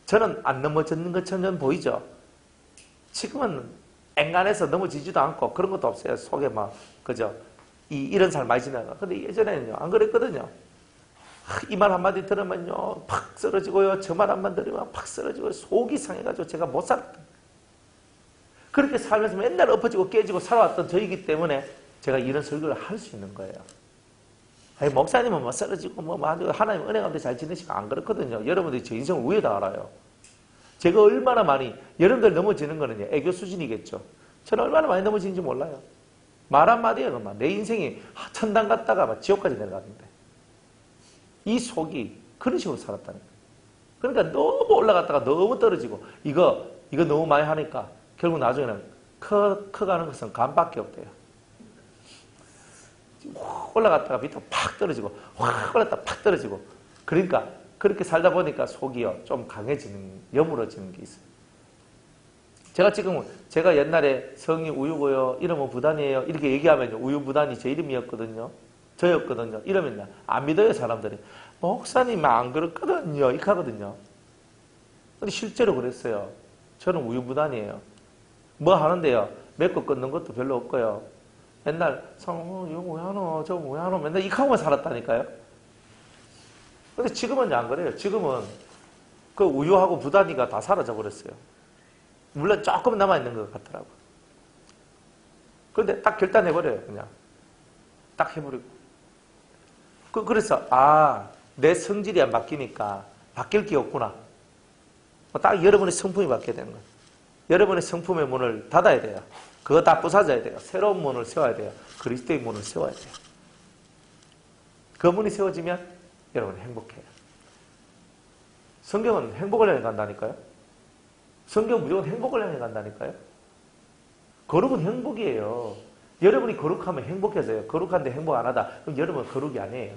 저는 안 넘어졌는 것처럼 보이죠. 지금은 앵간해서 넘어지지도 않고 그런 것도 없어요. 속에 막 그죠. 이런 삶 많이 지나가. 근데 예전에는요 안 그랬거든요. 이 말 한마디 들으면요 팍 쓰러지고요. 저 말 한마디 들으면 팍 쓰러지고요. 속이 상해가지고 제가 못 살았던. 그렇게 살면서 맨날 엎어지고 깨지고 살아왔던 저이기 때문에 제가 이런 설교를 할 수 있는 거예요. 아니, 목사님은 뭐 쓰러지고 뭐 하나님 은혜 가운데 잘 지내시고 안 그렇거든요. 여러분들이 제 인생을 위에 다 알아요. 제가 얼마나 많이 여러분들 넘어지는 거는요 애교 수준이겠죠. 저는 얼마나 많이 넘어지는지 몰라요. 말 한마디예요. 내 인생이 천당 갔다가 막 지옥까지 내려갔는데 이 속이 그런 식으로 살았다니까. 그러니까 너무 올라갔다가 너무 떨어지고 이거 너무 많이 하니까 결국 나중에는 커가는 것은 감밖에 없대요. 확 올라갔다가 밑으로 팍 떨어지고 확 올랐다가 팍 떨어지고 그러니까 그렇게 살다 보니까 속이요 좀 강해지는 여물어지는 게 있어요. 제가 옛날에 성이 우유고요 이름은 부단이에요 이렇게 얘기하면요 우유부단이 제 이름이었거든요. 저였거든요. 이러면요 안 믿어요 사람들이. 목사님 안 그렇거든요 이렇게 하거든요. 근데 실제로 그랬어요. 저는 우유부단이에요. 뭐 하는데요 맺고 끊는 것도 별로 없고요. 맨날 이거 왜 하노 저거 왜 하노 맨날 이렇게 하고만 살았다니까요. 근데 지금은 안 그래요. 지금은 그 우유하고 부단이가 다 사라져 버렸어요. 물론 조금 남아있는 것 같더라고요. 그런데 딱 결단해버려요. 그냥 딱 해버리고. 그래서 내 성질이 안 바뀌니까 바뀔 게 없구나. 딱 여러분의 성품이 바뀌어야 되는 거예요. 여러분의 성품의 문을 닫아야 돼요. 그거 다 부사져야 돼요. 새로운 문을 세워야 돼요. 그리스도의 문을 세워야 돼요. 그 문이 세워지면 여러분은 행복해요. 성경은 행복을 향해 간다니까요. 성경은 무조건 행복을 향해 간다니까요. 거룩은 행복이에요. 여러분이 거룩하면 행복해져요. 거룩한데 행복 안 하다. 그럼 여러분은 거룩이 아니에요.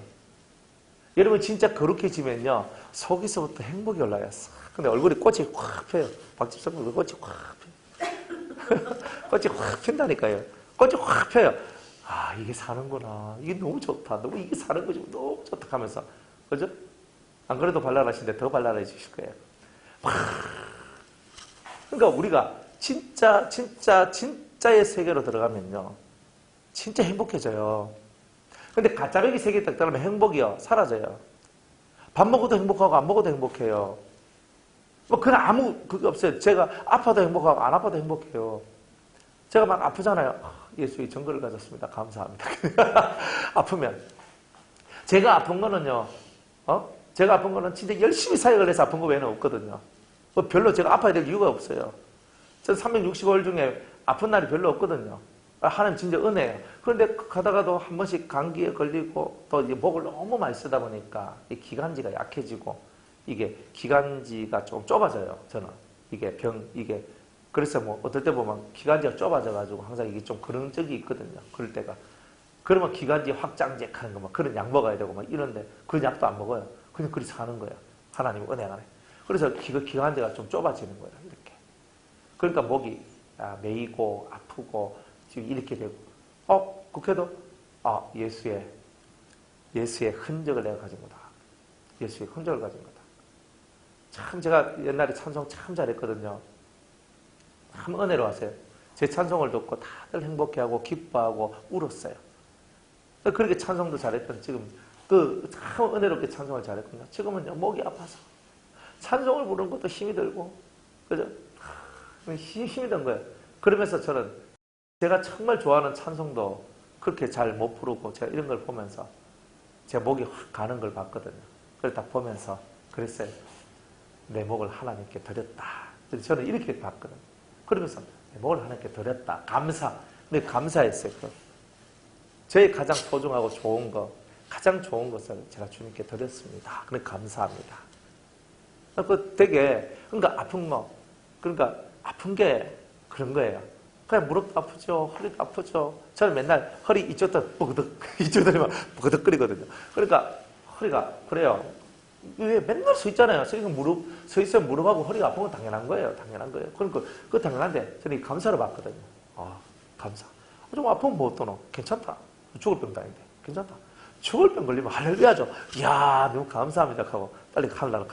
여러분 진짜 거룩해지면요. 속에서부터 행복이 올라와요. 근데 얼굴에 꽃이 확 펴요. 박집사님 얼굴에 꽃이 확 펴요. 꽃이 확 핀다니까요. 꽃이 확 펴요. 이게 사는구나. 이게 너무 좋다. 너무 이게 사는 거지. 너무 좋다 하면서. 그죠? 안 그래도 발랄하신데 더 발랄해 주실 거예요. 그러니까 우리가 진짜의 세계로 들어가면요. 진짜 행복해져요. 근데 가짜배기 세계에 딱 들어가면 행복이요. 사라져요. 밥 먹어도 행복하고 안 먹어도 행복해요. 그냥 그게 없어요. 제가 아파도 행복하고 안 아파도 행복해요. 제가 막 아프잖아요. 예수의 정글을 가졌습니다. 감사합니다. 아프면. 제가 아픈 거는요. 제가 아픈 거는 진짜 열심히 사역을 해서 아픈 거 외에는 없거든요. 별로 제가 아파야 될 이유가 없어요. 전 365일 중에 아픈 날이 별로 없거든요. 하나님 진짜 은혜예요. 그런데 가다가도 한 번씩 감기에 걸리고 또 이제 목을 너무 많이 쓰다 보니까 이 기관지가 약해지고 이게 기관지가 좀 좁아져요. 저는 이게 그래서 뭐 어떨 때 보면 기관지가 좁아져가지고 항상 이게 좀 그런 적이 있거든요. 그럴 때가. 그러면 기관지 확장제 하는 거 막 그런 약 먹어야 되고 막 이런데 그 약도 안 먹어요. 그냥 그렇게 사는 거예요. 하나님 은혜 안에. 그래서 기관지가 좀 좁아지는 거예요. 이렇게. 그러니까 목이 메이고 아프고 지금 이렇게 되고 그렇게도 예수의 흔적을 내가 가진 거다. 예수의 흔적을 가진 거다. 참 제가 옛날에 찬송 참 잘했거든요. 참 은혜로웠어요. 제 찬송을 듣고 다들 행복해하고 기뻐하고 울었어요. 그렇게 찬송도 잘했던 지금 참 은혜롭게 찬송을 잘했거든요. 지금은요 목이 아파서 찬송을 부르는 것도 힘이 들고 그죠? 힘이 든 거예요. 그러면서 저는 제가 정말 좋아하는 찬송도 그렇게 잘 못 부르고 제가 이런 걸 보면서 제 목이 확 가는 걸 봤거든요. 그걸 딱 보면서 그랬어요. 내 목을 하나님께 드렸다. 저는 이렇게 봤거든요. 그러면서 내 목을 하나님께 드렸다. 근데 감사했어요. 저의 가장 소중하고 좋은 거, 가장 좋은 것을 제가 주님께 드렸습니다. 그래 감사합니다. 그러니까 아픈 게 그런 거예요. 그냥 무릎도 아프죠. 허리도 아프죠. 저는 맨날 허리 이쪽도 뻐그덕, 이쪽도 뻐그덕거리거든요. 그러니까 허리가, 그래요. 왜 맨날 서 있잖아요. 서 있으면 무릎하고 허리가 아픈 건 당연한 거예요. 당연한 거예요. 그러니까, 그거 당연한데, 저는 감사를 받거든요. 아, 감사. 좀 아프면 뭐 어떠노? 괜찮다. 죽을 병도 아닌데. 괜찮다. 죽을 병 걸리면 할렐루야죠. 이야, 너무 감사합니다. 하고 빨리 가면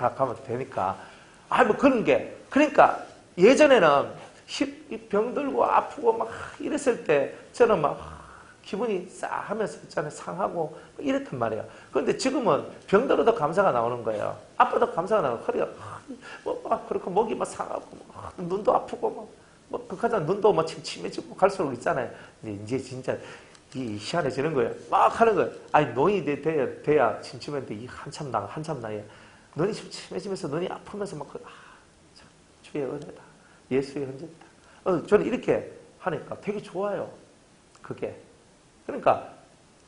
되니까. 아, 뭐 그런 게. 그러니까 예전에는 병 들고 아프고 막 이랬을 때 저는 막 기분이 싸하면서 있잖아요. 상하고 이랬단 말이에요. 그런데 지금은 병 들어도 감사가 나오는 거예요. 아파도 감사가 나오고 허리가 그렇고 목이 막 상하고 눈도 아프고 극하잖아. 눈도 막 침침해지고 갈수록 있잖아요. 근데 이제 진짜 희한해지는 거예요. 막 하는 거예요. 아니 노인이 돼야 침침했는데 이 한참 나이에 눈이 침침해지면서 눈이 아프면서 막 주의 은혜다. 예수의 흔적이다. 저는 이렇게 하니까 되게 좋아요. 그게. 그러니까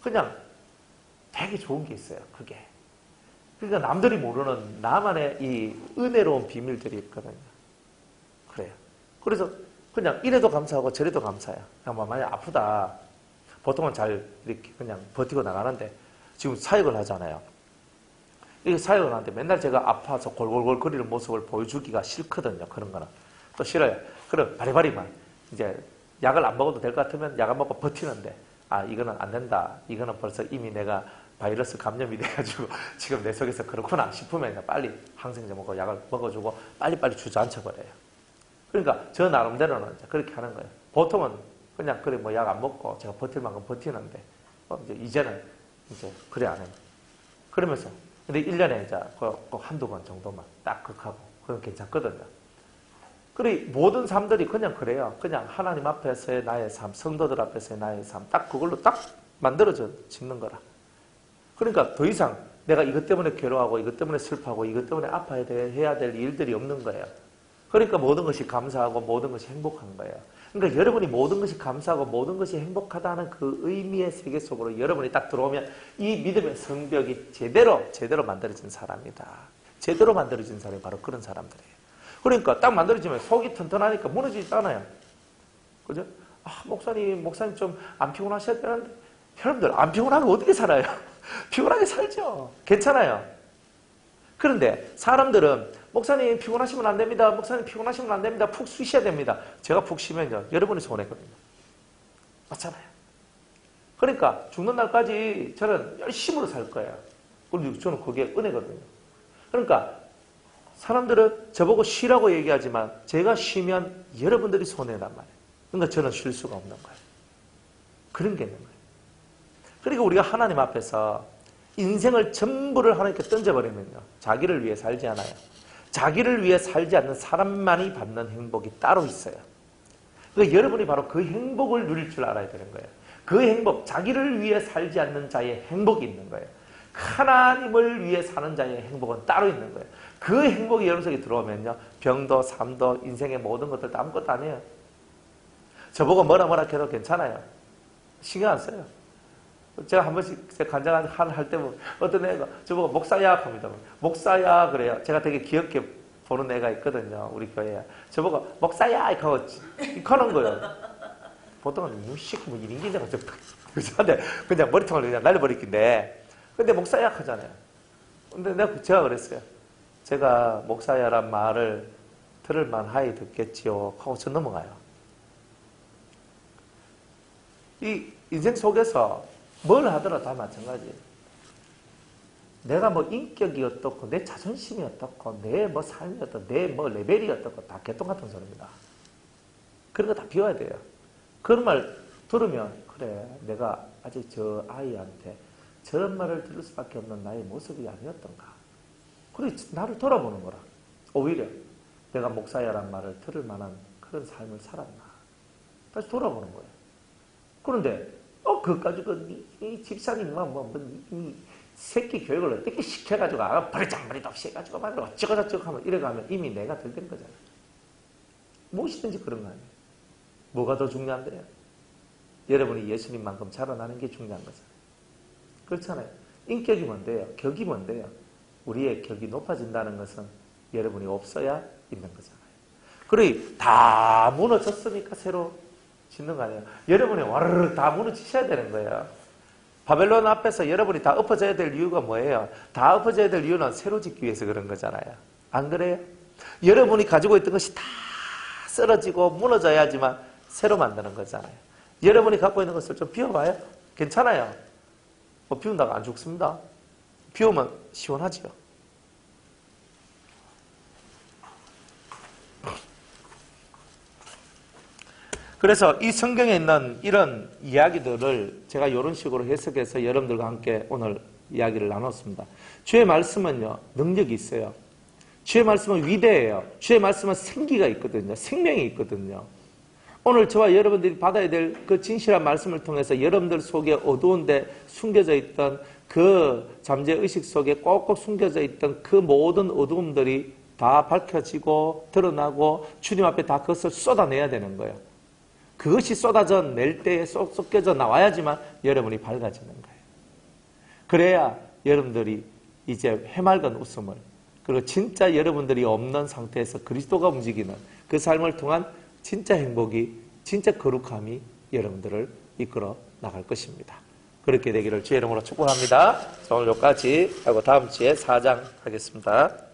그냥 되게 좋은 게 있어요. 그게. 그러니까 남들이 모르는 나만의 이 은혜로운 비밀들이 있거든요. 그래요. 그래서 그냥 이래도 감사하고 저래도 감사해요. 그냥 만약에 아프다. 보통은 잘 이렇게 그냥 버티고 나가는데 지금 사역을 하잖아요. 이 사역을 하는데 맨날 제가 아파서 골골골거리는 모습을 보여주기가 싫거든요. 그런 거는. 또 싫어요. 그럼 바리바리만 이제 약을 안 먹어도 될 것 같으면 약 안 먹고 버티는데 아 이거는 안 된다. 이거는 벌써 이미 내가 바이러스 감염이 돼가지고 지금 내 속에서 그렇구나 싶으면 빨리 항생제 먹고 약을 먹어주고 빨리빨리 주저앉혀 버려요. 그러니까 저 나름대로는 이제 그렇게 하는 거예요. 보통은 그냥 그래 뭐 약 안 먹고 제가 버틸 만큼 버티는데 이제는 이제 그래 안 해요. 그러면서 근데 1년에 이제 한두 번 정도만 딱 극하고 그건 괜찮거든요. 그래 모든 삶들이 그냥 그래요. 그냥 하나님 앞에서의 나의 삶, 성도들 앞에서의 나의 삶, 딱 그걸로 딱 만들어지는 거라. 그러니까 더 이상 내가 이것 때문에 괴로워하고 이것 때문에 슬퍼하고 이것 때문에 아파야 될 일들이 없는 거예요. 그러니까 모든 것이 감사하고 모든 것이 행복한 거예요. 그러니까 여러분이 모든 것이 감사하고 모든 것이 행복하다는 그 의미의 세계 속으로 여러분이 딱 들어오면 이 믿음의 성벽이 제대로 만들어진 사람이다. 제대로 만들어진 사람이 바로 그런 사람들이에요. 그러니까 딱 만들어지면 속이 튼튼하니까 무너지지 않아요. 그죠? 아, 목사님 좀 안 피곤하셔야 되는데. 여러분들, 안 피곤하면 어떻게 살아요? 피곤하게 살죠. 괜찮아요. 그런데 사람들은 목사님 피곤하시면 안 됩니다. 목사님 피곤하시면 안 됩니다. 푹 쉬셔야 됩니다. 제가 푹 쉬면요. 여러분이 손해거든요. 맞잖아요. 그러니까 죽는 날까지 저는 열심으로 살 거예요. 그리고 저는 그게 은혜거든요. 그러니까 사람들은 저보고 쉬라고 얘기하지만 제가 쉬면 여러분들이 손해란 말이에요. 그러니까 저는 쉴 수가 없는 거예요. 그런 게 있는 거예요. 그러니까 우리가 하나님 앞에서 인생을 전부를 하나님께 던져버리면요. 자기를 위해 살지 않아요. 자기를 위해 살지 않는 사람만이 받는 행복이 따로 있어요. 그러니까 여러분이 바로 그 행복을 누릴 줄 알아야 되는 거예요. 그 행복, 자기를 위해 살지 않는 자의 행복이 있는 거예요. 하나님을 위해 사는 자의 행복은 따로 있는 거예요. 그 행복이 여러분 속에 들어오면요. 병도 삶도 인생의 모든 것들 다 아무것도 아니에요. 저보고 뭐라 해도 괜찮아요. 신경 안 써요. 제가 한 번씩 간증 할 때 어떤 애가 저보고 목사야 합니다. 목사야 그래요. 제가 되게 귀엽게 보는 애가 있거든요. 우리 교회에. 저보고 목사야 이렇게 하는 거예요. 보통은 무식 뭐 이런 기자가 좀 그런데 그냥 머리통을 그냥 날려버리긴데 근데 목사야 하잖아요. 근데 제가 그랬어요. 제가 목사야란 말을 들을 만하이 듣겠지요 하고 저 넘어가요. 이 인생 속에서 뭘 하더라도 다 마찬가지예요. 내가 뭐 인격이 어떻고 내 자존심이 어떻고 내 뭐 삶이 어떻고 내 뭐 레벨이 어떻고 다 개똥 같은 소리입니다. 그런 거 다 비워야 돼요. 그런 말 들으면 그래 내가 아직 저 아이한테 저런 말을 들을 수밖에 없는 나의 모습이 아니었던가. 그래 나를 돌아보는 거라. 오히려 내가 목사야란 말을 들을 만한 그런 삶을 살았나. 다시 돌아보는 거예요. 그런데 그까지 이 집사님 이 새끼 교육을 어떻게 시켜가지고 버리장머리도 없이 해가지고 막 어쩌고저쩌고 하면 이래가면 이미 내가 들된 거잖아요. 무엇이든지 그런 거 아니에요. 뭐가 더 중요한데요? 여러분이 예수님만큼 자라나는 게 중요한 거잖아요. 그렇잖아요. 인격이 뭔데요? 격이 뭔데요? 우리의 격이 높아진다는 것은 여러분이 없어야 있는 거잖아요. 그래 다 무너졌으니까 새로 짓는 거 아니에요. 여러분이 와르르 다 무너지셔야 되는 거예요. 바벨론 앞에서 여러분이 다 엎어져야 될 이유가 뭐예요? 다 엎어져야 될 이유는 새로 짓기 위해서 그런 거잖아요. 안 그래요? 여러분이 가지고 있던 것이 다 쓰러지고 무너져야지만 새로 만드는 거잖아요. 여러분이 갖고 있는 것을 좀 비워봐요. 괜찮아요. 비운다고 안 죽습니다. 비우면 시원하지요. 그래서 이 성경에 있는 이런 이야기들을 제가 이런 식으로 해석해서 여러분들과 함께 오늘 이야기를 나눴습니다. 주의 말씀은요, 능력이 있어요. 주의 말씀은 위대해요. 주의 말씀은 생기가 있거든요. 생명이 있거든요. 오늘 저와 여러분들이 받아야 될 그 진실한 말씀을 통해서 여러분들 속에 어두운데 숨겨져 있던 그 잠재의식 속에 꼭꼭 숨겨져 있던 그 모든 어두움들이 다 밝혀지고 드러나고 주님 앞에 다 그것을 쏟아내야 되는 거예요. 그것이 쏟아져 낼 때에 쏟겨져 나와야지만 여러분이 밝아지는 거예요. 그래야 여러분들이 이제 해맑은 웃음을, 그리고 진짜 여러분들이 없는 상태에서 그리스도가 움직이는 그 삶을 통한 진짜 행복이, 진짜 거룩함이 여러분들을 이끌어 나갈 것입니다. 그렇게 되기를 주의 이름으로 축복합니다. 오늘 여기까지 하고 다음 주에 4장 하겠습니다.